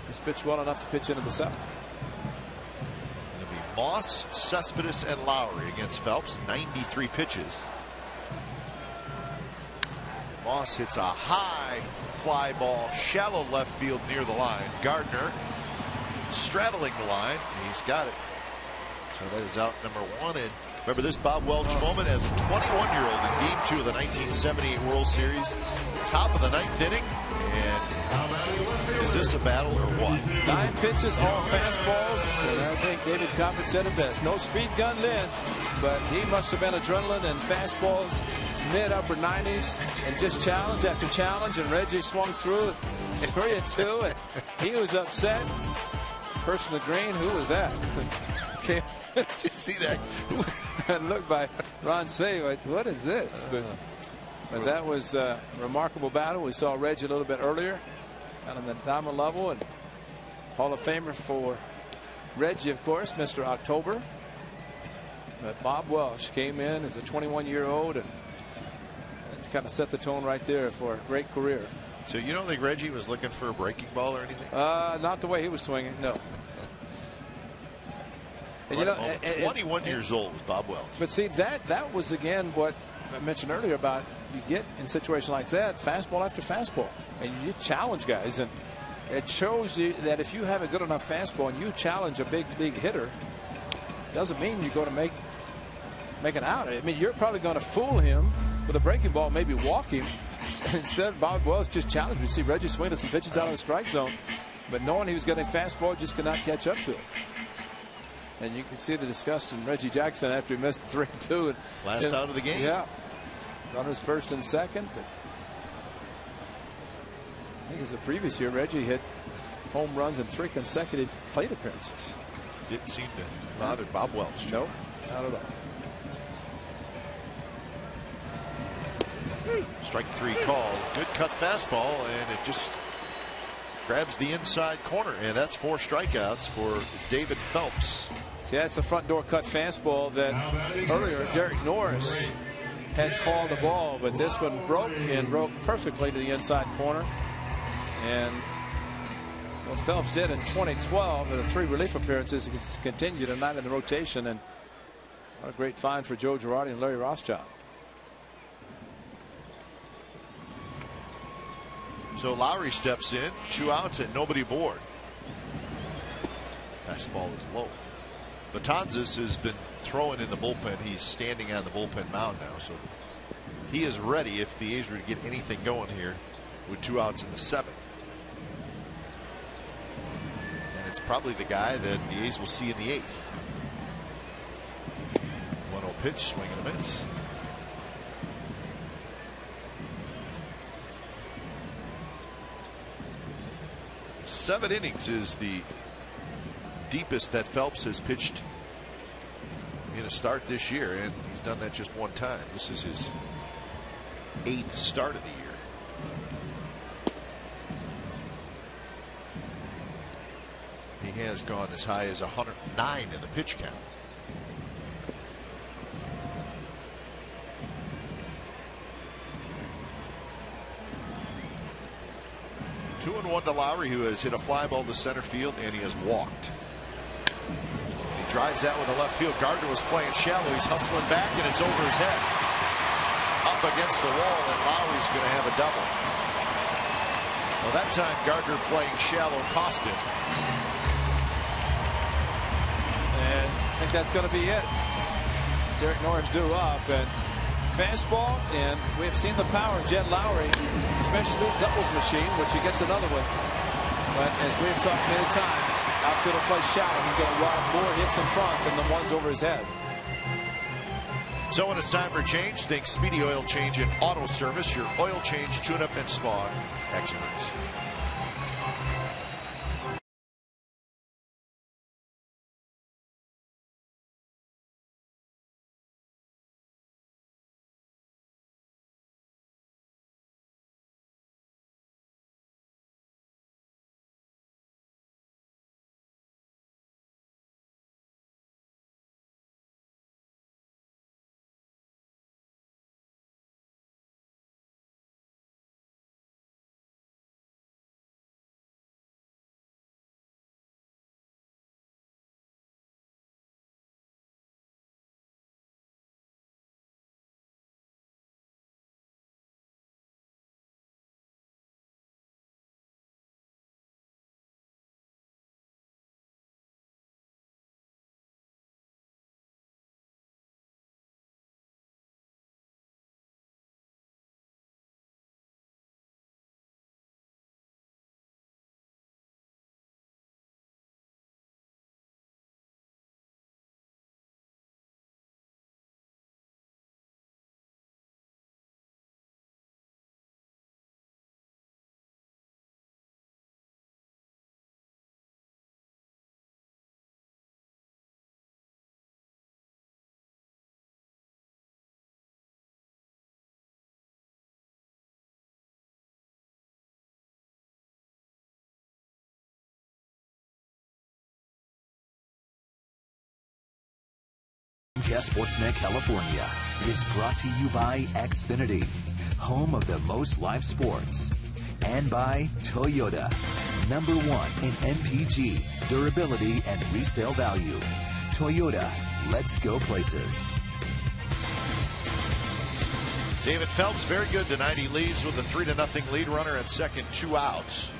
B: has pitched well enough to pitch into the 7th.
A: It'll be Moss, Cespedes, and Lowry against Phelps. 93 pitches. Moss hits a high fly ball, shallow left field near the line. Gardner straddling the line. He's got it. So that is out number 1. And remember this Bob Welch moment as a 21-year-old in Game 2 of the 1978 World Series. Top of the 9th inning. And is this a battle or what?
B: 9 pitches, all fastballs. And I think David Coppin said it best. No speed gun then, but he must have been adrenaline and fastballs mid-upper 90s and just challenge after challenge. And Reggie swung through 3-2, and he was upset. Person of green, who was that?
A: Did you see that?
B: And looked by Ron Say, what is this? But that was a remarkable battle. We saw Reggie a little bit earlier out on the diamond level, and Hall of Famer for Reggie, of course, Mr. October. But Bob Welch came in as a 21-year-old and kind of set the tone right there for a great career.
A: So you don't think Reggie was looking for a breaking ball or anything?
B: Not the way he was swinging, no. And you know,
A: 21 years old is Bob Welch.
B: But see, that was again what I mentioned earlier about you get in situations like that, fastball after fastball, and you challenge guys, and it shows you that if you have a good enough fastball and you challenge a big league hitter, doesn't mean you're going to make an out. I mean, you're probably going to fool him with a breaking ball, maybe walk him. Instead, Bob Welch just challenged me. See Reggie swinging some pitches out of the strike zone, but knowing he was getting a fastball, just could not catch up to it. And you can see the disgust in Reggie Jackson after he missed the 3-2. And
A: last out of the game.
B: Yeah. Runners first and second. But I think it was the previous year, Reggie hit home runs in 3 consecutive plate appearances.
A: Didn't seem to bother Bob Welch.
B: Nope, not at all.
A: Strike 3 called. Good cut fastball, and it just grabs the inside corner. And that's 4 strikeouts for David Phelps.
B: Yeah, it's the front door cut fastball that earlier Derek Norris had called the ball, but this one broke perfectly to the inside corner. And what Phelps did in 2012 in the 3 relief appearances, he continued tonight in the rotation, and what a great find for Joe Girardi and Larry Rothschild.
A: So Lowry steps in, 2 outs and nobody aboard. Fastball is low. Betances has been throwing in the bullpen. He's standing on the bullpen mound now, so he is ready if the A's were to get anything going here with 2 outs in the 7th. And it's probably the guy that the A's will see in the 8th. 1-0 pitch, swing and a miss. Seven innings is the deepest that Phelps has pitched in a start this year, and he's done that just 1 time. This is his 8th start of the year. He has gone as high as 109 in the pitch count. Two and 1 to Lowry, who has hit a fly ball to center field, and he has walked. He drives that one to left field. Gardner was playing shallow. He's hustling back, and it's over his head. Up against the wall, and Lowry's going to have a double. Well, that time Gardner playing shallow cost him.
B: And I think that's going to be it. Derek Norris due up, and fastball, and we've seen the power of Jed Lowry, especially the doubles machine, which he gets another one. But as we've talked many times, outfielder plays shallow. He's going to ride more hits in front than the ones over his head.
A: So when it's time for a change, think Speedy Oil Change and Auto Service, your oil change, tune-up, and spa experts.
C: Sportsnet California is brought to you by Xfinity, home of the most live sports, and by Toyota, #1 in MPG, durability, and resale value. Toyota. Let's go places.
A: David Phelps, very good tonight. He leads with a 3-0 lead, runner at second, 2 outs.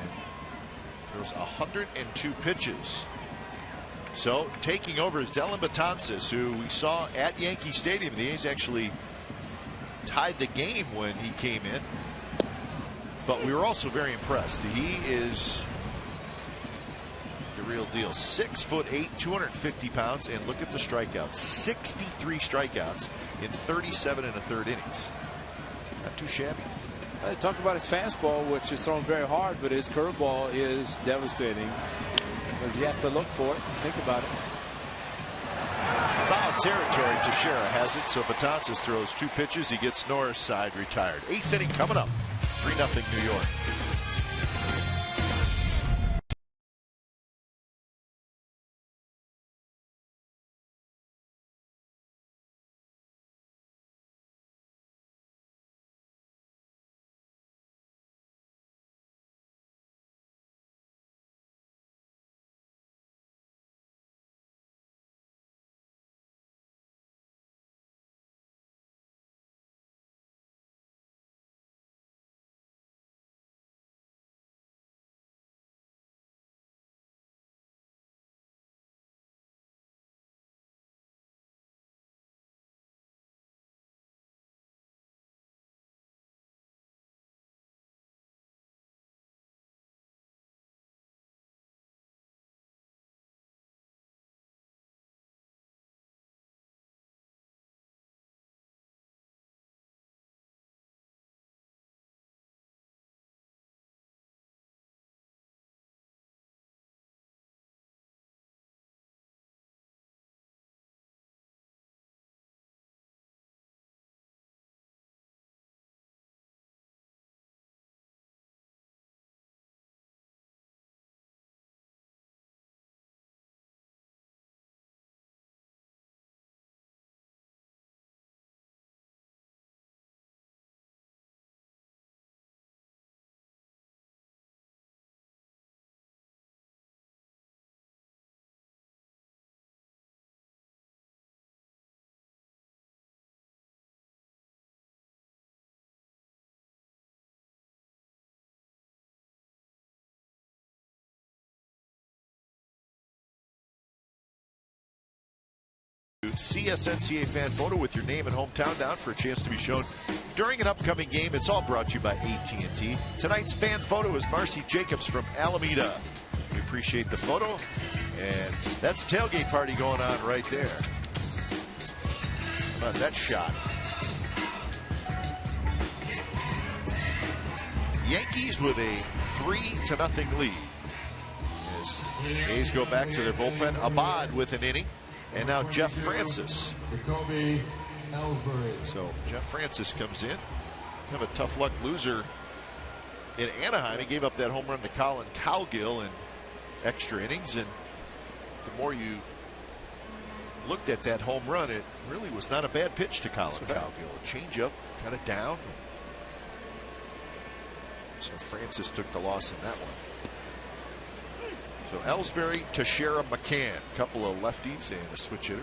A: And throws 102 pitches. So taking over is Dellin Betances, who we saw at Yankee Stadium. The A's actually tied the game when he came in. But we were also very impressed. He is the real deal. 6'8", 250 pounds, and look at the strikeouts. 63 strikeouts in 37 1/3 innings. Not too shabby.
B: I talked about his fastball, which is thrown very hard, but his curveball is devastating because you have to look for it and think about it.
A: Foul territory. Teixeira has it, so Betances throws 2 pitches. He gets Norris side retired. 8th inning coming up. 3-0 New York. CSNCA fan photo with your name and hometown down for a chance to be shown during an upcoming game. It's all brought to you by AT&T. Tonight's fan photo is Marcy Jacobs from Alameda. We appreciate the photo, and that's a tailgate party going on right there. How about that shot? Yankees with a 3-0 lead. As A's go back to their bullpen. Abad with an inning. And now Jeff Francis. So Jeff Francis comes in. Kind of a tough luck loser in Anaheim. He gave up that home run to Colin Cowgill in extra innings. And the more you looked at that home run, it really was not a bad pitch to Colin Cowgill. A changeup, kind of down. So Francis took the loss in that one. So Ellsbury, Teixeira, McCann, a couple of lefties and a switch hitter.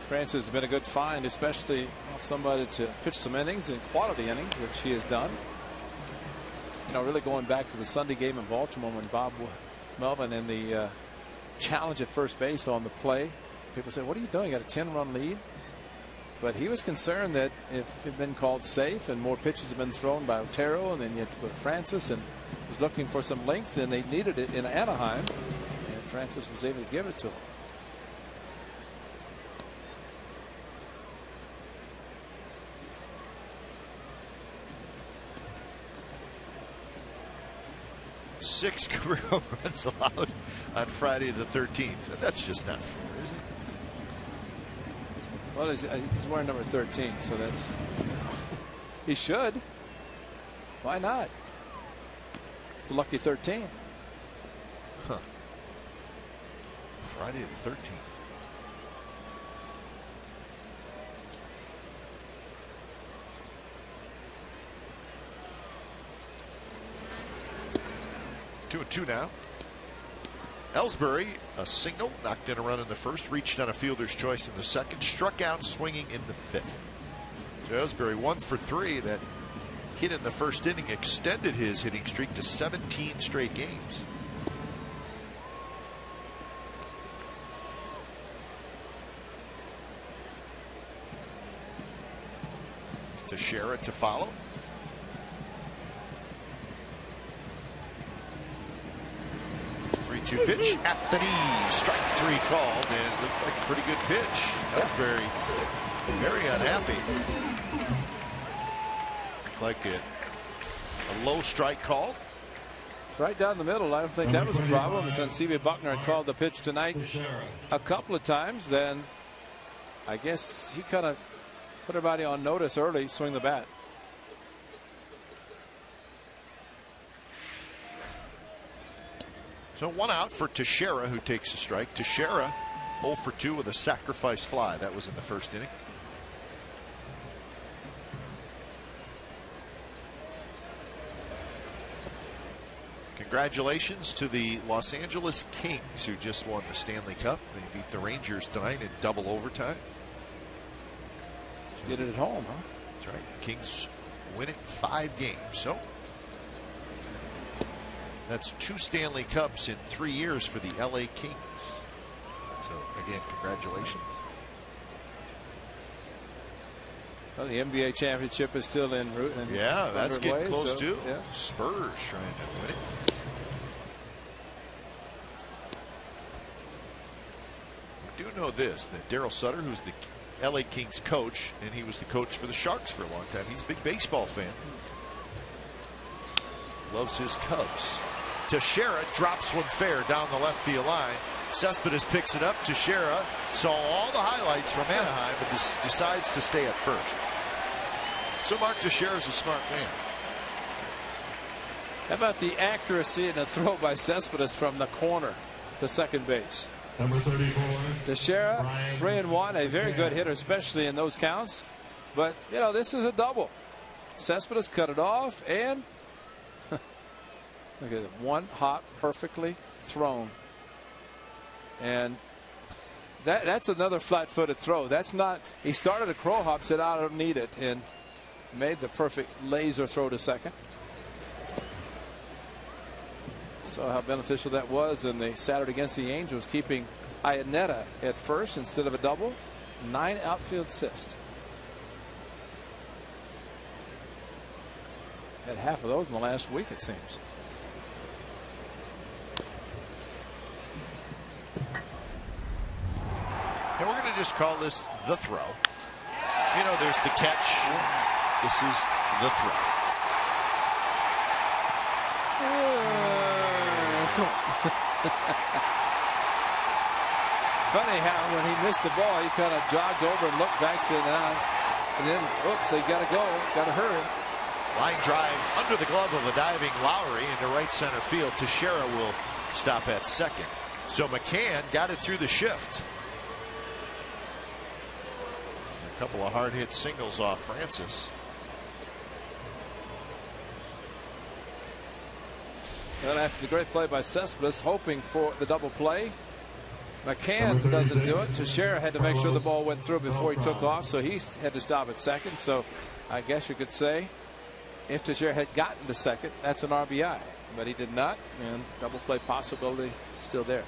B: Francis has been a good find, especially somebody to pitch some innings and quality innings, which he has done. You know, really going back to the Sunday game in Baltimore when Bob Melvin in the challenge at first base on the play. People said, "What are you doing? You got a 10-run lead." But he was concerned that if it had been called safe and more pitches had been thrown by Otero, and then you had to put Francis, and was looking for some length, and they needed it in Anaheim, and Francis was able to give it to him.
A: Six career home runs allowed on Friday the 13th. And that's just not fair, is it?
B: Well, he's wearing number 13, so that's he should. Why not? It's a lucky 13.
A: Huh. Friday the 13th. 2-2 now. Ellsbury, a single, knocked in a run in the first, reached on a fielder's choice in the second, struck out swinging in the fifth. So Ellsbury 1 for 3. That hit in the first inning extended his hitting streak to 17 straight games. Teixeira to follow. Two pitch at the knee, strike 3 called, and looked like a pretty good pitch. That was very unhappy. Looked like a low strike call.
B: It's right down the middle. I don't think that was a problem. Since C.B. Buckner had called the pitch tonight a couple of times, then I guess he kind of put everybody on notice early, swing the bat.
A: So 1 out for Teixeira, who takes a strike. Teixeira 0 for 2 with a sacrifice fly. That was in the first inning. Congratulations to the Los Angeles Kings, who just won the Stanley Cup. They beat the Rangers tonight in double overtime.
B: Did it at home, huh?
A: That's right. The Kings win it 5 games. So that's 2 Stanley Cups in 3 years for the LA Kings. So again, congratulations.
B: Well, the NBA championship is still en route.
A: Yeah, that's getting close too.
B: Yeah.
A: Spurs trying to win it. We do know this, that Darryl Sutter, who's the LA Kings coach, and he was the coach for the Sharks for a long time. He's a big baseball fan. Loves his Cubs. Teixeira drops one fair down the left field line. Cespedes picks it up. Teixeira saw all the highlights from Anaheim, but decides to stay at first. So Mark Teixeira's a smart man.
B: How about the accuracy in the throw by Cespedes from the corner to second base?
E: Number 34.
B: Teixeira, 3-1, a very good hitter, especially in those counts. But, you know, this is a double. Cespedes cut it off, and look at it, one hop perfectly thrown. And that's another flat-footed throw. That's not, he started a crow hop, said, I don't need it, and made the perfect laser throw to second. Saw how beneficial that was in the Saturday against the Angels, keeping Iannetta at first instead of a double. 9 outfield assists. Had half of those in the last week, it seems.
A: And we're going to just call this the throw. You know, there's the catch. This is the throw.
B: Funny how when he missed the ball, he kind of jogged over and looked back, said, and then, oops, they got to go, got to hurry.
A: Line drive under the glove of a diving Lowry into right center field. Teixeira will stop at second. So McCann got it through the shift. A couple of hard hit singles off Francis.
B: And after the great play by Cespedes, hoping for the double play, McCann doesn't do it. Teixeira had to make sure the ball went through before he took off, so he had to stop at second. So I guess you could say if Teixeira had gotten to second, that's an RBI, but he did not, and double play possibility still there.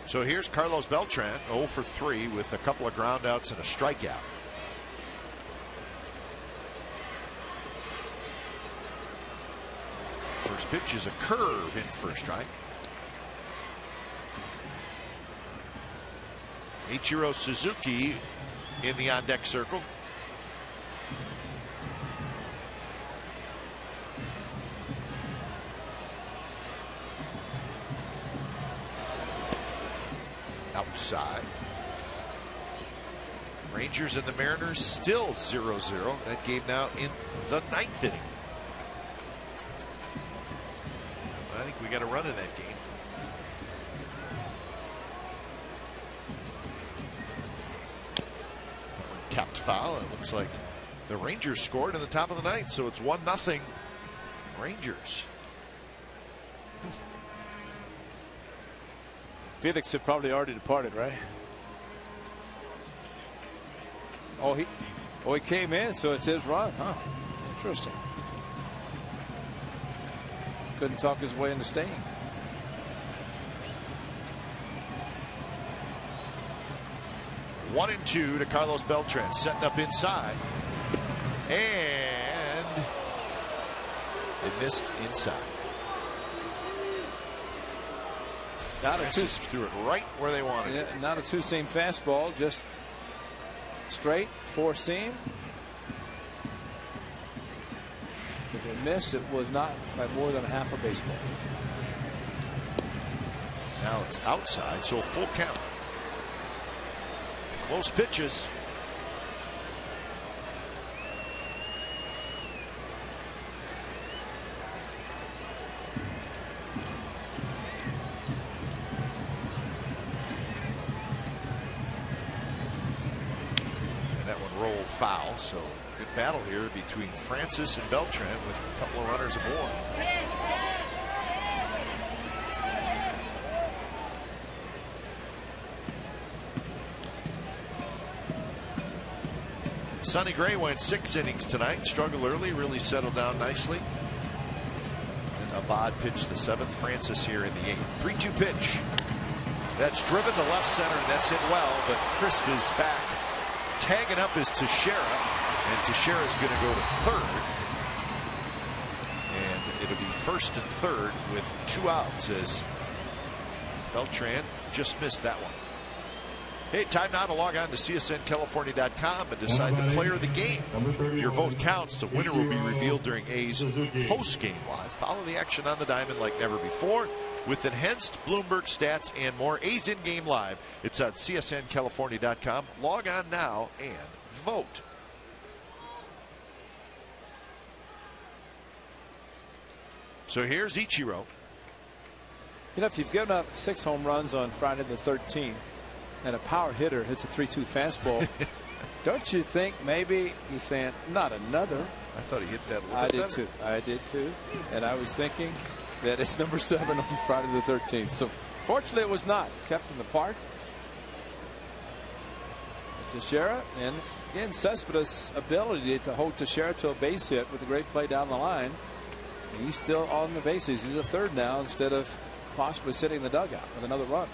A: So here's Carlos Beltran, 0 for 3 with a couple of groundouts and a strikeout. First pitch is a curve in first strike. Ichiro Suzuki in the on-deck circle. Outside. Rangers and the Mariners still 0-0. That game now in the 9th inning. I think we got a run in that game. Tapped foul. It looks like the Rangers scored in the top of the 9th, so it's 1-0 Rangers.
B: Felix had probably already departed, right? Oh, he came in, so it's his run, huh? Interesting. Couldn't talk his way into staying.
A: One and two to Carlos Beltran, setting up inside, and they missed inside.
B: Not a two,
A: threw it right where they wanted it.
B: Not a two-seam fastball, just straight four-seam. If it missed, it was not by more than half a baseball.
A: Now it's outside, so full count. Close pitches. Rolled foul, so good battle here between Francis and Beltran with a couple of runners aboard. Sonny Gray went 6 innings tonight, struggled early, really settled down nicely. And Abad pitched the 7th, Francis here in the 8th. 3-2 pitch. That's driven to left center, and that's hit well, but Crisp is back. Tagging up is Teixeira, and Teixeira is going to go to third. And it'll be first and third with 2 outs as Beltran just missed that one. Hey, time now to log on to CSNCalifornia.com and decide the player of the game. Your vote counts. The winner will be revealed during A's post-game live. Follow the action on the diamond like never before with enhanced Bloomberg stats and more. A's in-game live. It's on CSNCalifornia.com. Log on now and vote. So here's Ichiro.
B: You know, if you've given up 6 home runs on Friday the 13th and a power hitter hits a 3-2 fastball, don't you think maybe he's saying, not another?
A: I thought he hit that a little
B: bit
A: better.
B: Too. I did too. And I was thinking that it's number 7 on Friday the 13th. So fortunately it was not. Kept in the park. Teixeira, and again Cespedes' ability to hold Teixeira to a base hit with a great play down the line. And he's still on the bases. He's a third now instead of possibly sitting in the dugout with another run.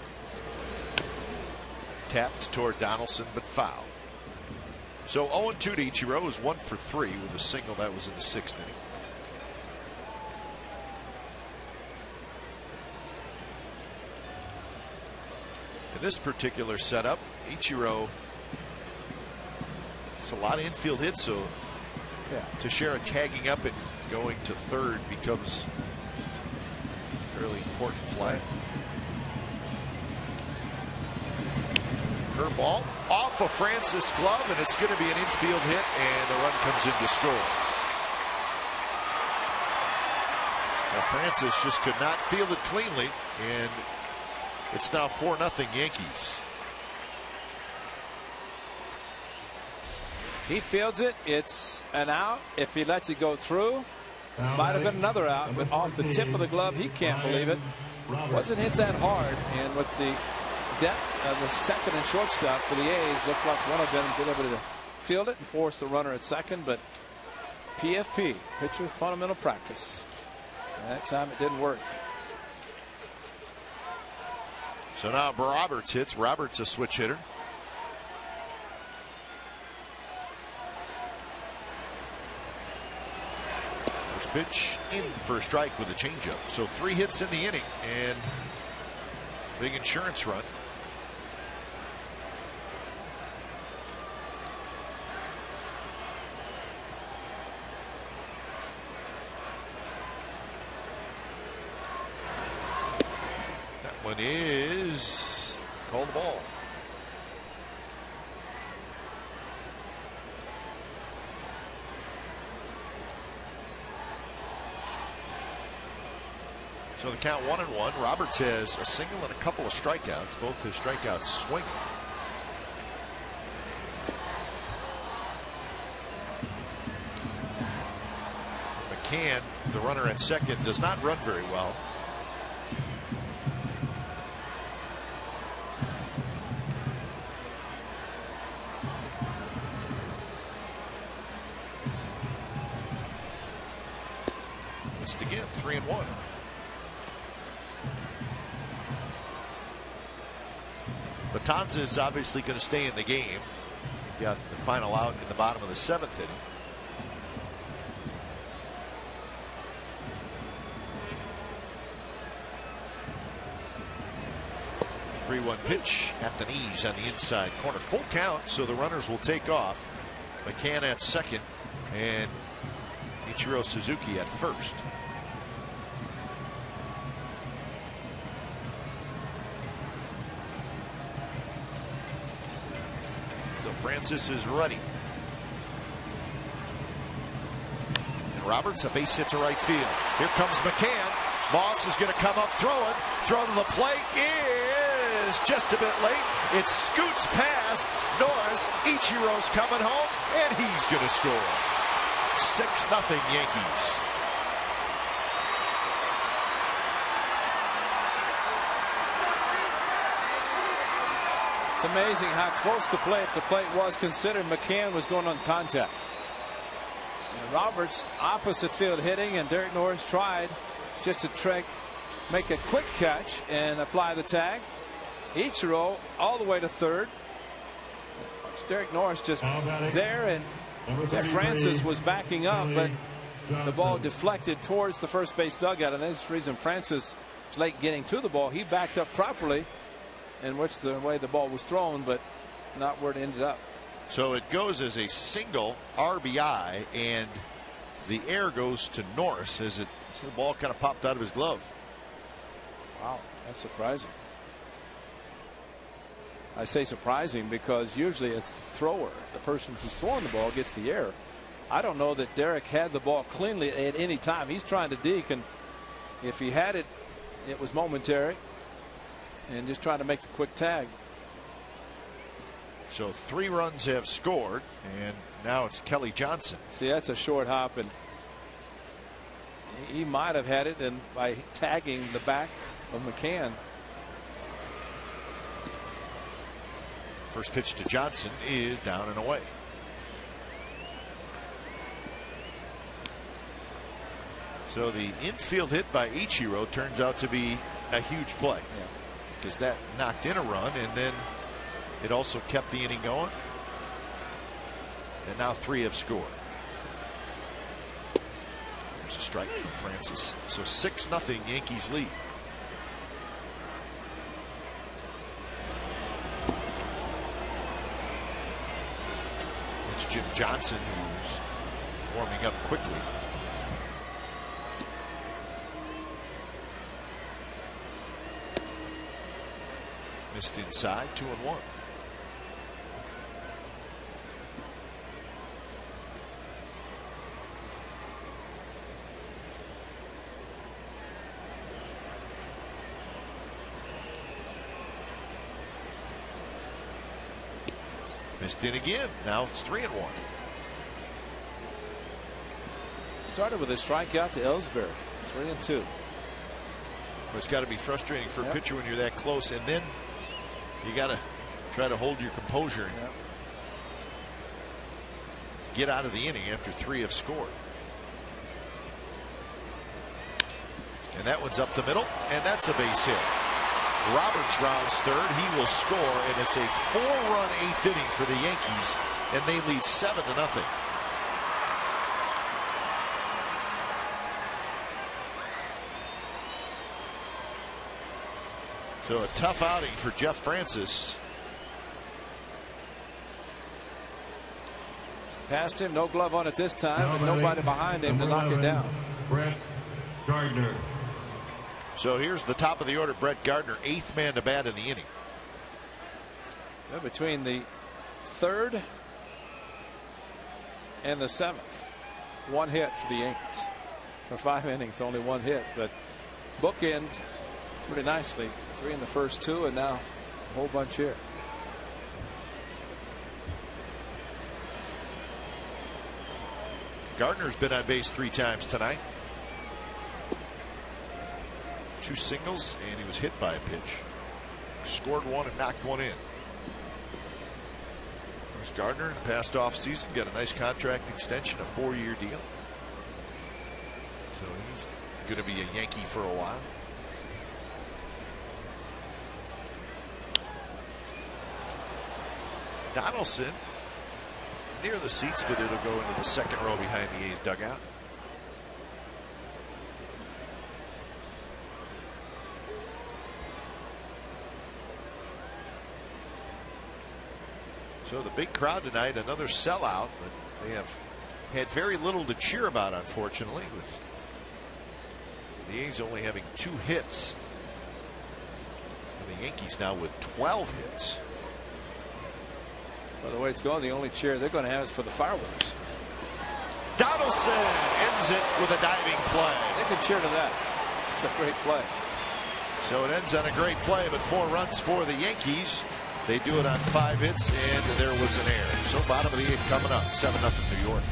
A: Tapped toward Donaldson, but fouled. So 0-2 to Ichiro is 1 for 3 with a single that was in the 6th inning. In this particular setup, Ichiro, it's a lot of infield hits, so Teixeira tagging up and going to third becomes a fairly important play. Curveball off of Francis' glove, and it's going to be an infield hit, and the run comes in to score. Now Francis just could not field it cleanly, and it's now 4-0 Yankees.
B: He fields it. It's an out. If he lets it go through, might have been another out, but off the tip of the glove, he can't believe it. Wasn't hit that hard, and with the depth of the second and shortstop for the A's, looked like one of them been able to field it and force the runner at second, but PFP, pitcher fundamental practice. That time it didn't work.
A: So now Roberts hits. Roberts a switch hitter. First pitch in for a strike with a changeup. So 3 hits in the inning and big insurance run. One is called the ball. So the count 1-1. Roberts has a single and a couple of strikeouts, both his strikeouts swinging. McCann, the runner at second, does not run very well. Missed again, 3-1. Batanza is obviously going to stay in the game. He got the final out in the bottom of the 7th inning. The 3-1 pitch at the knees on the inside corner. Full count, so the runners will take off. McCann at second and Ichiro Suzuki at first. So Francis is ready. And Roberts, a base hit to right field. Here comes McCann. Moss is going to come up throwing. Throw to the plate is just a bit late. It scoots past Norris. Ichiro's coming home, and he's going to score. 6-0 Yankees.
B: It's amazing how close the plate was, considering McCann was going on contact. And Roberts opposite field hitting, and Derek Norris tried just to make a quick catch and apply the tag. Ichiro all the way to third. Derek Norris just there, and Francis was backing up, but the ball deflected towards the first base dugout, and that's the reason Francis was late getting to the ball. He backed up properly, in which the way the ball was thrown, but not where it ended up.
A: So it goes as a single RBI, and the air goes to Norris as the ball kind of popped out of his glove.
B: Wow, that's surprising. I say surprising because usually it's the thrower, the person who's throwing the ball, gets the air. I don't know that Derek had the ball cleanly at any time. He's trying to deke, and if he had it, it was momentary, and just trying to make the quick tag.
A: So 3 runs have scored, and now it's Kelly Johnson.
B: See, that's a short hop, and he might have had it, and by tagging the back of McCann.
A: First pitch to Johnson is down and away. So the infield hit by Ichiro turns out to be a huge play, because that knocked in a run, and then it also kept the inning going. And now 3 have scored. There's a strike from Francis. So 6-0 Yankees lead. It's Jim Johnson who's warming up quickly. Missed inside, 2-1. Missed in again. Now it's 3-1.
B: Started with a strikeout to Ellsbury. 3-2.
A: Well, it's got to be frustrating for a pitcher when you're that close, and then you got to try to hold your composure and get out of the inning after 3 have scored. And that one's up the middle, and that's a base hit. Roberts rounds third. He will score, and it's a 4-run 8th inning for the Yankees, and they lead 7-0. So a tough outing for Jeff Francis.
B: Past him, no glove on it this time, and nobody behind him to knock it down.
E: Brett Gardner.
A: So here's the top of the order, Brett Gardner, 8th man to bat in the inning.
B: Between the 3rd and the 7th, 1 hit for the Yankees. For 5 innings, only 1 hit, but bookend pretty nicely. 3 in the first 2, and now a whole bunch here.
A: Gardner's been on base 3 times tonight. 2 singles, and he was hit by a pitch. Scored 1 and knocked 1 in. There's Gardner, past off season, got a nice contract extension, a 4-year deal. So he's going to be a Yankee for a while. Donaldson near the seats, but it'll go into the second row behind the A's dugout. So the big crowd tonight, another sellout, but they have had very little to cheer about, unfortunately, with the A's only having 2 hits. And the Yankees now with 12 hits.
B: By the way it's going, the only cheer they're going to have is for the fireworks.
A: Donaldson ends it with a diving play.
B: They can cheer to that. It's a great play.
A: So it ends on a great play, but 4 runs for the Yankees. They do it on 5 hits, and there was an error. So bottom of the 8th coming up, 7-0 New York.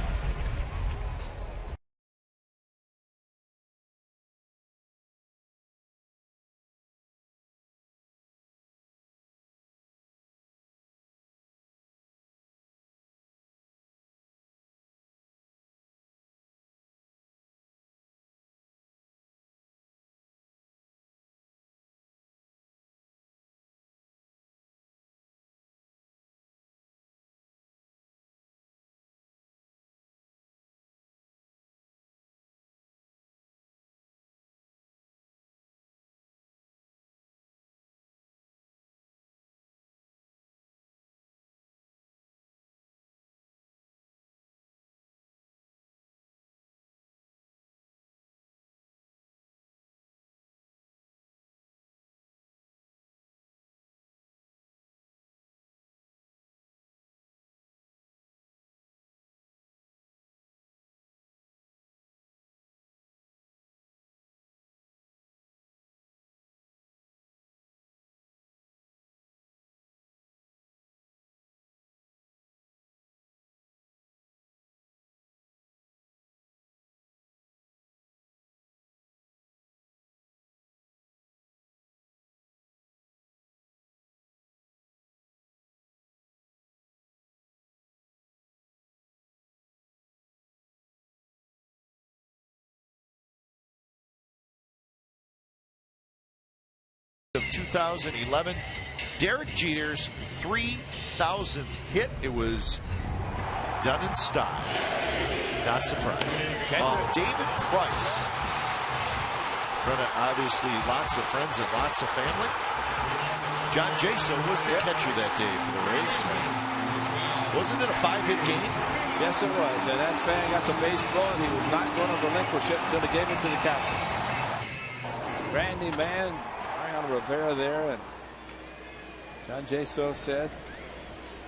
A: Of 2011, Derek Jeter's 3,000th hit. It was done in style. Not surprising. David Price. In front of obviously lots of friends and lots of family. John Jaso was the catcher that day for the Rays. Wasn't it a 5-hit game?
B: Yes, it was. And that fan got the baseball, and he was not going to relinquish it until they gave it to the captain. Randy Mann, Rivera there, and John Jaso said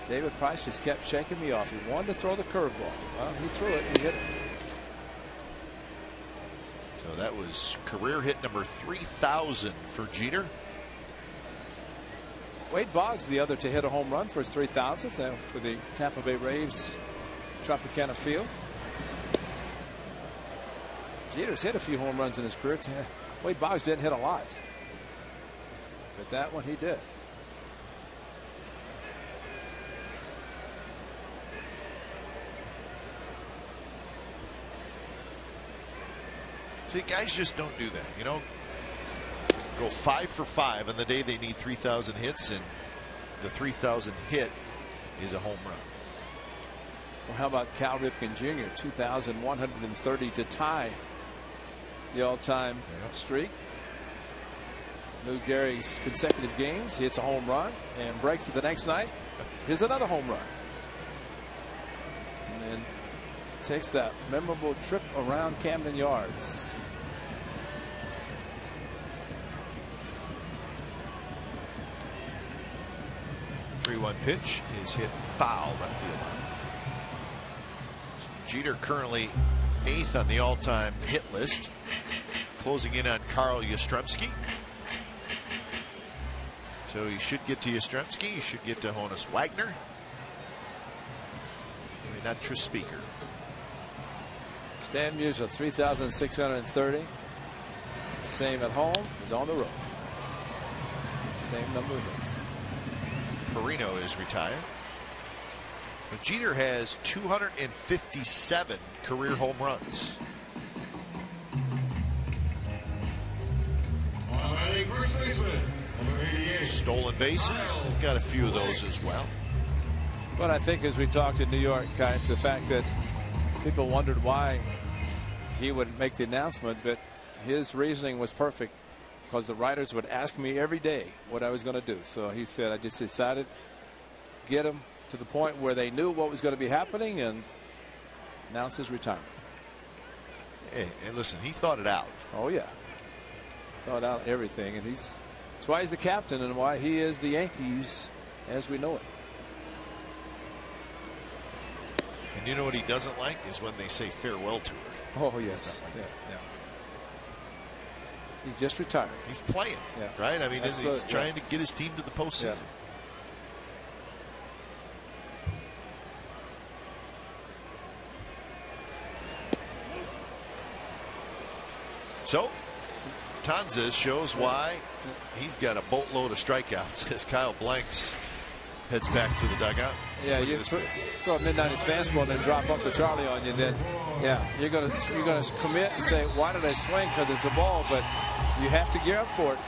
B: David Price just kept shaking me off. He wanted to throw the curveball. Well, he threw it and he hit it.
A: So that was career hit number 3,000 for Jeter.
B: Wade Boggs the other to hit a home run for his 3,000th for the Tampa Bay Rays Tropicana Field. Jeter's hit a few home runs in his career. Wade Boggs didn't hit a lot, but that one he did.
A: See, guys just don't do that. You know, go 5 for 5 on the day they need 3,000 hits, and the 3,000 hit is a home run.
B: Well, how about Cal Ripken Jr. 2,130 to tie the all-time streak. Lou Gehrig's consecutive games, he hits a home run and breaks it the next night. Here's another home run, and then takes that memorable trip around Camden Yards.
A: The 3-1 pitch is hit foul left field. Jeter currently 8th on the all-time hit list, closing in on Carl Yastrzemski. So he should get to Yastrzemski. He should get to Honus Wagner. Maybe not Trispeaker.
B: Stan Musial 3,630. Same at home as on the road. Same number of hits.
A: Perino is retired. Jeter has 257 career home runs. Stolen bases, got a few of those as well.
B: But I think as we talked in New York, the fact that people wondered why he would make the announcement, but his reasoning was perfect, because the writers would ask me every day what I was going to do. So he said, I just decided get him to the point where they knew what was going to be happening and announce his retirement.
A: Hey, and listen, he thought it out.
B: Oh yeah, thought out everything, and that's why he's the captain and why he is the Yankees as we know it.
A: And you know what he doesn't like is when they say farewell to her.
B: Oh yes, yeah. He's just retired.
A: He's playing, right? I mean, he's trying to get his team to the postseason. Yeah. So, Tanzas shows why he's got a boatload of strikeouts as Kyle Blanks heads back to the dugout.
B: Yeah, you throw a mid-90s fastball and then drop up to Charlie on you, and then you're gonna commit and say, why did I swing? Because it's a ball, but you have to gear up for it.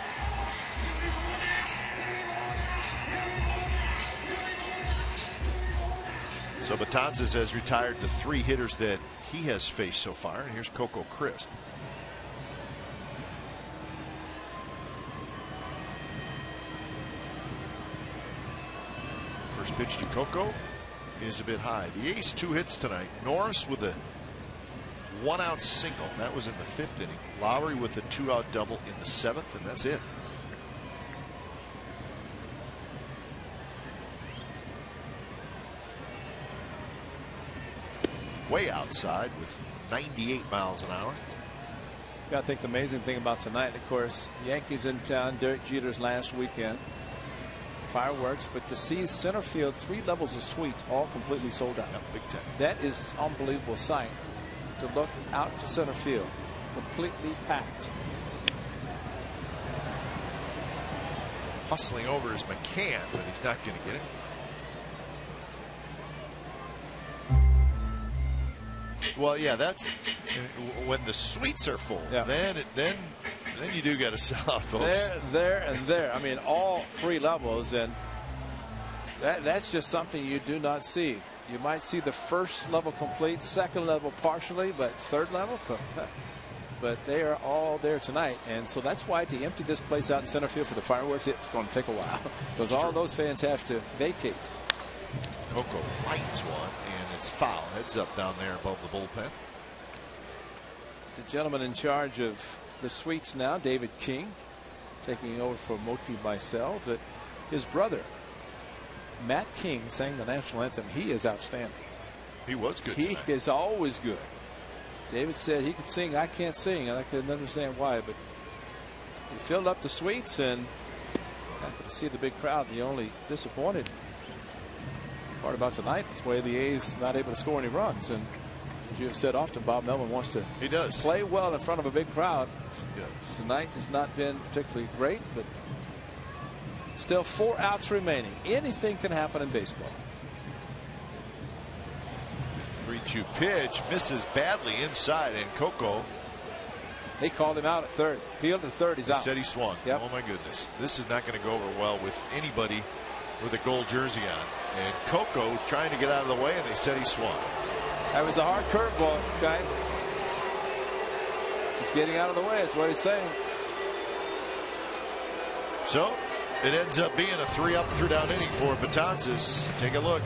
A: So Betances has retired the 3 hitters that he has faced so far, and here's Coco Crisp. First pitch to Coco is a bit high. The A's 2 hits tonight. Norris with a 1-out single. That was in the 5th inning. Lowry with a 2-out double in the 7th, and that's it. Way outside with 98 miles an hour.
B: I think the amazing thing about tonight, of course, Yankees in town, Derek Jeter's last weekend. Fireworks, but to see center field 3 levels of suites all completely sold out.
A: Big time.
B: That is unbelievable sight to look out to center field, completely packed.
A: Hustling over is McCann, but he's not going to get it. Well, yeah, that's when the suites are full.
B: Yeah.
A: Then you do got to sell out, folks.
B: There, and there. I mean, all 3 levels, and that's just something you do not see. You might see the first level complete, second level partially, but third level, but they are all there tonight, and so that's why to empty this place out in center field for the fireworks, it's going to take a while because all those fans have to vacate.
A: Coco lights one, and it's foul. Heads up down there above the bullpen.
B: The gentleman in charge of the suites now, David King, taking over for Moti Baisel, but his brother Matt King sang the national anthem. He is outstanding.
A: He was good.
B: He is always good. David said he could sing. I can't sing, and I couldn't understand why, but he filled up the suites, and happy to see the big crowd. The only disappointed part about tonight is the way the A's not able to score any runs, and as you have said often, Bob Melvin wants to play well in front of a big crowd. Tonight has not been particularly great, but still 4 outs remaining. Anything can happen in baseball.
A: 3-2 pitch misses badly inside, and Coco.
B: They called him out at third. Field at third. He's out.
A: Said he swung.
B: Yep.
A: Oh my goodness. This is not going to go over well with anybody with a gold jersey on. And Coco trying to get out of the way, and they said he swung.
B: That was a hard curveball, guy. He's getting out of the way. That's what he's saying.
A: So it ends up being a 3-up, 3-down inning for Betances. Take a look.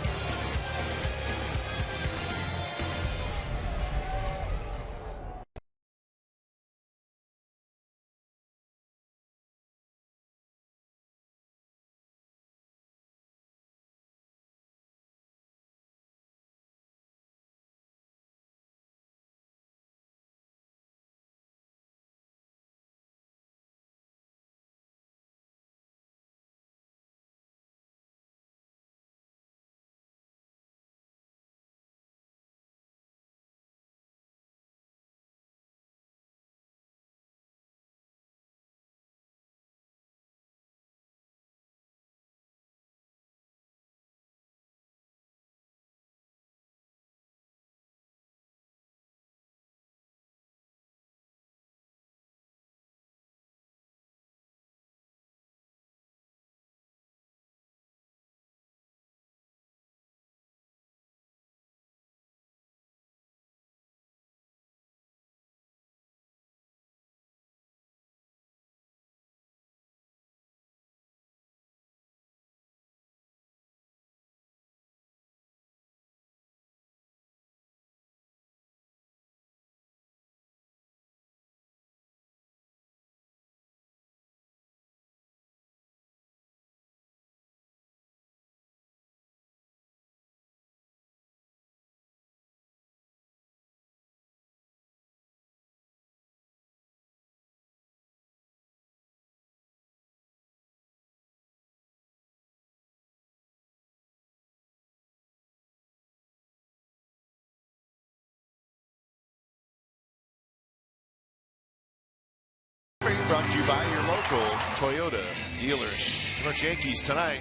A: brought to you by your local Toyota dealers. Too much Yankees tonight.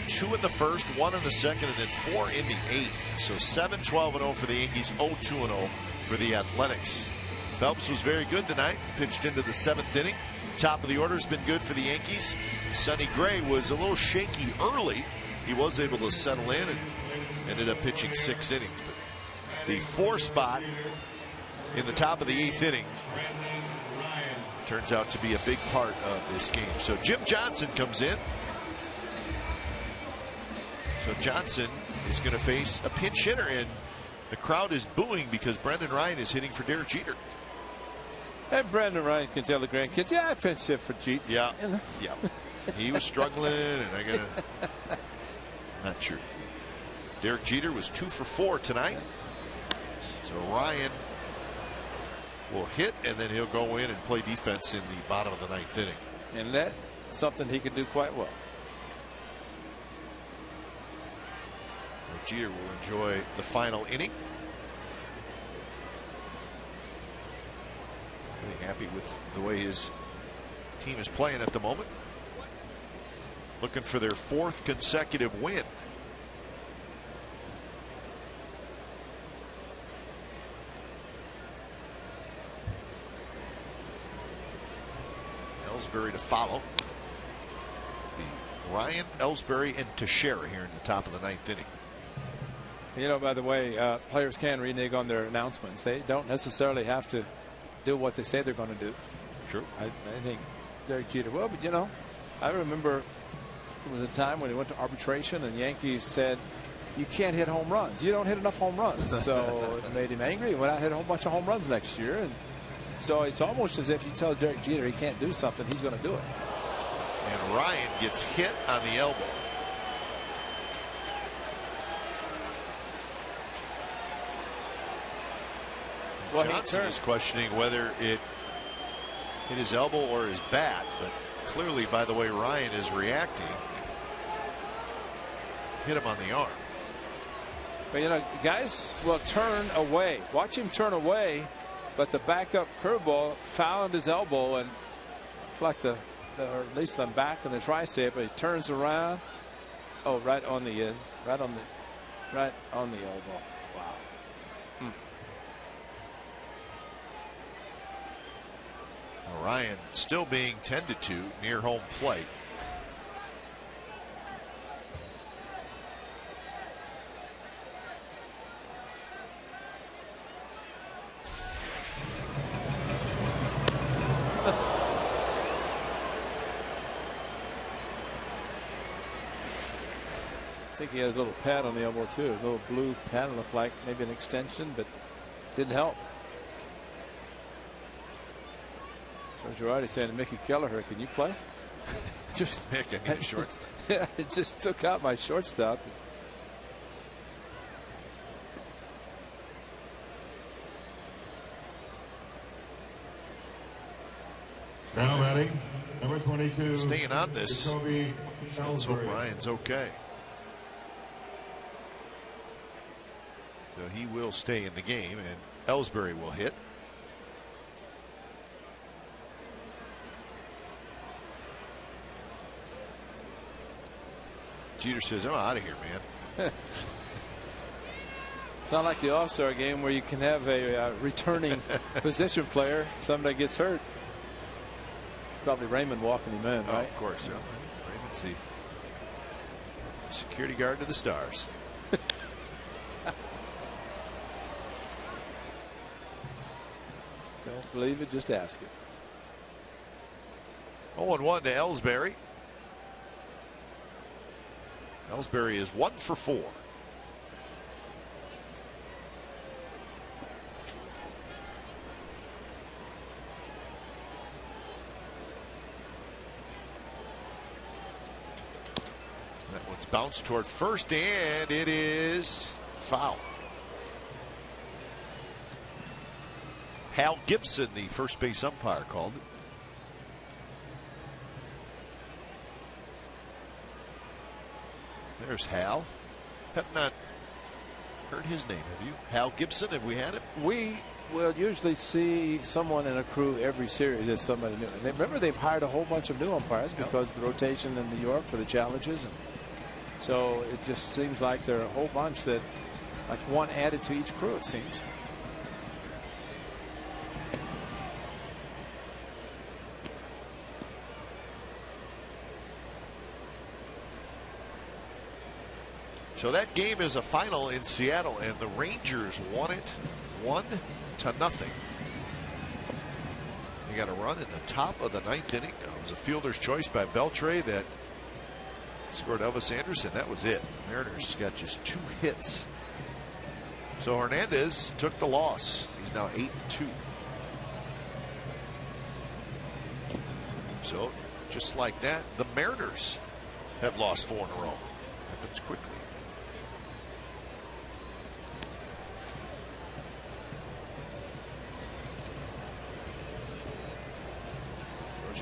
A: 2 in the first, 1 in the second, and then 4 in the 8th. So 7-12-0 for the Yankees, 0-2-0 for the Athletics. Phelps was very good tonight. Pitched into the 7th inning. Top of the order has been good for the Yankees. Sonny Gray was a little shaky early. He was able to settle in and ended up pitching 6 innings. But the 4 spot in the top of the 8th inning turns out to be a big part of this game. So Jim Johnson comes in. So Johnson is going to face a pinch hitter, and the crowd is booing because Brendan Ryan is hitting for Derek Jeter.
B: And Brendan Ryan can tell the grandkids, yeah, I pinched hit for Jeter.
A: Yeah, yeah. He was struggling, and I gotta. Not true. Derek Jeter was 2 for 4 tonight. So Ryan will hit, and then he'll go in and play defense in the bottom of the 9th inning.
B: And that's something he can do quite well.
A: So Jeter will enjoy the final inning. Really happy with the way his team is playing at the moment. Looking for their 4th consecutive win. Ellsbury to follow. Ryan, Ellsbury, and Teixeira here in the top of the 9th inning.
B: You know, by the way, players can renege on their announcements. They don't necessarily have to do what they say they're going to do.
A: True.
B: I think Derek Jeter will, but you know, I remember there was a time when he went to arbitration and the Yankees said, you can't hit home runs. You don't hit enough home runs. So it made him angry. He went out and hit a whole bunch of home runs next year. And so it's almost as if you tell Derek Jeter he can't do something, he's going to do it.
A: And Ryan gets hit on the elbow. Well, Johnson is questioning whether it hit his elbow or his bat, but clearly by the way Ryan is reacting, hit him on the arm.
B: But you know, guys will turn away. Watch him turn away, but the backup curveball found his elbow and like or at least the back of the tricep, but he turns around. Oh, right on the elbow. Wow.
A: Ryan still being tended to near home plate.
B: I think he has a little pad on the elbow too. A little blue pad, looked like maybe an extension, but didn't help. So you're already saying to Mickey Kelleher, can you play? Just
A: Mick, I need a shortstop.
B: Yeah, it just took out my shortstop.
E: Now batting, number 22.
A: Staying on this. Let's hope Ryan's okay. So he will stay in the game, and Ellsbury will hit. Jeter says, I'm out of here, man.
B: It's not like the All-Star game where you can have a returning position player. Somebody gets hurt. Probably Raymond walking him in, right?
A: Oh, of course. Yeah. Raymond's the security guard to the Stars.
B: Don't believe it, just ask it.
A: 0-1 to Ellsbury. Ellsbury is 1 for 4. That one's bounced toward first, and it is foul. Hal Gibson, the first base umpire, called it. There's Hal. Have not heard his name, have you? Hal Gibson, have we had it?
B: We
F: We'll usually see someone in a crew every series as somebody new. And remember, they've hired a whole bunch of new umpires because of the rotation in New York for the challenges. And so it just seems like there are a whole bunch that, like one added to each crew, it seems.
A: So that game is a final in Seattle, and the Rangers won it 1-0. They got a run in the top of the 9th inning. It was a fielder's choice by Beltre that scored Elvis Anderson. That was it. The Mariners got just 2 hits. So Hernandez took the loss. He's now 8-2. So just like that, the Mariners have lost 4 in a row. Happens quickly.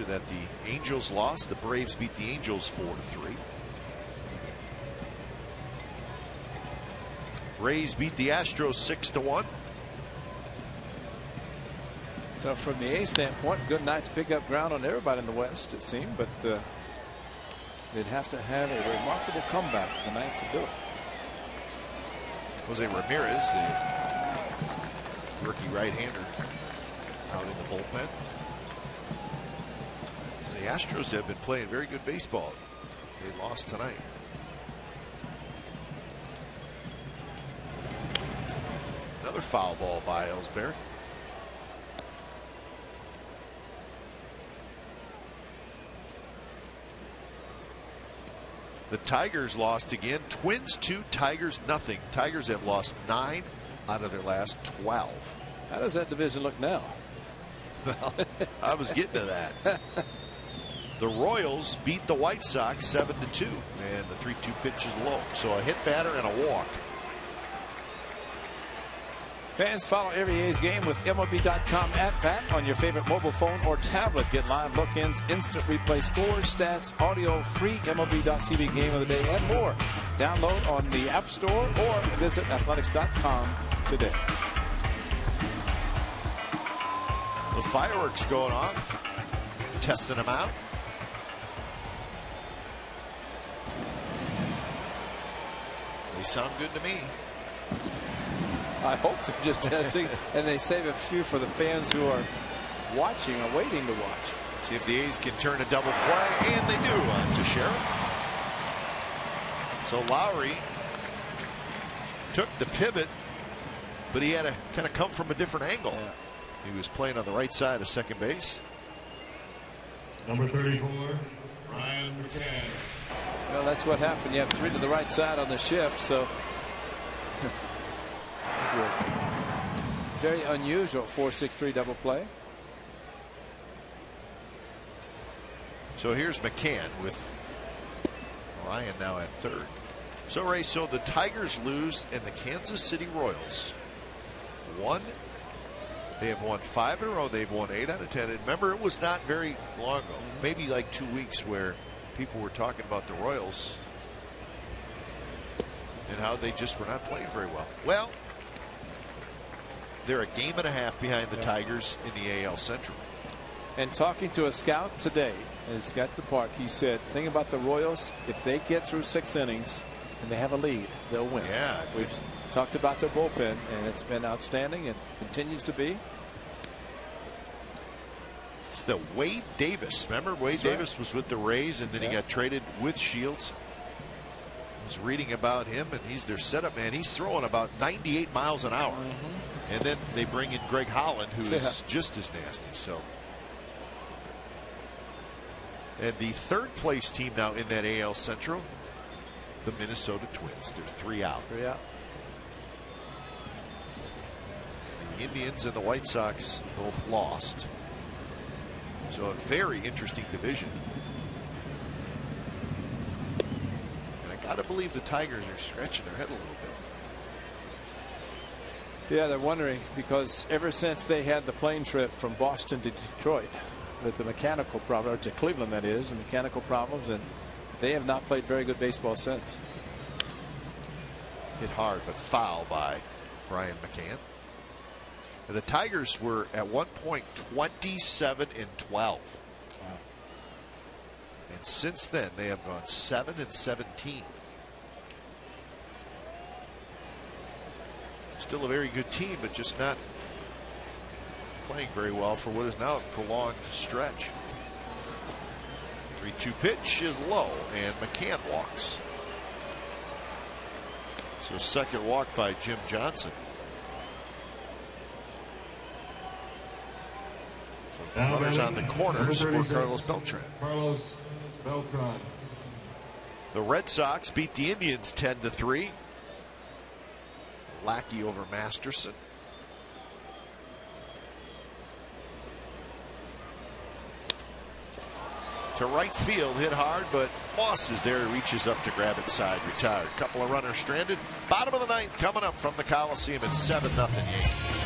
A: That the Angels lost. The Braves beat the Angels 4-3. Rays beat the Astros 6-1.
F: So from the A standpoint, good night to pick up ground on everybody in the West, it seemed, but they'd have to have a remarkable comeback tonight to do it.
A: Jose Ramirez, the rookie right-hander, out in the bullpen. The Astros have been playing very good baseball. They lost tonight. Another foul ball by Ellsbury. The Tigers lost again. Twins 2, Tigers nothing. Tigers have lost 9 out of their last 12.
F: How does that division look now?
A: Well, I was getting to that. The Royals beat the White Sox 7-2, and the 3-2 pitch is low. So a hit batter and a walk.
F: Fans, follow every A's game with MLB.com @Pat on your favorite mobile phone or tablet. Get live look-ins, instant replay scores, stats, audio, free MLB.tv game of the day, and more. Download on the App Store or visit athletics.com today.
A: The fireworks going off, testing them out. They sound good to me.
F: I hope they're just testing, and they save a few for the fans who are watching or waiting to watch.
A: See if the A's can turn a double play, and they do to Sheriff. So Lowry took the pivot, but he had to kind of come from a different angle. Yeah. He was playing on the right side of second base.
E: Number 34, Ryan McCann.
F: Well, that's what happened. You have 3 to the right side on the shift, so very unusual 4-6-3 double play.
A: So here's McCann with Ryan now at third. So Ray, so the Tigers lose and the Kansas City Royals won. They have won 5 in a row. They've won 8 out of 10. And remember, it was not very long ago, maybe like 2 weeks, where people were talking about the Royals and how they just were not playing very well. Well, they're a game and a half behind the Tigers in the AL Central.
F: And talking to a scout today, as got to the park, he said, "Thing about the Royals, if they get through 6 innings and they have a lead, they'll win."
A: Yeah,
F: we've talked about their bullpen, and it's been outstanding and continues to be.
A: It's the Wade Davis. Remember, Wade Davis was with the Rays, and then he got traded with Shields. I was reading about him, and he's their setup man. He's throwing about 98 miles an hour. And then they bring in Greg Holland, who is just as nasty. So, and the third place team now in that AL Central, the Minnesota Twins. They're 3 out.
F: 3 out.
A: The Indians and the White Sox both lost. So a very interesting division. And I gotta believe the Tigers are scratching their head a little bit.
F: Yeah, they're wondering, because ever since they had the plane trip from Boston to Detroit with the mechanical problem, or to Cleveland that is, the mechanical problems, and they have not played very good baseball since.
A: Hit hard, but foul by Brian McCann. The Tigers were at one point 27-12.
F: Wow.
A: And since then, they have gone 7-17. Still a very good team, but just not playing very well for what is now a prolonged stretch. 3-2 pitch is low, and McCann walks. So second walk by Jim Johnson. So runners on the corners for Carlos Beltran. The Red Sox beat the Indians 10-3. Lackey over Masterson. To right field, hit hard, but Moss is there, reaches up to grab it side, retired. Couple of runners stranded. Bottom of the ninth coming up from the Coliseum at 7-0 Yankees.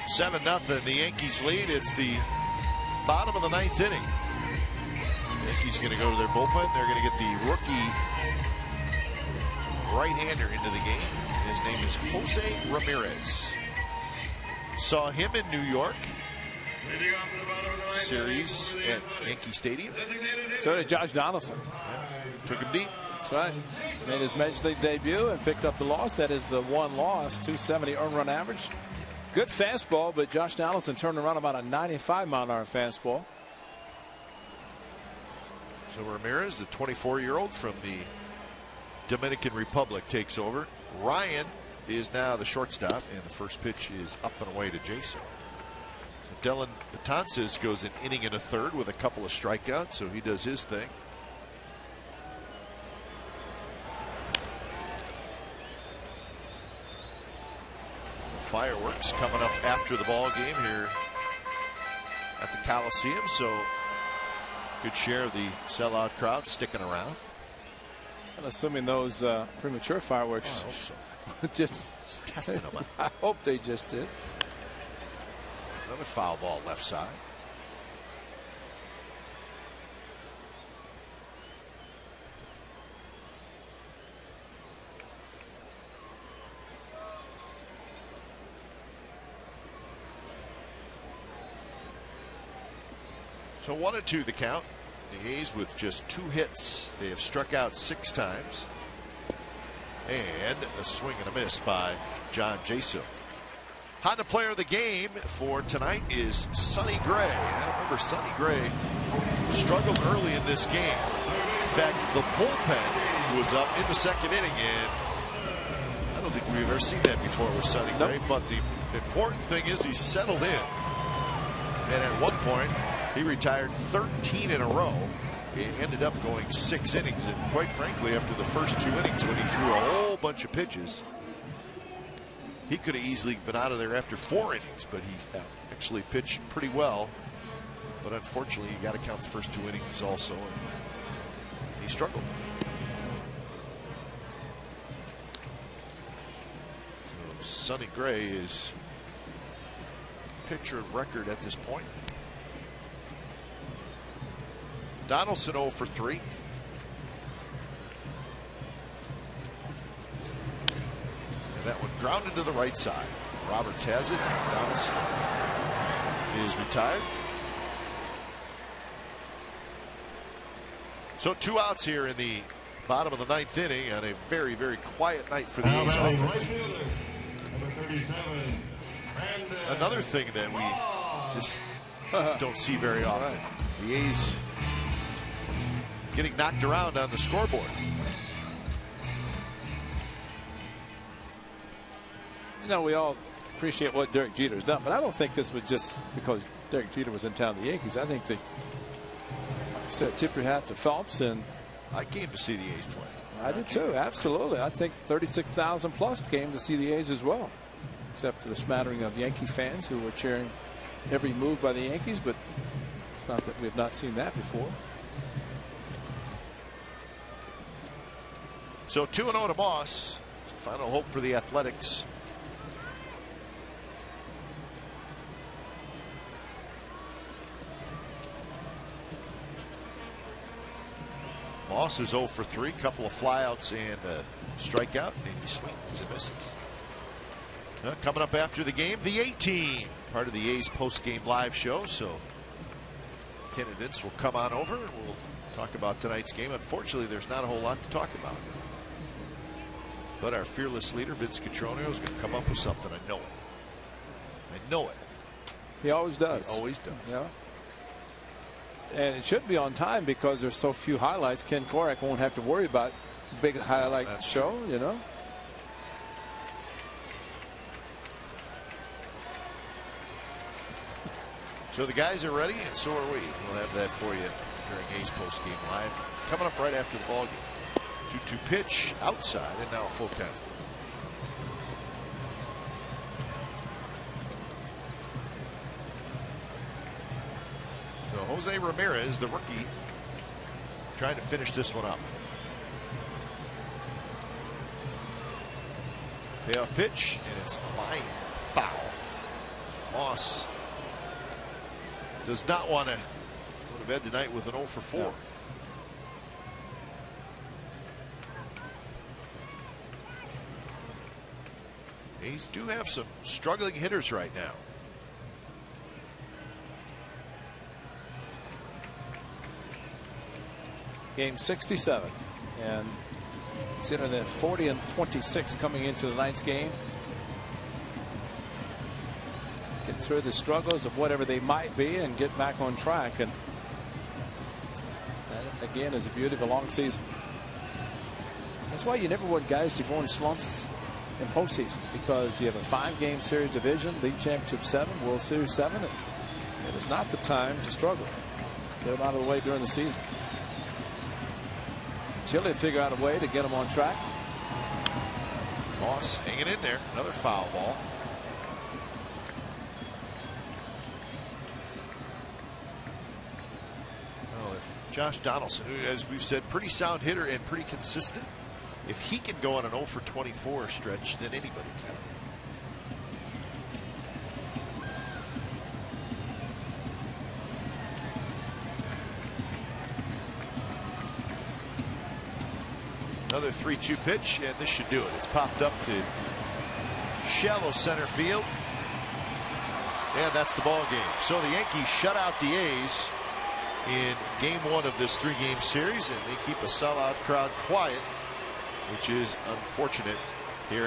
A: Seven 0. The Yankees lead. It's the bottom of the ninth inning. The Yankees going to go to their bullpen. They're going to get the rookie right-hander into the game. His name is Jose Ramirez. Saw him in New York series at Yankee Stadium.
F: So did Josh Donaldson.
A: Yeah. Took him deep.
F: That's right. Made his Major League debut and picked up the loss. That is the one loss, 270 earned run average. Good fastball, but Josh Donaldson turned around about a 95-mile-an-hour fastball.
A: So Ramirez, the 24-year-old from the Dominican Republic, takes over. Ryan is now the shortstop, and the first pitch is up and away to Jason. So Dylan Betances goes an inning and a third with a couple of strikeouts, so he does his thing. Fireworks coming up after the ball game here at the Coliseum, so good share of the sellout crowd sticking around.
F: I'm assuming those premature fireworks.
A: I hope so.
F: just
A: testing them out.
F: I hope they just did.
A: Another foul ball left side. So 1-2 the count. The A's with just 2 hits. They have struck out 6 times. And a swing and a miss by John Jaso. Honda player of the game for tonight is Sonny Gray. I remember Sonny Gray struggled early in this game. In fact, the bullpen was up in the second inning, and I don't think we've ever seen that before with Sonny Gray. But the important thing is he's settled in. And at one point, he retired 13 in a row. He ended up going 6 innings. And quite frankly, after the first 2 innings, when he threw a whole bunch of pitches, he could have easily been out of there after 4 innings. But he actually pitched pretty well. But unfortunately, you got to count the first 2 innings also. And he struggled. So Sonny Gray is pitcher record at this point. Donaldson 0 for 3. And that one grounded to the right side. Roberts has it. Donaldson is retired. So 2 outs here in the bottom of the 9th inning on a very, very quiet night for the A's offense. Another thing that we just don't see very often. The A's getting knocked around on the scoreboard.
F: You know, we all appreciate what Derek Jeter's done, but I don't think this was just because Derek Jeter was in town with the Yankees. I think they said tip your hat to Phelps, and
A: I came to see the A's play.
F: I did too, absolutely. I think 36,000 plus came to see the A's as well, except for the smattering of Yankee fans who were cheering every move by the Yankees, but it's not that we have not seen that before.
A: So 2-0 to Moss. Final hope for the Athletics. Moss is 0 for 3, couple of flyouts and a strikeout, and he swings and misses. Coming up after the game, the A-Team, part of the A's post-game live show. So Ken and Vince will come on over and we'll talk about tonight's game. Unfortunately, there's not a whole lot to talk about, but our fearless leader Vince Cotroneo is going to come up with something. I know it. I know it.
F: He always does.
A: He always does.
F: Yeah. And it should be on time because there's so few highlights. Ken Korak won't have to worry about big highlight show, you know.
A: So the guys are ready, and so are we. We'll have that for you during A's post game live. Coming up right after the ball game. 2-2 pitch outside, and now a full count. So Jose Ramirez, the rookie, trying to finish this one up. Payoff pitch, and it's line foul. Moss does not want to go to bed tonight with an 0 for 4. No. A's do have some struggling hitters right now.
F: Game 67, and sitting at 40-26 coming into tonight's game. Get through the struggles of whatever they might be and get back on track, and that again is the beauty of a long season. That's why you never want guys to go in slumps in postseason, because you have a 5-game series division, league championship 7, World Series 7, and it is not the time to struggle. Get them out of the way during the season. Chile figure out a way to get them on track.
A: Moss hanging in there. Another foul ball. Well, if Josh Donaldson, who, as we've said, pretty sound hitter and pretty consistent, if he can go on an 0 for 24 stretch, then anybody can. Another 3-2 pitch, and this should do it. It's popped up to shallow center field, and that's the ball game. So the Yankees shut out the A's in game 1 of this 3-game series, and they keep a sellout crowd quiet, which is unfortunate here.